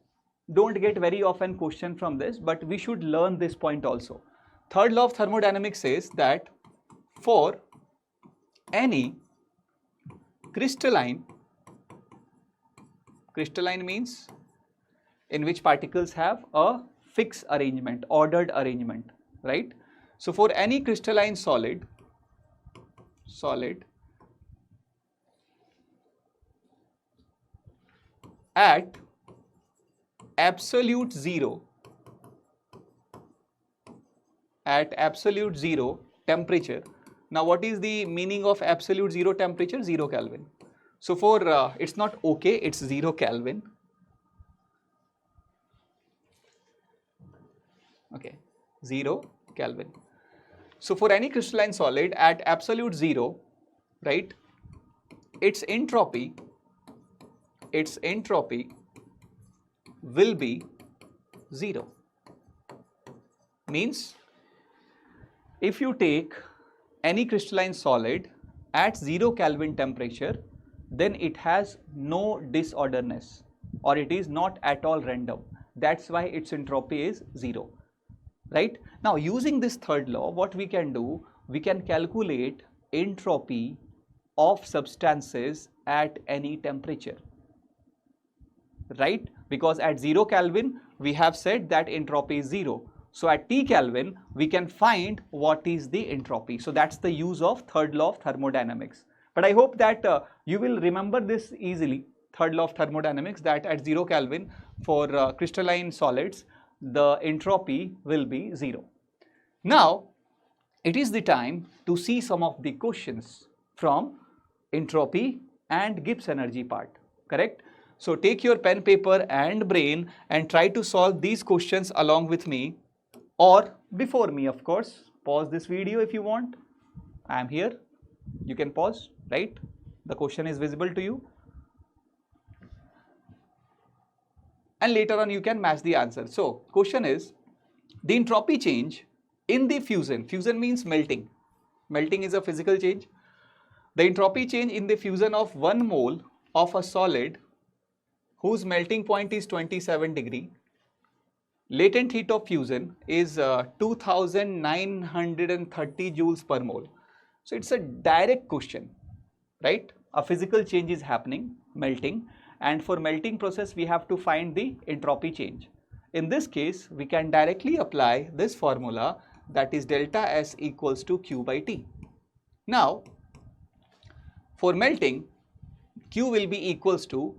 don't get very often question from this, but we should learn this point also. Third law of thermodynamics says that for any crystalline means in which particles have a fixed arrangement, ordered arrangement, right? So for any crystalline solid at absolute zero temperature. Now what is the meaning of absolute zero temperature? 0 Kelvin. So for it's not okay, it's 0 Kelvin. Okay, 0 Kelvin. So for any crystalline solid at absolute zero, right, its entropy will be 0. Means if you take any crystalline solid at 0 Kelvin temperature, then it has no disorderness, or it is not at all random. That's why its entropy is 0. Right? Now using this third law, what we can do, we can calculate entropy of substances at any temperature, right? Because at 0 Kelvin we have said that entropy is 0. So at T Kelvin we can find what is the entropy. So that's the use of third law of thermodynamics. But I hope that you will remember this easily, third law of thermodynamics, that at 0 Kelvin for crystalline solids the entropy will be 0. Now it is the time to see some of the questions from entropy and Gibbs energy part, correct? So take your pen, paper and brain and try to solve these questions along with me, or before me, of course. Pause this video if you want. I am here. You can pause, right? The question is visible to you. And later on you can match the answer. So question is, the entropy change in the fusion means melting. Melting is a physical change. The entropy change in the fusion of 1 mole of a solid whose melting point is 27 degree. Latent heat of fusion is 2930 joules per mole. So it's a direct question, right? A physical change is happening, melting, and for melting process we have to find the entropy change. In this case we can directly apply this formula, that is delta S equals to Q by T. Now for melting, Q will be equals to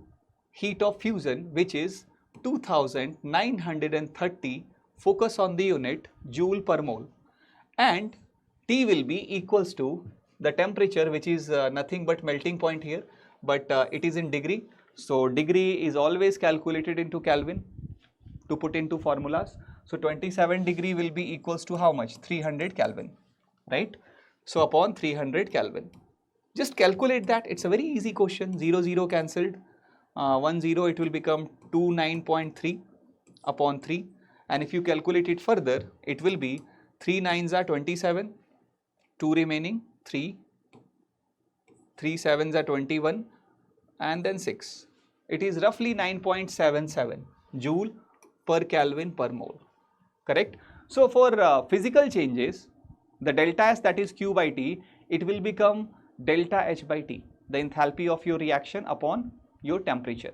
heat of fusion, which is 2930, focus on the unit, joule per mole, and T will be equals to the temperature, which is nothing but melting point here, but it is in degree. So degree is always calculated into Kelvin to put into formulas. So 27 degree will be equals to how much? 300 Kelvin, right? So upon 300 Kelvin. Just calculate that. It's a very easy question. 0, 0 cancelled. 1, 0, it will become 29.3 upon 3. And if you calculate it further, it will be 3 9s are 27, 2 remaining, 3, 3 7s are 21, and then 6. It is roughly 9.77 joule per Kelvin per mole, correct? So for physical changes, the delta S, that is Q by T, it will become delta H by T, the enthalpy of your reaction upon your temperature,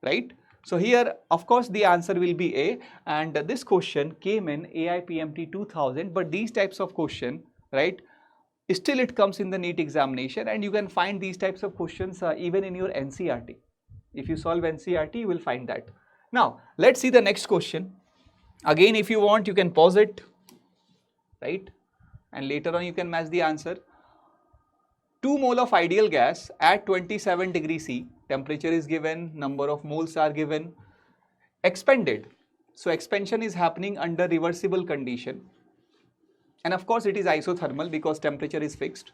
right? So here of course the answer will be A, and this question came in AIPMT 2000, but these types of question, right, still it comes in the NEET examination, and you can find these types of questions even in your NCERT. If you solve NCERT, you will find that. Now let's see the next question. Again, if you want, you can pause it, right, and later on you can match the answer. 2 mole of ideal gas at 27 degrees C, temperature is given, number of moles are given, expanded. So expansion is happening under reversible condition, and of course it is isothermal because temperature is fixed.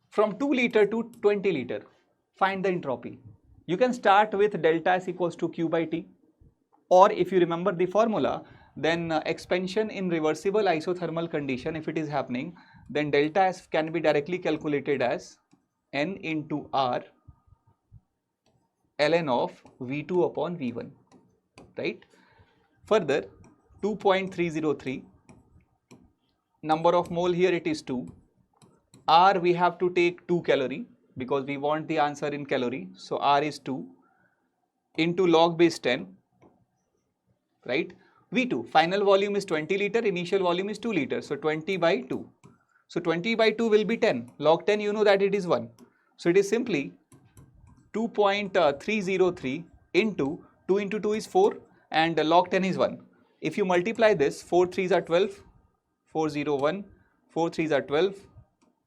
From 2 liter to 20 liter, find the entropy. You can start with delta S equals to Q by T, or if you remember the formula, then expansion in reversible isothermal condition, if it is happening, then delta S can be directly calculated as N into R ln of V2 upon V1, right? Further, 2.303, number of mole here it is 2, R we have to take 2 calorie because we want the answer in calorie, so R is 2 into log base 10, right? V2, final volume is 20 liter, initial volume is 2 liters, so 20 by 2. So 20 by 2 will be 10, log 10 you know that it is 1. So it is simply 2.303 into 2 into 2 is 4 and log 10 is 1. If you multiply this, 4 3s are 12, 401, 4 3s are 12,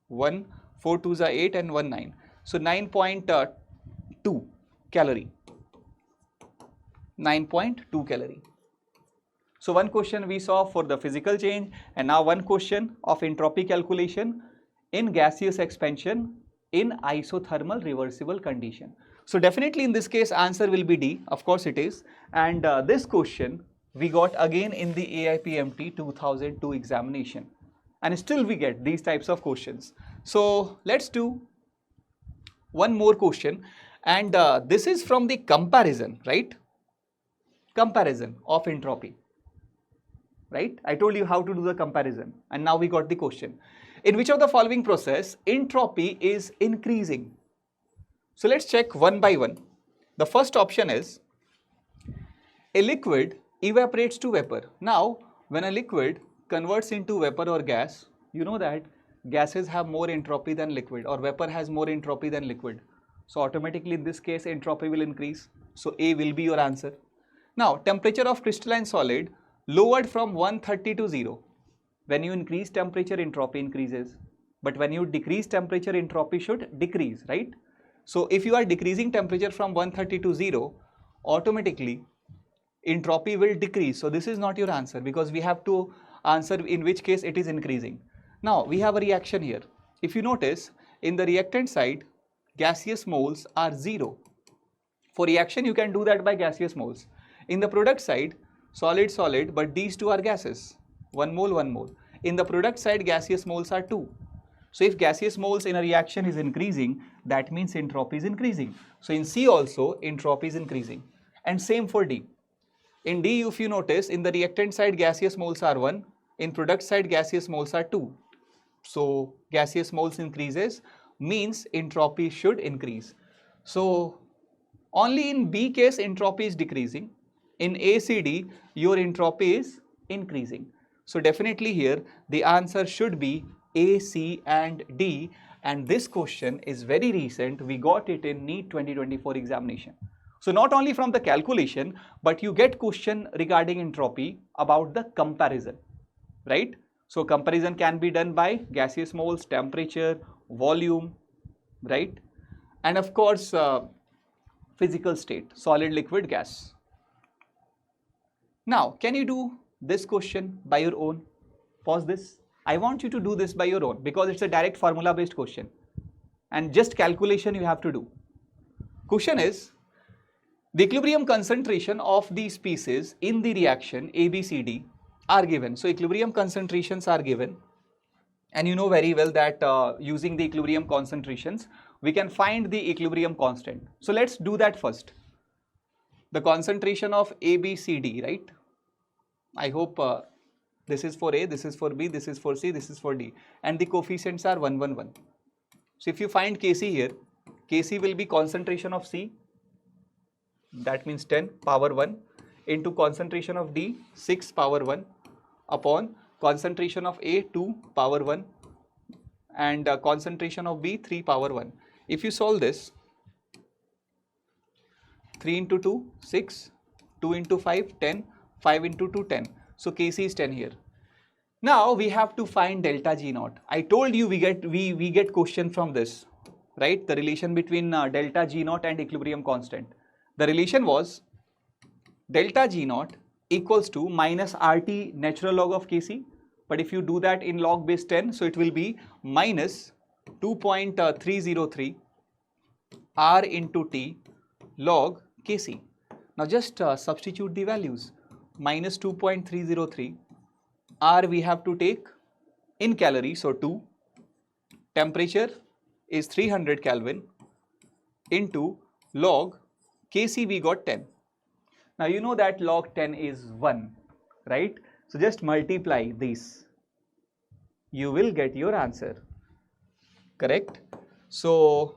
1, 4 2s are 8 and 1 9. So 9.2 calorie. 9.2 calorie. So one question we saw for the physical change, and now one question of entropy calculation in gaseous expansion in isothermal reversible condition. So definitely in this case answer will be D, of course it is, and this question we got again in the AIPMT 2002 examination, and still we get these types of questions. So let's do one more question, and this is from the comparison, right? Comparison of entropy, right? I told you how to do the comparison, and now we got the question. In which of the following process entropy is increasing? So let's check one by one. The first option is a liquid evaporates to vapor. Now, when a liquid converts into vapor or gas, you know that gases have more entropy than liquid, or vapor has more entropy than liquid. So automatically in this case entropy will increase. So A will be your answer. Now, temperature of crystalline solid lowered from 130 to 0. When you increase temperature, entropy increases. But when you decrease temperature, entropy should decrease, right? So if you are decreasing temperature from 130 to 0, automatically entropy will decrease. So this is not your answer because we have to answer in which case it is increasing. Now we have a reaction here. If you notice, in the reactant side, gaseous moles are 0. For reaction, you can do that by gaseous moles. In the product side, solid, solid, but these two are gases. 1 mole, 1 mole. In the product side, gaseous moles are 2. So if gaseous moles in a reaction is increasing, that means entropy is increasing. So in C also, entropy is increasing. And same for D. In D, if you notice, in the reactant side, gaseous moles are 1. In product side, gaseous moles are 2. So gaseous moles increases means entropy should increase. So only in B case, entropy is decreasing. In A, C, D, your entropy is increasing. So definitely here, the answer should be A, C and D, and this question is very recent. We got it in NEET 2024 examination. So not only from the calculation, but you get question regarding entropy about the comparison, right? So comparison can be done by gaseous moles, temperature, volume, right? And of course, physical state, solid, liquid, gas. Now, can you do this question by your own? Pause this. I want you to do this by your own because it's a direct formula based question and just calculation you have to do. Question is, the equilibrium concentration of these species in the reaction ABCD are given. So equilibrium concentrations are given, and you know very well that using the equilibrium concentrations we can find the equilibrium constant. So let's do that first. The concentration of ABCD, right? I hope this is for A, this is for B, this is for C, this is for D, and the coefficients are 1, 1, 1. So if you find Kc here, Kc will be concentration of C, that means 10 power 1, into concentration of D, 6 power 1, upon concentration of A, 2 power 1, and concentration of B, 3 power 1. If you solve this, 3 into 2, 6, 2 into 5, 10, 5 into 2, 10. So Kc is 10 here. Now we have to find delta G naught. I told you we get question from this, right? The relation between delta G naught and equilibrium constant. The relation was delta G naught equals to minus RT natural log of Kc. But if you do that in log base 10, so it will be minus 2.303 R into T log Kc. Now just substitute the values. Minus 2.303 R we have to take in calorie, so 2. Temperature is 300 Kelvin into log Kc we got 10. Now you know that log 10 is 1, right? So just multiply this. You will get your answer. Correct? So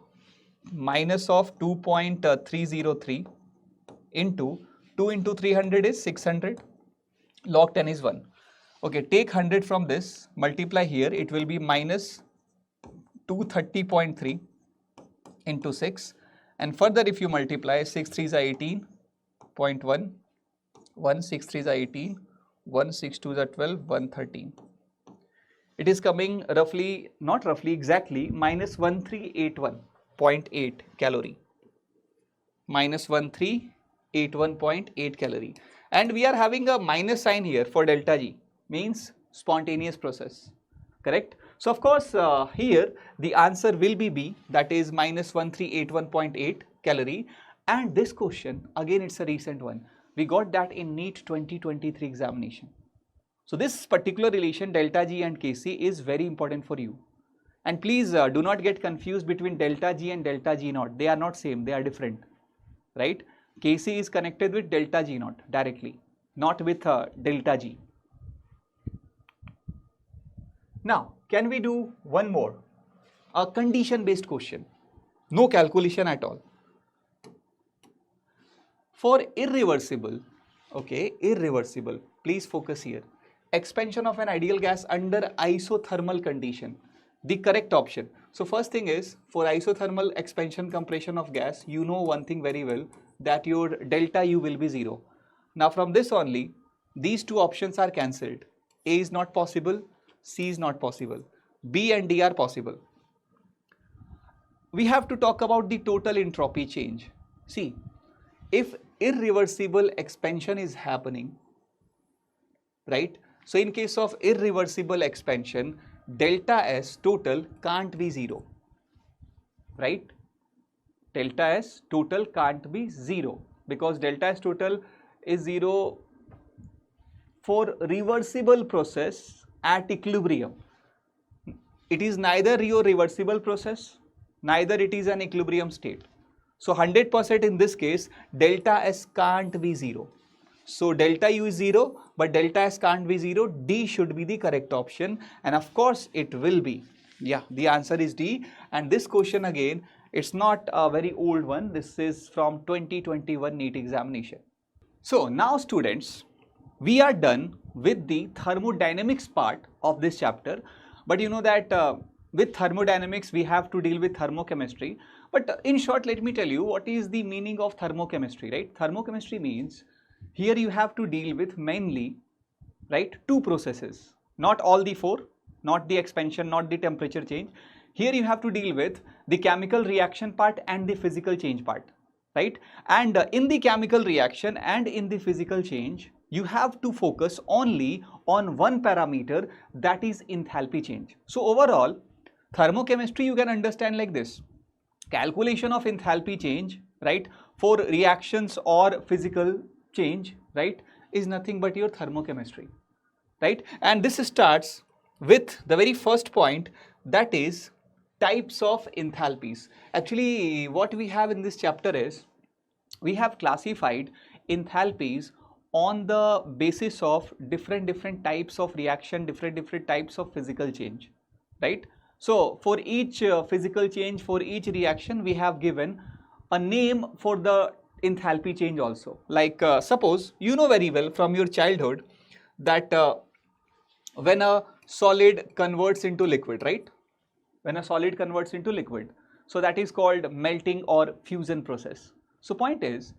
minus of 2.303 into 2 into 300 is 600. Log 10 is 1. Okay, take 100 from this, multiply here, it will be minus 230.3 into 6. And further if you multiply, 6 3s are 18.1, 1 6 3s are 18, 1 6 2s are 12, 113. It is coming roughly, not roughly, exactly, minus 1381.8 calorie. Minus 1381.8 calorie. And we are having a minus sign here for delta G, means spontaneous process, correct? So of course here the answer will be B, that is minus 1381.8 calorie. And this question, again it's a recent one, we got that in NEET 2023 examination. So this particular relation delta G and Kc is very important for you. And please do not get confused between delta G and delta G naught. They are not same, they are different, right? Kc is connected with delta G naught directly, not with delta G. Now, can we do one more? A condition based question, no calculation at all. For irreversible, okay, irreversible, please focus here. Expansion of an ideal gas under isothermal condition, the correct option. So first thing is, for isothermal expansion compression of gas, you know one thing very well, that your delta U will be 0. Now from this only, these two options are cancelled. A is not possible, C is not possible, B and D are possible. We have to talk about the total entropy change. See, if irreversible expansion is happening, right? So in case of irreversible expansion, delta S total can't be 0, right? Delta S total can't be 0 because delta S total is 0 for reversible process at equilibrium. It is neither your reversible process, neither it is an equilibrium state. So 100% in this case, delta S can't be 0. So delta U is 0, but delta S can't be 0. D should be the correct option, and of course it will be. Yeah, the answer is D. And this question again, it's not a very old one. This is from 2021 NEET examination. So now students, we are done with the thermodynamics part of this chapter. But you know that with thermodynamics, we have to deal with thermochemistry. But in short, let me tell you what is the meaning of thermochemistry, right? Thermochemistry means here you have to deal with mainly, right, two processes, not all the four, not the expansion, not the temperature change. Here you have to deal with the chemical reaction part and the physical change part, right? And in the chemical reaction and in the physical change, you have to focus only on one parameter, that is enthalpy change. So overall, thermochemistry you can understand like this: calculation of enthalpy change, right, for reactions or physical change, right, is nothing but your thermochemistry, right? And this starts with the very first point, that is types of enthalpies. Actually, what we have in this chapter is, we have classified enthalpies on the basis of different types of reaction, different types of physical change, right? So for each physical change, for each reaction, we have given a name for the enthalpy change also. Like suppose you know very well from your childhood that when a solid converts into liquid, right? When a solid converts into liquid, so that is called melting or fusion process. So point is,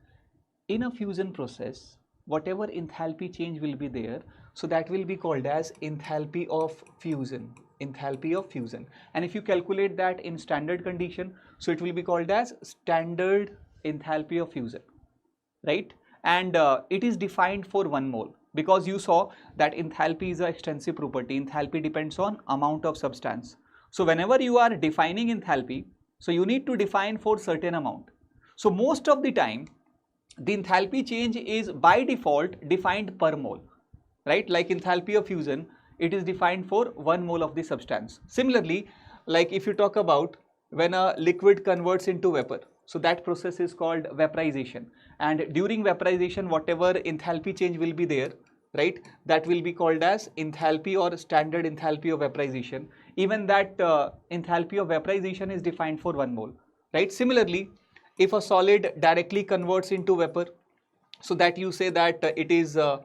in a fusion process, whatever enthalpy change will be there, so that will be called as enthalpy of fusion. Enthalpy of fusion. And if you calculate that in standard condition, so it will be called as standard enthalpy of fusion, right? And it is defined for 1 mole, because you saw that enthalpy is an extensive property. Enthalpy depends on amount of substance. So whenever you are defining enthalpy, so you need to define for certain amount. So most of the time the enthalpy change is by default defined per mole, right? Like enthalpy of fusion, it is defined for 1 mole of the substance. Similarly, like if you talk about when a liquid converts into vapor, so that process is called vaporization, and during vaporization whatever enthalpy change will be there, right, that will be called as enthalpy or standard enthalpy of vaporization. Even that enthalpy of vaporization is defined for 1 mole, right? Similarly, if a solid directly converts into vapor, so that you say that it is a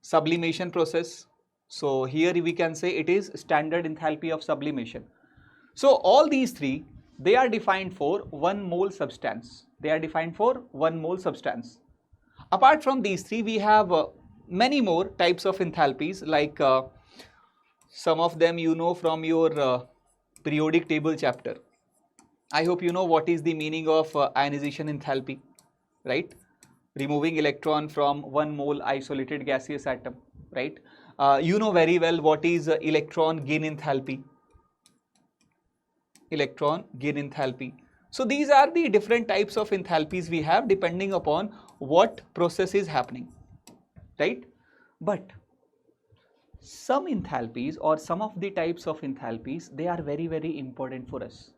sublimation process. So here we can say it is standard enthalpy of sublimation. So all these three, they are defined for 1 mole substance. They are defined for 1 mole substance. Apart from these three, we have many more types of enthalpies, like some of them you know from your periodic table chapter. I hope you know what is the meaning of ionization enthalpy, right? Removing electron from 1 mole isolated gaseous atom, right? You know very well what is electron gain enthalpy. Electron gain enthalpy. So these are the different types of enthalpies we have depending upon what process is happening, right? But some enthalpies or some of the types of enthalpies, they are very, very important for us.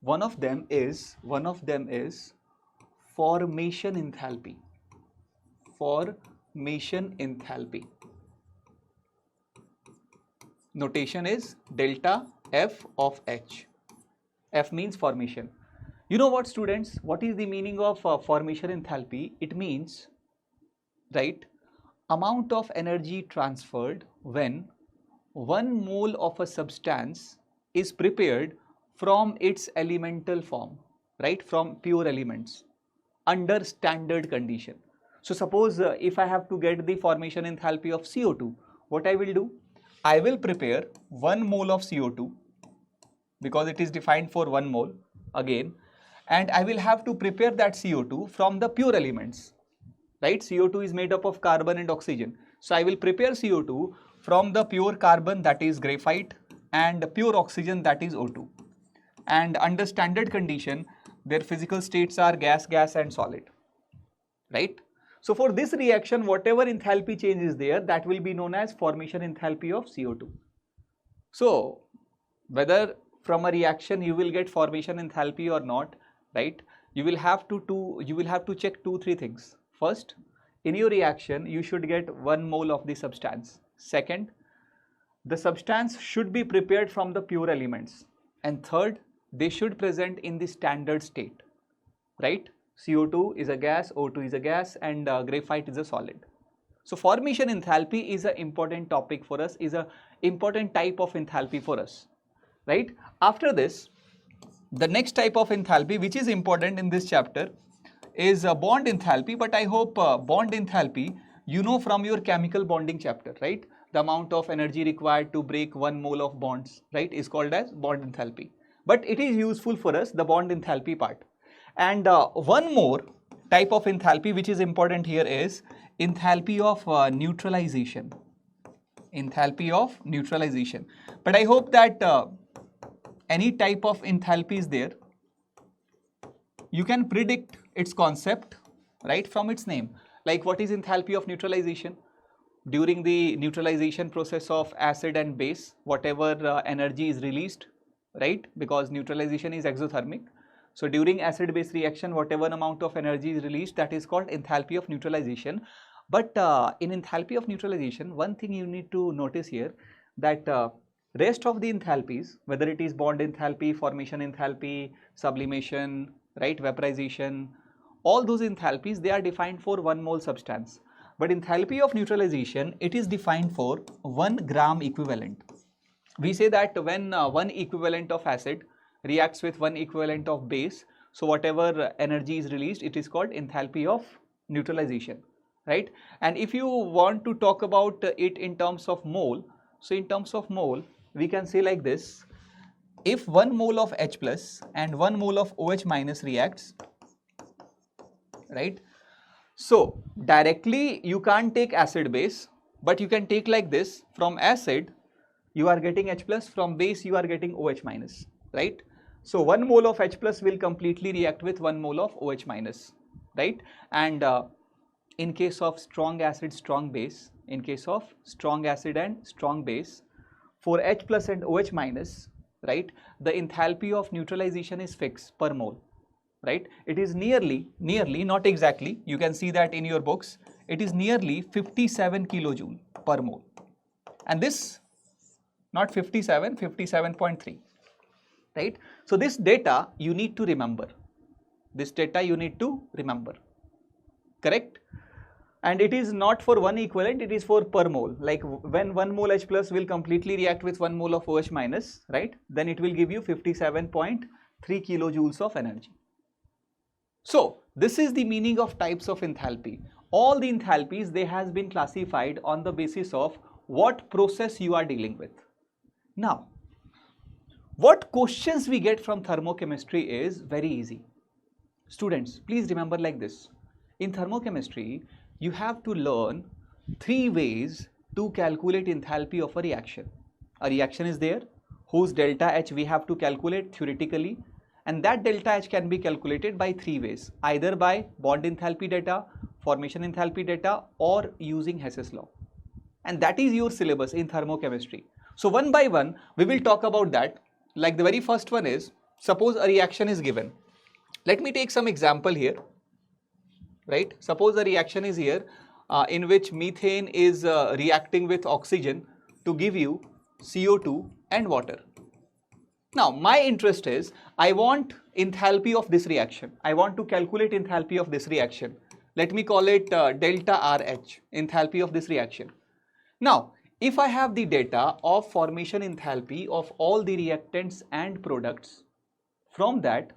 One of them is formation enthalpy. Formation enthalpy. Notation is delta F of H. F means formation. You know what, students? What is the meaning of formation enthalpy? It means, right, amount of energy transferred when 1 mole of a substance is prepared from its elemental form, right, from pure elements under standard condition. So suppose if I have to get the formation enthalpy of CO2, what I will do? I will prepare 1 mole of CO2, because it is defined for 1 mole again, and I will have to prepare that CO2 from the pure elements, right? CO2 is made up of carbon and oxygen. So I will prepare CO2 from the pure carbon, that is graphite, and pure oxygen, that is O2. And under standard condition, their physical states are gas, gas and solid, right? So for this reaction, whatever enthalpy change is there, that will be known as formation enthalpy of CO2. So whether from a reaction you will get formation enthalpy or not, right, you will have to check 2-3 things. First, in your reaction you should get 1 mole of the substance. Second, the substance should be prepared from the pure elements. And third, they should present in the standard state, right? CO2 is a gas, O2 is a gas, and graphite is a solid. So formation enthalpy is an important topic for us, is an important type of enthalpy for us, right? After this, the next type of enthalpy which is important in this chapter is bond enthalpy. But I hope bond enthalpy you know from your chemical bonding chapter, right? The amount of energy required to break 1 mole of bonds, right, is called as bond enthalpy. But it is useful for us, the bond enthalpy part. And one more type of enthalpy which is important here is enthalpy of neutralization. Enthalpy of neutralization. But I hope that any type of enthalpy is there, you can predict its concept, right, from its name. Like what is enthalpy of neutralization? During the neutralization process of acid and base, whatever energy is released, right, because neutralization is exothermic. So during acid base reaction, whatever amount of energy is released, that is called enthalpy of neutralization. But in enthalpy of neutralization, one thing you need to notice here, that rest of the enthalpies, whether it is bond enthalpy, formation enthalpy, sublimation, right, vaporization, all those enthalpies, they are defined for 1 mole substance. But enthalpy of neutralization, it is defined for 1 gram equivalent. We say that when 1 equivalent of acid reacts with 1 equivalent of base, so whatever energy is released, it is called enthalpy of neutralization. right? And if you want to talk about it in terms of mole, so in terms of mole, we can say like this: if 1 mole of H plus and 1 mole of OH minus reacts, right? So directly you can't take acid base, but you can take like this: from acid you are getting H plus, from base you are getting OH minus, right? So 1 mole of H plus will completely react with 1 mole of OH minus, right? And in case of strong acid, strong base, in case of strong acid and strong base, for H plus and OH minus, right, the enthalpy of neutralization is fixed per mole, right? It is nearly, not exactly, you can see that in your books, it is nearly 57 kilojoule per mole. And this, not 57, 57.3, right? So this data you need to remember. This data you need to remember, correct? And it is not for one equivalent, it is for per mole. Like when 1 mole H plus will completely react with 1 mole of OH minus, right? Then it will give you 57.3 kilojoules of energy. So this is the meaning of types of enthalpy. All the enthalpies, they has been classified on the basis of what process you are dealing with. Now, what questions we get from thermochemistry is very easy. Students, please remember like this. In thermochemistry, you have to learn 3 ways to calculate enthalpy of a reaction. A reaction is there, whose delta H we have to calculate theoretically, and that delta H can be calculated by 3 ways, either by bond enthalpy data, formation enthalpy data, or using Hess's law. And that is your syllabus in thermochemistry. So one by one, we will talk about that. Like the very first one is, suppose a reaction is given. Let me take some example here, right? Suppose a reaction is here in which methane is reacting with oxygen to give you CO2 and water. Now, my interest is, I want enthalpy of this reaction. I want to calculate enthalpy of this reaction. Let me call it delta RH, enthalpy of this reaction. Now, if I have the data of formation enthalpy of all the reactants and products, from that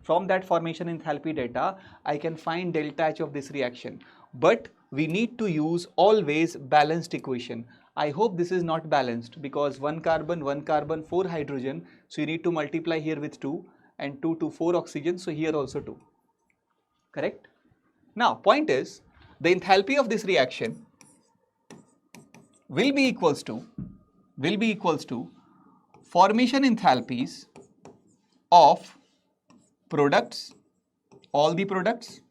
formation enthalpy data, I can find delta H of this reaction. But we need to use always balanced equation. I hope this is not balanced, because 1 carbon, 4 hydrogen. So you need to multiply here with 2, and 2 to 4 oxygen. So here also 2. Correct? Now, point is, the enthalpy of this reaction will be equals to formation enthalpies of products, all the products,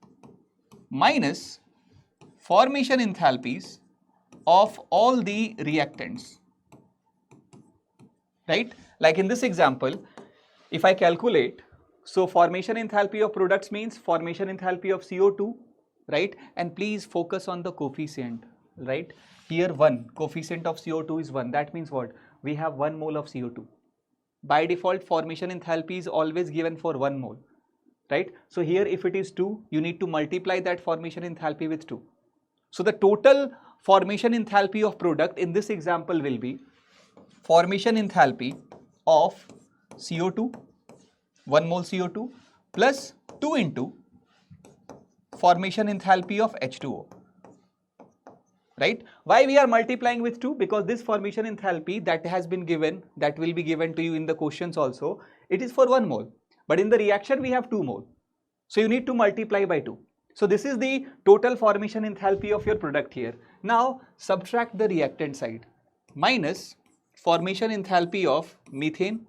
minus formation enthalpies of all the reactants, right? Like in this example, if I calculate, so formation enthalpy of products means formation enthalpy of CO2, right? And please focus on the coefficient, right? Here 1, coefficient of CO2 is 1. That means what? We have 1 mole of CO2. By default, formation enthalpy is always given for 1 mole, right? So here if it is 2, you need to multiply that formation enthalpy with 2. So the total formation enthalpy of product in this example will be formation enthalpy of CO2, 1 mole CO2, plus 2 into formation enthalpy of H2O. Right? Why we are multiplying with 2? Because this formation enthalpy that has been given, that will be given to you in the questions also, it is for 1 mole. But in the reaction we have 2 mole. So you need to multiply by 2. So this is the total formation enthalpy of your product here. Now subtract the reactant side. Minus formation enthalpy of methane.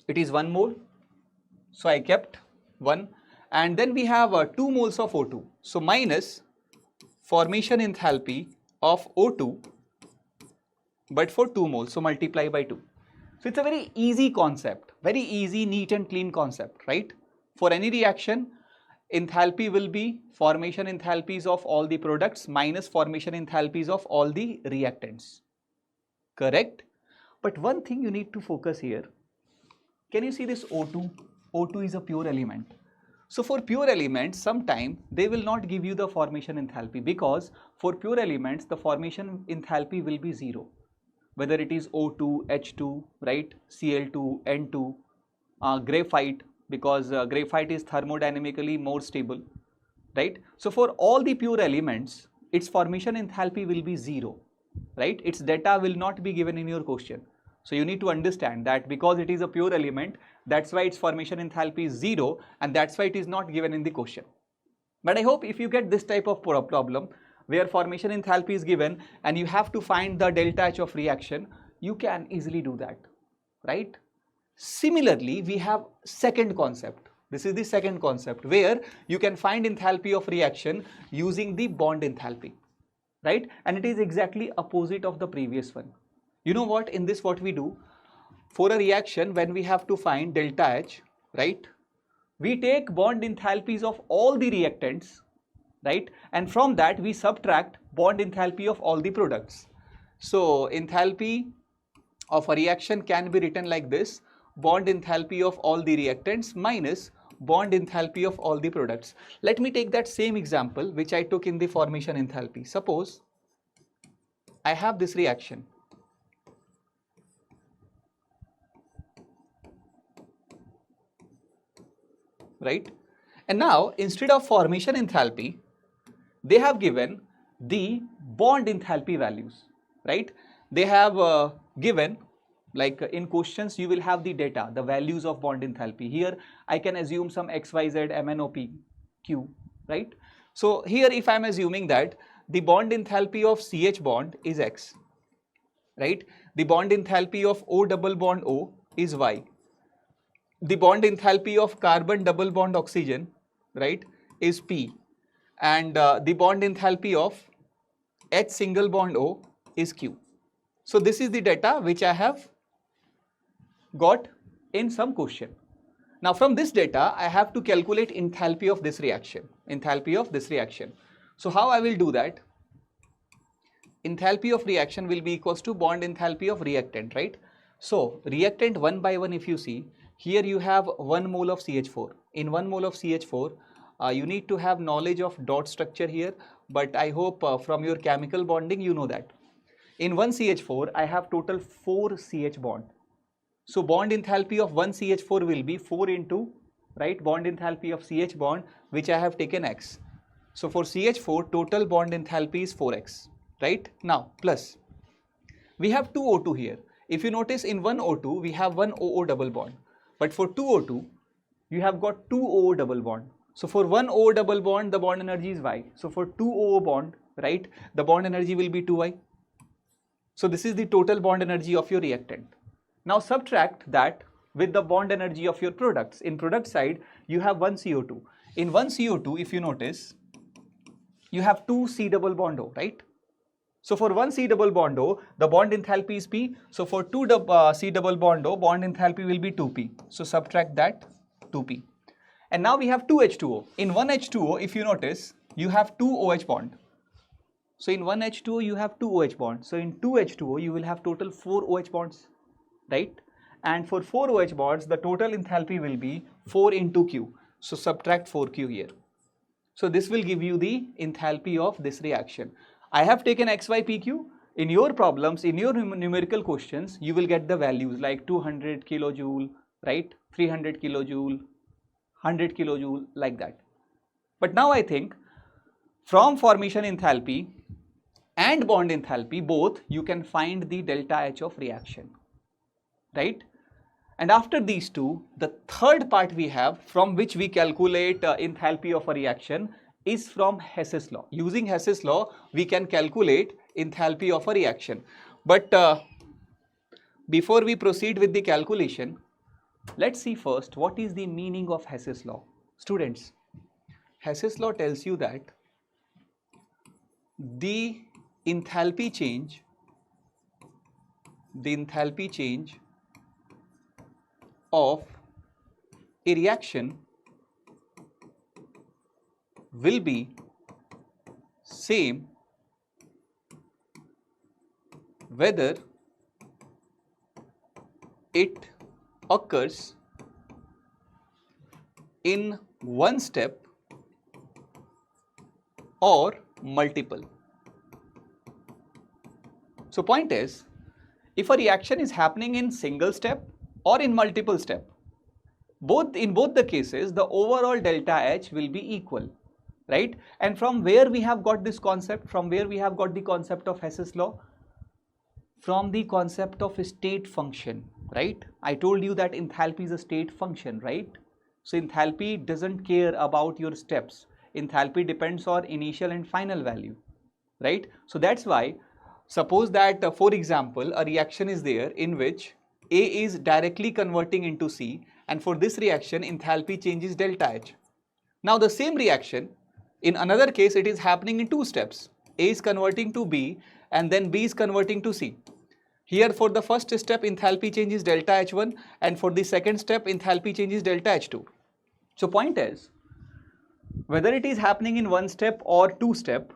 It is 1 mole. So I kept 1. And then we have 2 moles of O2. So minus formation enthalpy of O2, but for 2 moles, so multiply by 2. So it's a very easy concept, very easy, neat and clean concept, right? For any reaction, enthalpy will be formation enthalpies of all the products minus formation enthalpies of all the reactants, correct? But one thing you need to focus here, can you see this O2? O2 is a pure element. So for pure elements, sometime they will not give you the formation enthalpy, because for pure elements, the formation enthalpy will be 0. Whether it is O2, H2, right, Cl2, N2, graphite, because graphite is thermodynamically more stable, right? So for all the pure elements, its formation enthalpy will be 0, right? Its data will not be given in your question. So you need to understand that because it is a pure element, that's why its formation enthalpy is 0, and that's why it is not given in the question. But I hope if you get this type of problem where formation enthalpy is given and you have to find the delta H of reaction, you can easily do that, right? Similarly, we have second concept. This is the second concept where you can find enthalpy of reaction using the bond enthalpy, right? And it is exactly opposite of the previous one. You know what? In this, what we do for a reaction, when we have to find delta H, right? We take bond enthalpies of all the reactants, right? And from that we subtract bond enthalpy of all the products. So enthalpy of a reaction can be written like this: bond enthalpy of all the reactants minus bond enthalpy of all the products. Let me take that same example which I took in the formation enthalpy. Suppose I have this reaction, right? And now instead of formation enthalpy, they have given the bond enthalpy values, right? They have given, like in questions you will have the data, the values of bond enthalpy. Here I can assume some x, y, z, m, n, o, p, q, right? So here if I am assuming that the bond enthalpy of CH bond is x, right? The bond enthalpy of O double bond O is y. The bond enthalpy of carbon double bond oxygen, right, is P, and the bond enthalpy of H single bond O is Q. So this is the data which I have got in some question. Now from this data I have to calculate enthalpy of this reaction, So how I will do that? Enthalpy of reaction will be equals to bond enthalpy of reactant, right? So reactant one by one, if you see, here you have 1 mole of CH4. In 1 mole of CH4, you need to have knowledge of dot structure here, but I hope from your chemical bonding you know that. In 1 CH4, I have total 4 CH bond. So bond enthalpy of 1 CH4 will be 4 into, right, bond enthalpy of CH bond, which I have taken x. So for CH4, total bond enthalpy is 4x, right? Now plus, we have 2 O2 here. If you notice, in 1 O2, we have 1 OO double bond. But for 2 O2, you have got 2 OO double bond. So for 1 OO double bond, the bond energy is Y. So for 2 OO bond, right, the bond energy will be 2Y. So this is the total bond energy of your reactant. Now subtract that with the bond energy of your products. In product side, you have 1 CO2. In 1 CO2, if you notice, you have 2 C double bond O, right? So for 1 C double bond O, the bond enthalpy is P. So for 2 C double bond O, bond enthalpy will be 2P. So subtract that, 2P. And now we have 2 H2O. In 1 H2O, if you notice, you have 2 OH bond. So in 1 H2O, you have 2 OH bonds. So in 2 H2O, you will have total 4 OH bonds, right? And for 4 OH bonds, the total enthalpy will be 4 into Q. So subtract 4Q here. So this will give you the enthalpy of this reaction. I have taken XYPQ. In your problems, in your numerical questions, you will get the values like 200 kilojoule, right? 300 kilojoule, 100 kilojoule, like that. But now I think from formation enthalpy and bond enthalpy, both, you can find the delta H of reaction, right? And after these two, the third part we have from which we calculate enthalpy of a reaction is from Hess's law. Using Hess's law, we can calculate enthalpy of a reaction. But before we proceed with the calculation, let's see first what is the meaning of Hess's law. Students, Hess's law tells you that the enthalpy change of a reaction will be same whether it occurs in one step or multiple. So point is, if a reaction is happening in single step or in multiple step, in both the cases, the overall delta H will be equal. right? And from where we have got this concept? From where we have got the concept of Hess's law? From the concept of state function, right? I told you that enthalpy is a state function, right? So enthalpy doesn't care about your steps. Enthalpy depends on initial and final value, right? So that's why, suppose that for example a reaction is there in which A is directly converting into C, and for this reaction enthalpy changes delta H. Now the same reaction, in another case it is happening in two steps. A is converting to B and then B is converting to C. Here for the first step enthalpy changes delta H1, and for the second step enthalpy changes delta H2. So point is, whether it is happening in one step or two step,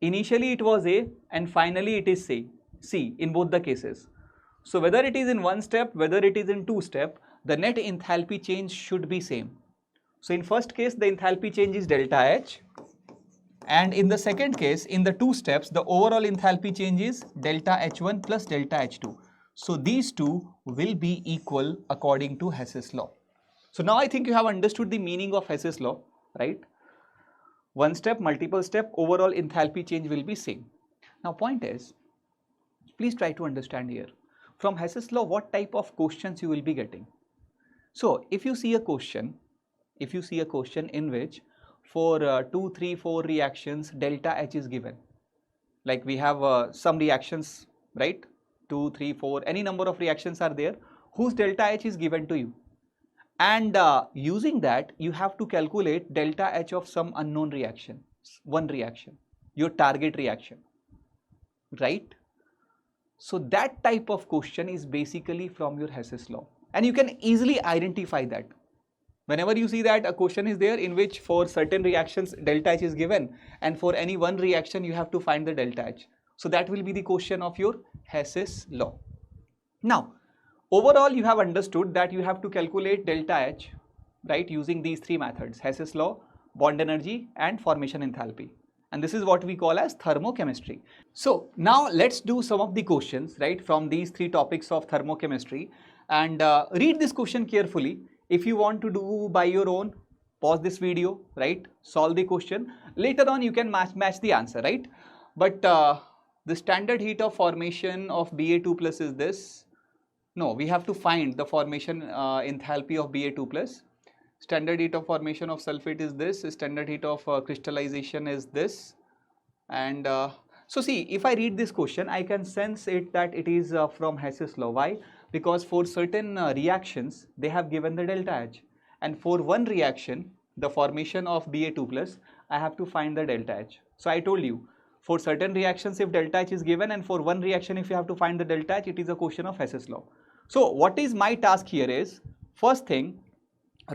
initially it was A and finally it is C in both the cases. So whether it is in one step, whether it is in two step, the net enthalpy change should be same. So in first case the enthalpy change is delta H, and in the second case, in the two steps, the overall enthalpy change is delta H1 plus delta H2. So these two will be equal according to Hess's law. So now I think you have understood the meaning of Hess's law, right? One step, multiple step, overall enthalpy change will be same. Now point is, please try to understand here. From Hess's law, what type of questions you will be getting? So if you see a question in which for 2, 3, 4 reactions delta H is given, like we have some reactions, right? 2, 3, 4, any number of reactions are there whose delta H is given to you, and using that you have to calculate delta H of some unknown reaction, one reaction, your target reaction, right? So that type of question is basically from your Hess's law, and you can easily identify that. Whenever you see that a question is there in which for certain reactions delta H is given, and for any one reaction you have to find the delta H. So that will be the question of your Hess's law. Now, overall you have understood that you have to calculate delta H, right, using these three methods: Hess's law, bond energy, and formation enthalpy. And this is what we call as thermochemistry. So now let's do some of the questions, right, from these three topics of thermochemistry, and read this question carefully. If you want to do by your own, pause this video, right, solve the question. Later on you can match the answer, right? But the standard heat of formation of Ba2 plus is this. No, we have to find the formation enthalpy of Ba2 plus. Standard heat of formation of sulfate is this. Standard heat of crystallization is this. And so see, if I read this question, I can sense it that it is from Hess's law. Why? Because for certain reactions, they have given the delta H. And for one reaction, the formation of Ba2 plus, I have to find the delta H. So I told you, for certain reactions, if delta H is given, and for one reaction, if you have to find the delta H, it is a question of Hess's law. So what is my task here is, first thing,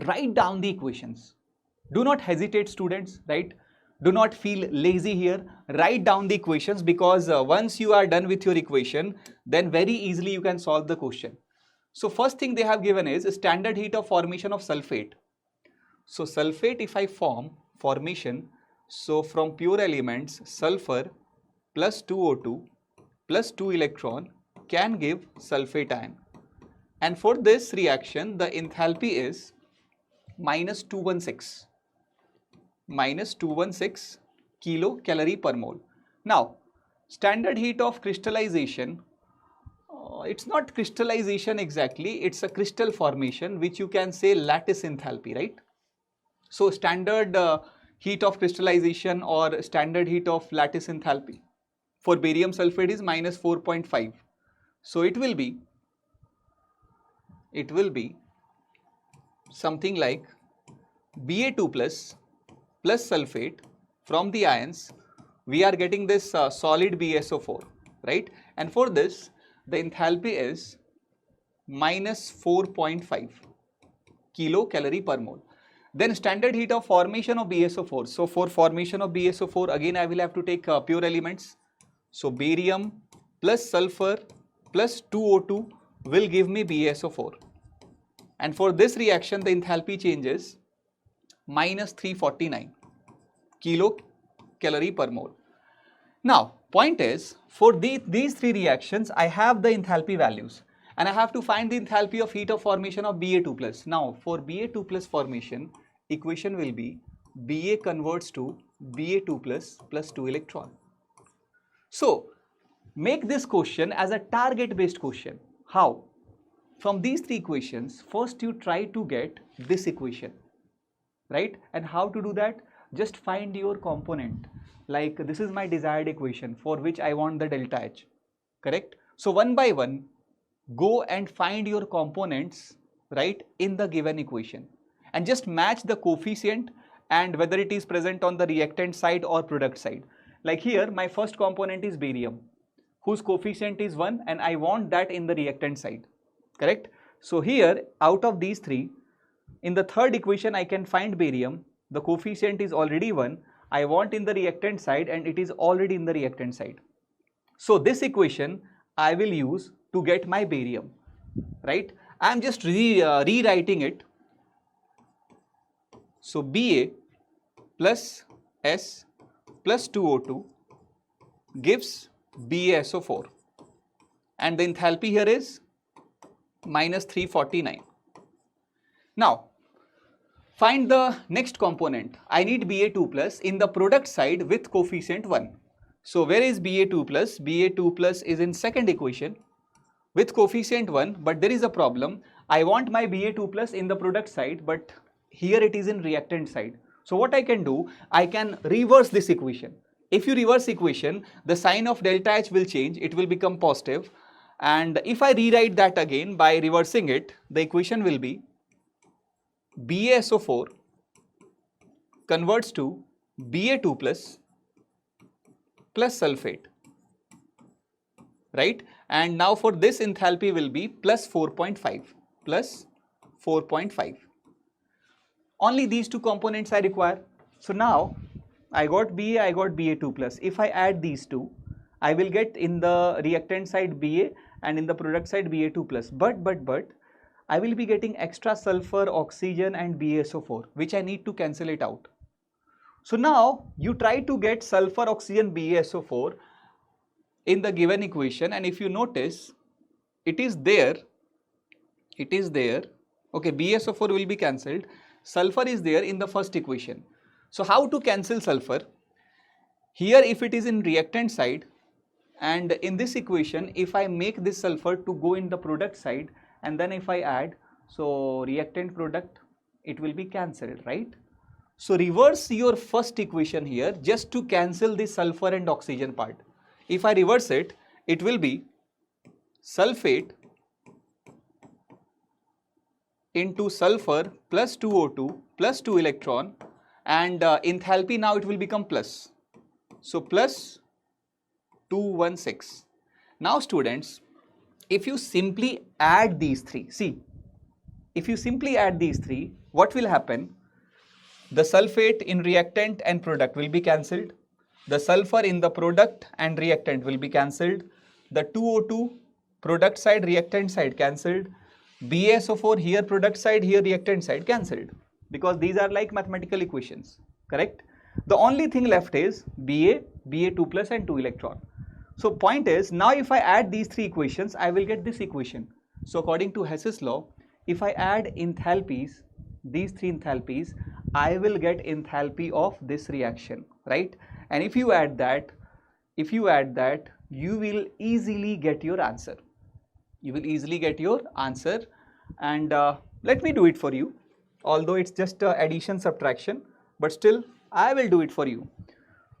write down the equations. Do not hesitate, students, right? Do not feel lazy here. Write down the equations, because once you are done with your equation, then very easily you can solve the question. So first thing they have given is standard heat of formation of sulfate. So sulfate, if I form formation, so from pure elements, sulfur plus 2O2 plus 2 electron can give sulfate ion. And for this reaction, the enthalpy is minus 216 kilocalorie per mole. Now, standard heat of crystallization, it's not crystallization exactly, it's a crystal formation, which you can say lattice enthalpy, right? So standard heat of crystallization or standard heat of lattice enthalpy for barium sulfate is minus 4.5. So it will be something like Ba2 plus sulfate. From the ions we are getting this solid BSO4, right? And for this the enthalpy is minus 4.5 kilocalorie per mole. Then standard heat of formation of BSO4. So for formation of BSO4, again I will have to take pure elements. So barium plus sulfur plus 2O2 will give me BSO4. And for this reaction the enthalpy changes minus 349 kilocalorie per mole. Now point is, for these three reactions I have the enthalpy values, and I have to find the enthalpy of heat of formation of Ba2 plus. Now for Ba2 plus formation, equation will be Ba converts to Ba2 plus 2 electron. So make this question as a target based question. How? From these three equations, first you try to get this equation, right? And how to do that? Just find your component. Like this is my desired equation for which I want the delta H, correct? So one by one, go and find your components, right, in the given equation and just match the coefficient and whether it is present on the reactant side or product side. Like here, my first component is barium, whose coefficient is 1 and I want that in the reactant side, correct? So here, out of these three, in the third equation, I can find barium. The coefficient is already 1. I want in the reactant side and it is already in the reactant side. So this equation I will use to get my barium, right? I am just rewriting it. So Ba plus S plus 2O2 gives BaSO4 and the enthalpy here is minus 349. Now find the next component. I need Ba2 plus in the product side with coefficient 1. So where is Ba2 plus? Ba2 plus is in second equation with coefficient 1, but there is a problem. I want my Ba2 plus in the product side, but here it is in reactant side. So what I can do, I can reverse this equation. If you reverse equation, the sign of delta H will change, it will become positive. And if I rewrite that again by reversing it, the equation will be BaSO4 converts to Ba2 plus sulfate, right? And now for this enthalpy will be plus 4.5, plus 4.5. Only these two components I require. So now I got Ba, I got Ba2 plus. If I add these two, I will get in the reactant side Ba and in the product side Ba2 plus. But I will be getting extra sulfur, oxygen and BaSO4, which I need to cancel it out. So now you try to get sulfur, oxygen, BaSO4 in the given equation, and if you notice, it is there. Okay, BaSO4 will be cancelled. Sulfur is there in the first equation. So how to cancel sulfur? Here if it is in reactant side and in this equation, if I make this sulfur to go in the product side and then if I add, so reactant product, it will be cancelled, right? So reverse your first equation here just to cancel the sulfur and oxygen part. If I reverse it, it will be sulfate into sulfur plus 2O2 plus 2 electron and enthalpy now it will become plus. So plus 216. Now students, if you simply add these three, see, if you simply add these three, what will happen? The sulfate in reactant and product will be cancelled. The sulfur in the product and reactant will be cancelled. The 2O2 product side, reactant side cancelled. BaSO4 here product side, here reactant side cancelled, because these are like mathematical equations, correct? The only thing left is Ba, Ba2 plus and 2 electron. So point is, now if I add these three equations, I will get this equation. So according to Hess's law, if I add enthalpies, these three enthalpies, I will get enthalpy of this reaction, right? And if you add that, you will easily get your answer. You will easily get your answer, and let me do it for you. Although it's just addition subtraction, but still I will do it for you.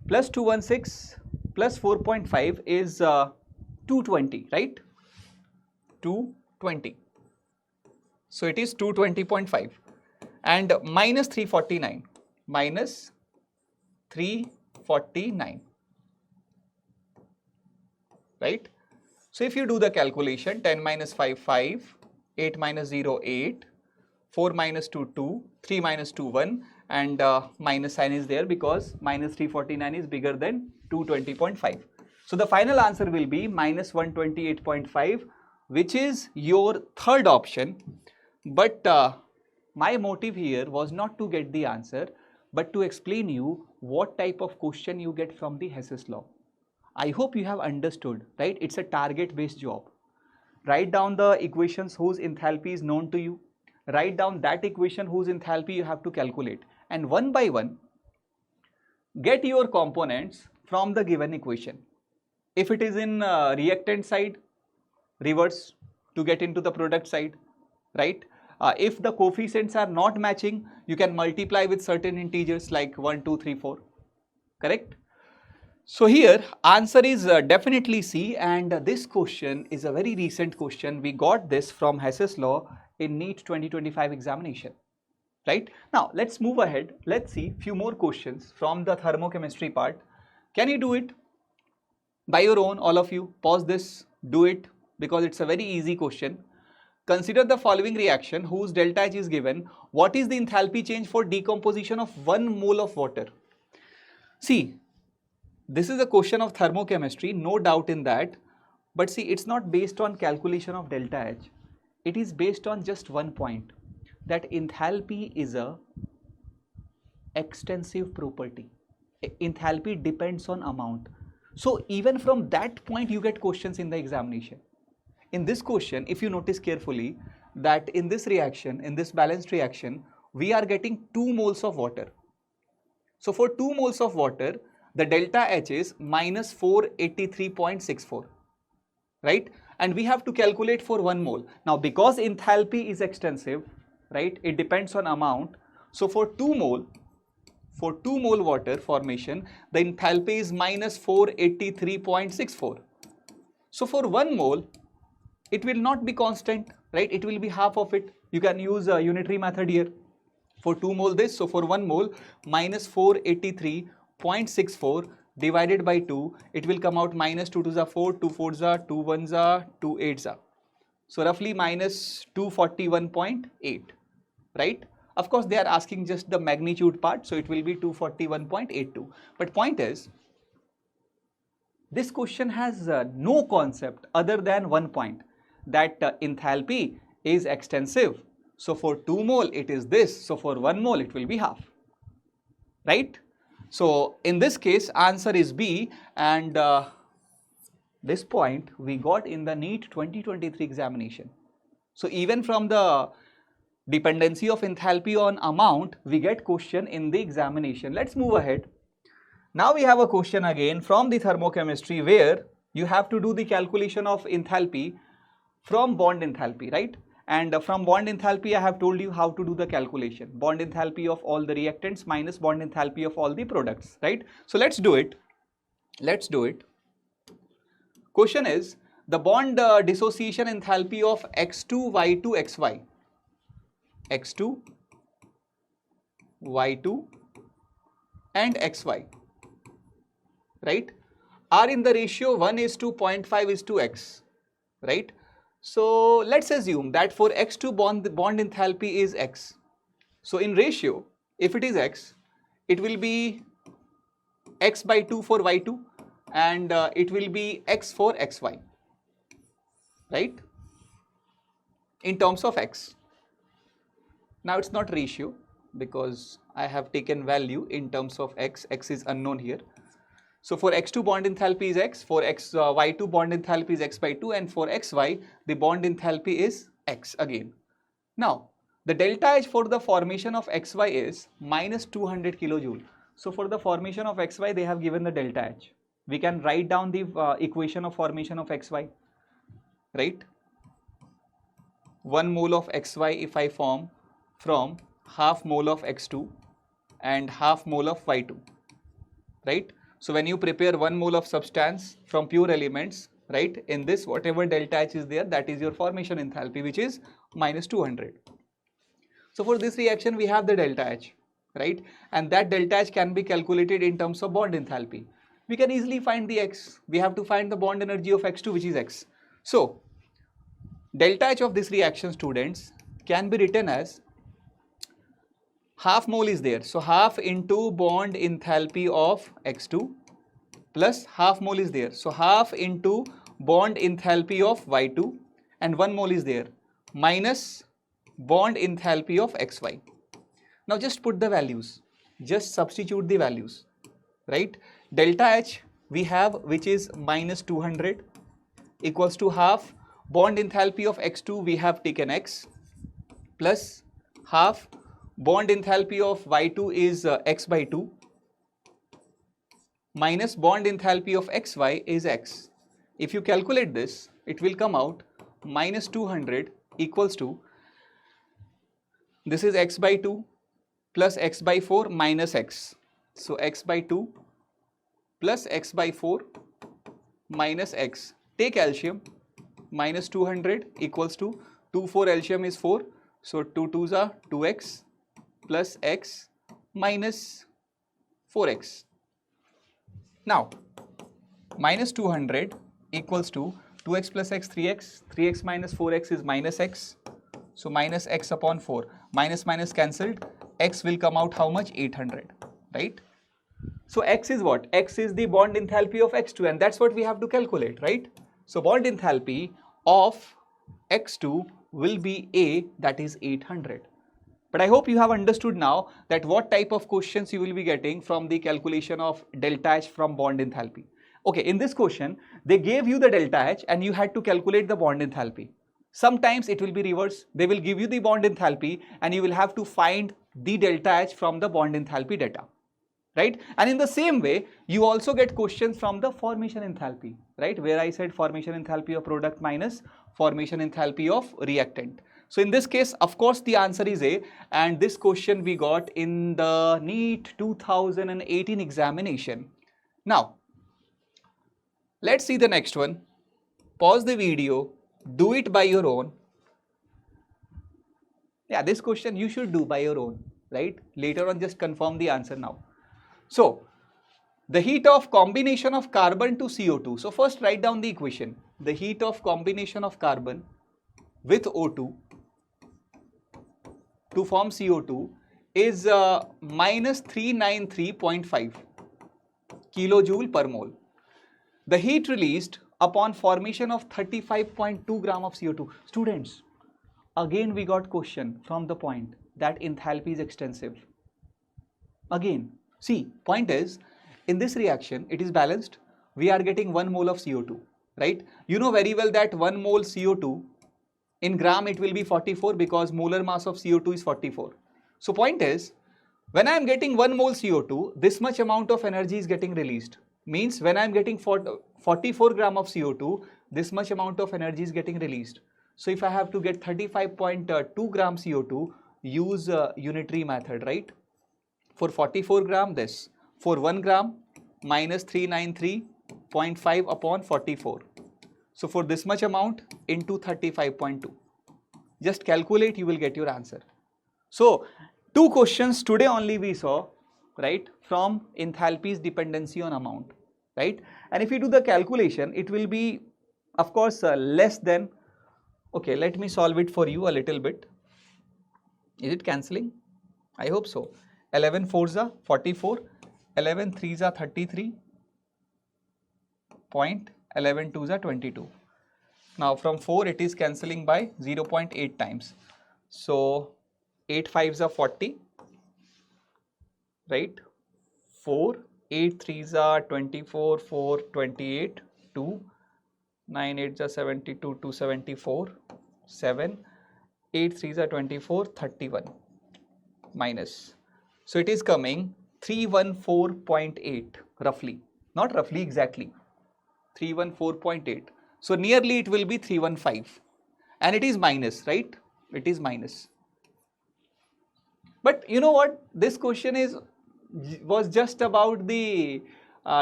Plus 216 plus 4.5 is 220, right? 220. So it is 220.5 and minus 349, minus 349, right? So if you do the calculation, 10 minus 5, 5, 8 minus 0, 8, 4 minus 2, 2, 3 minus 2, 1 and minus sign is there because minus 349 is bigger than 220.5. So the final answer will be minus 128.5, which is your third option. But my motive here was not to get the answer, but to explain you what type of question you get from the Hess's law. I hope you have understood, right? It's a target based job. Write down the equations whose enthalpy is known to you. Write down that equation whose enthalpy you have to calculate. And one by one, get your components from the given equation. If it is in reactant side, reverse to get into the product side, right? If the coefficients are not matching, you can multiply with certain integers like 1, 2, 3, 4, correct? So here answer is definitely C, and this question is a very recent question. We got this from Hess Law in NEET 2025 examination, right? Now let's move ahead. Let's see few more questions from the thermochemistry part. Can you do it by your own, all of you? Pause this, do it, because it's a very easy question. Consider the following reaction whose delta H is given. What is the enthalpy change for decomposition of 1 mole of water? See, this is a question of thermochemistry, no doubt in that. But see, it's not based on calculation of delta H. It is based on just one point, that enthalpy is a extensive property. Enthalpy depends on amount. So even from that point, you get questions in the examination. In this question, if you notice carefully, that in this reaction, in this balanced reaction, we are getting 2 moles of water. So for 2 moles of water, the delta H is minus 483.64, right? And we have to calculate for 1 mole. Now because enthalpy is extensive, right, it depends on amount. So for 2 mole water formation, the enthalpy is minus 483.64. So for 1 mole, it will not be constant, right? It will be half of it. You can use a unitary method here. For 2 mole this, so for 1 mole, minus 483.64 divided by 2, it will come out minus 2 2s are 4, 2 4s are 2 1s are 2 8s are. So roughly minus 241.8, right? Of course, they are asking just the magnitude part, so it will be 241.82. But point is, this question has no concept other than one point, that enthalpy is extensive. So for 2 mole it is this, so for 1 mole it will be half, right? So in this case answer is B, and this point we got in the NEET 2023 examination. So even from the dependency of enthalpy on amount, we get question in the examination. Let's move ahead. Now we have a question again from the thermochemistry where you have to do the calculation of enthalpy from bond enthalpy, right? And from bond enthalpy, I have told you how to do the calculation. Bond enthalpy of all the reactants minus bond enthalpy of all the products, right? So let's do it. Let's do it. Question is the bond dissociation enthalpy of X2, Y2, XY. X2, Y2 and XY, right, are in the ratio 1:0.5:x, right? So let's assume that for X2 bond, the bond enthalpy is X. So in ratio, if it is X, it will be X by 2 for Y2 and it will be X for XY, right, in terms of X. Now it's not ratio because I have taken value in terms of X. X is unknown here. So for X2 bond enthalpy is X, for Y2 bond enthalpy is X by 2, and for XY the bond enthalpy is X again. Now the delta H for the formation of XY is minus 200 kilojoule. So for the formation of XY they have given the delta H. We can write down the equation of formation of XY, right? 1 mole of XY if I form from half mole of X2 and half mole of Y2, right? So when you prepare 1 mole of substance from pure elements, right, in this whatever delta H is there, that is your formation enthalpy, which is minus 200. So for this reaction we have the delta H, right, and that delta H can be calculated in terms of bond enthalpy. We can easily find the X. We have to find the bond energy of X2, which is X. So delta H of this reaction, students, can be written as half mole is there, so half into bond enthalpy of X2 plus half mole is there, so half into bond enthalpy of Y2, and 1 mole is there minus bond enthalpy of XY. Now just put the values, just substitute the values, right? Delta H we have, which is minus 200, equals to half bond enthalpy of X2 we have taken X, plus half bond enthalpy of Y2 is X by 2, minus bond enthalpy of xy is x. If you calculate this, it will come out minus 200 equals to, this is x by 2 plus x by 4 minus x. So x by 2 plus x by 4 minus x. Take LCM, minus 200 equals to 2, 4 LCM is 4. So 2 2s are 2x plus x minus 4x. Now, minus 200 equals to 2x plus x, 3x. 3x minus 4x is minus x. So minus x upon 4. Minus minus cancelled. X will come out how much? 800, right? So x is what? X is the bond enthalpy of x2, and that's what we have to calculate, right? So bond enthalpy of x2 will be A, that is 800. But I hope you have understood now that what type of questions you will be getting from the calculation of delta H from bond enthalpy. Okay, in this question, they gave you the delta H and you had to calculate the bond enthalpy. Sometimes it will be reverse. They will give you the bond enthalpy and you will have to find the delta H from the bond enthalpy data, right? And in the same way, you also get questions from the formation enthalpy, right? Where I said formation enthalpy of product minus formation enthalpy of reactant. So in this case, of course, the answer is A, and this question we got in the NEET 2018 examination. Now, let's see the next one. Pause the video, do it by your own. Yeah, this question you should do by your own, right? Later on, just confirm the answer now. So, the heat of combination of carbon to CO2. So, first write down the equation. The heat of combination of carbon with O2 to form CO2 is minus 393.5 kilojoule per mole. The heat released upon formation of 35.2 gram of CO2. Students, again we got question from the point that enthalpy is extensive. Again, see, point is, in this reaction, it is balanced. We are getting 1 mole of CO2, right? You know very well that 1 mole CO2, in gram it will be 44 because molar mass of CO2 is 44. So point is, when I am getting 1 mole CO2, this much amount of energy is getting released. Means when I am getting 44 gram of CO2, this much amount of energy is getting released. So if I have to get 35.2 gram CO2, use unitary method, right? For 44 gram, this. For 1 gram, minus 393.5 upon 44. So for this much amount, into 35.2. Just calculate, you will get your answer. So, 2 questions today only we saw, right, from enthalpy's dependency on amount, right? And if you do the calculation, it will be, of course, less than, okay, let me solve it for you a little bit. Is it cancelling? I hope so. 11 4s are 44, 11 3s are 33, 11 2s are 22. Now from 4 it is cancelling by 0.8 times. So 8 5s are 40, right? 4, 8 3s are 24, 4 28, 2, 9 8s are 72, 2 74, 7, 8 3s are 24, 31 minus. So it is coming 314.8 roughly, not roughly, exactly 314.8. So nearly it will be 315, and it is minus, right? It is minus. But you know what? This question was just about the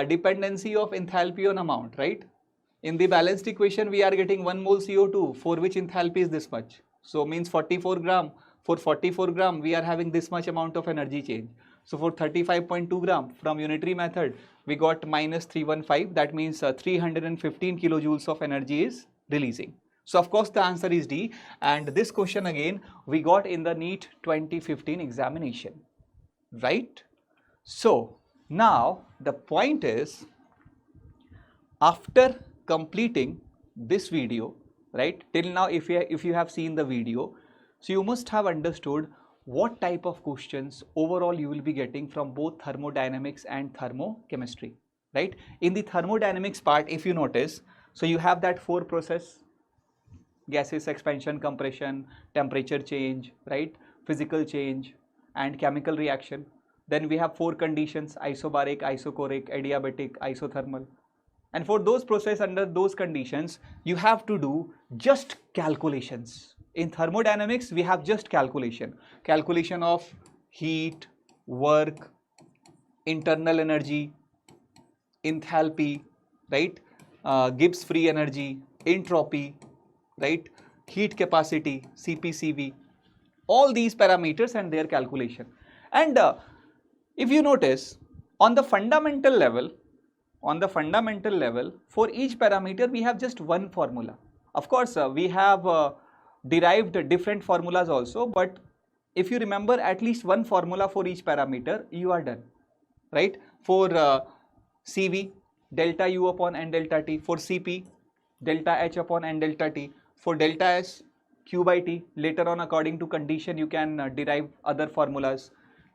dependency of enthalpy on amount, right? In the balanced equation, we are getting 1 mole CO2 for which enthalpy is this much. So means 44 gram. For 44 gram, we are having this much amount of energy change. So for 35.2 gram from unitary method, we got minus 315. That means 315 kilojoules of energy is releasing. So of course the answer is D, and this question again we got in the NEET 2015 examination, right? So now the point is, after completing this video, right, till now if you have seen the video, so you must have understood what type of questions overall you will be getting from both thermodynamics and thermochemistry, right? In the thermodynamics part, if you notice, so you have that 4 process: gases, expansion, compression, temperature change, right, physical change and chemical reaction. Then we have 4 conditions: isobaric, isochoric, adiabatic, isothermal. And for those processes under those conditions, you have to do just calculations. In thermodynamics, we have just calculation. Calculation of heat, work, internal energy, enthalpy, right? Gibbs free energy, entropy, right? Heat capacity, CP/Cv, all these parameters and their calculation. And if you notice, on the fundamental level, for each parameter we have just one formula. Of course, we have derived different formulas also, but if you remember at least one formula for each parameter, you are done, right? For Cv, delta U upon n delta T. For Cp, delta H upon n delta T. For delta S, Q by T. Later on, according to condition, you can derive other formulas.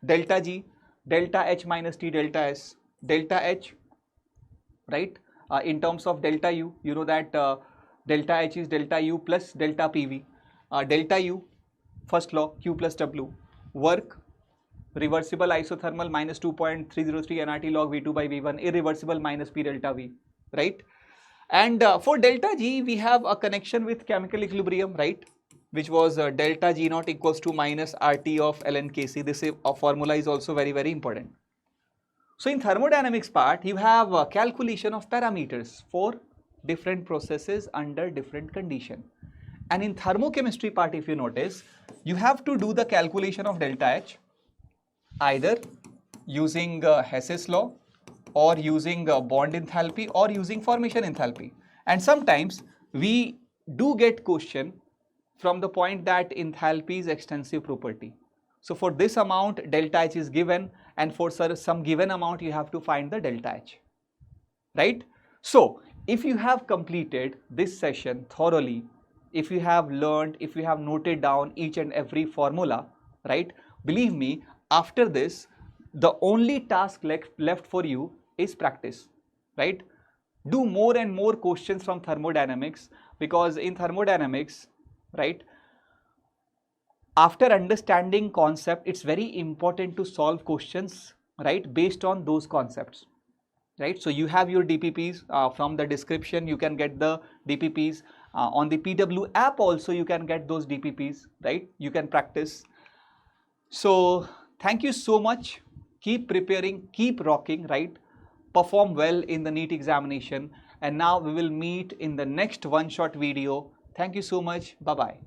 Delta G, delta H minus T delta S. Delta H, right? In terms of delta U, you know that delta H is delta U plus delta PV. Delta U, first law, Q plus W. Work, reversible isothermal minus 2.303 nRT log V2 by V1, irreversible minus P delta V, right? And for delta G, we have a connection with chemical equilibrium, right? Which was delta G naught equals to minus RT of ln Kc. This formula is also very, very important. So in thermodynamics part, you have a calculation of parameters for different processes under different condition. And in thermochemistry part, if you notice, you have to do the calculation of delta H either using Hess's law or using bond enthalpy or using formation enthalpy. And sometimes we do get question from the point that enthalpy is extensive property. So for this amount, delta H is given, and for some given amount, you have to find the delta H, right? So if you have completed this session thoroughly, if you have learned, if you have noted down each and every formula, right? Believe me, after this, the only task left for you is practice, right? Do more and more questions from thermodynamics, because in thermodynamics, right, after understanding concept, it's very important to solve questions, right, based on those concepts, right? So you have your DPPs from the description. You can get the DPPs on the PW app also. You can get those DPPs, right? You can practice. So thank you so much. Keep preparing, keep rocking, right? Perform well in the NEET examination. And now we will meet in the next one-shot video. Thank you so much. Bye-bye.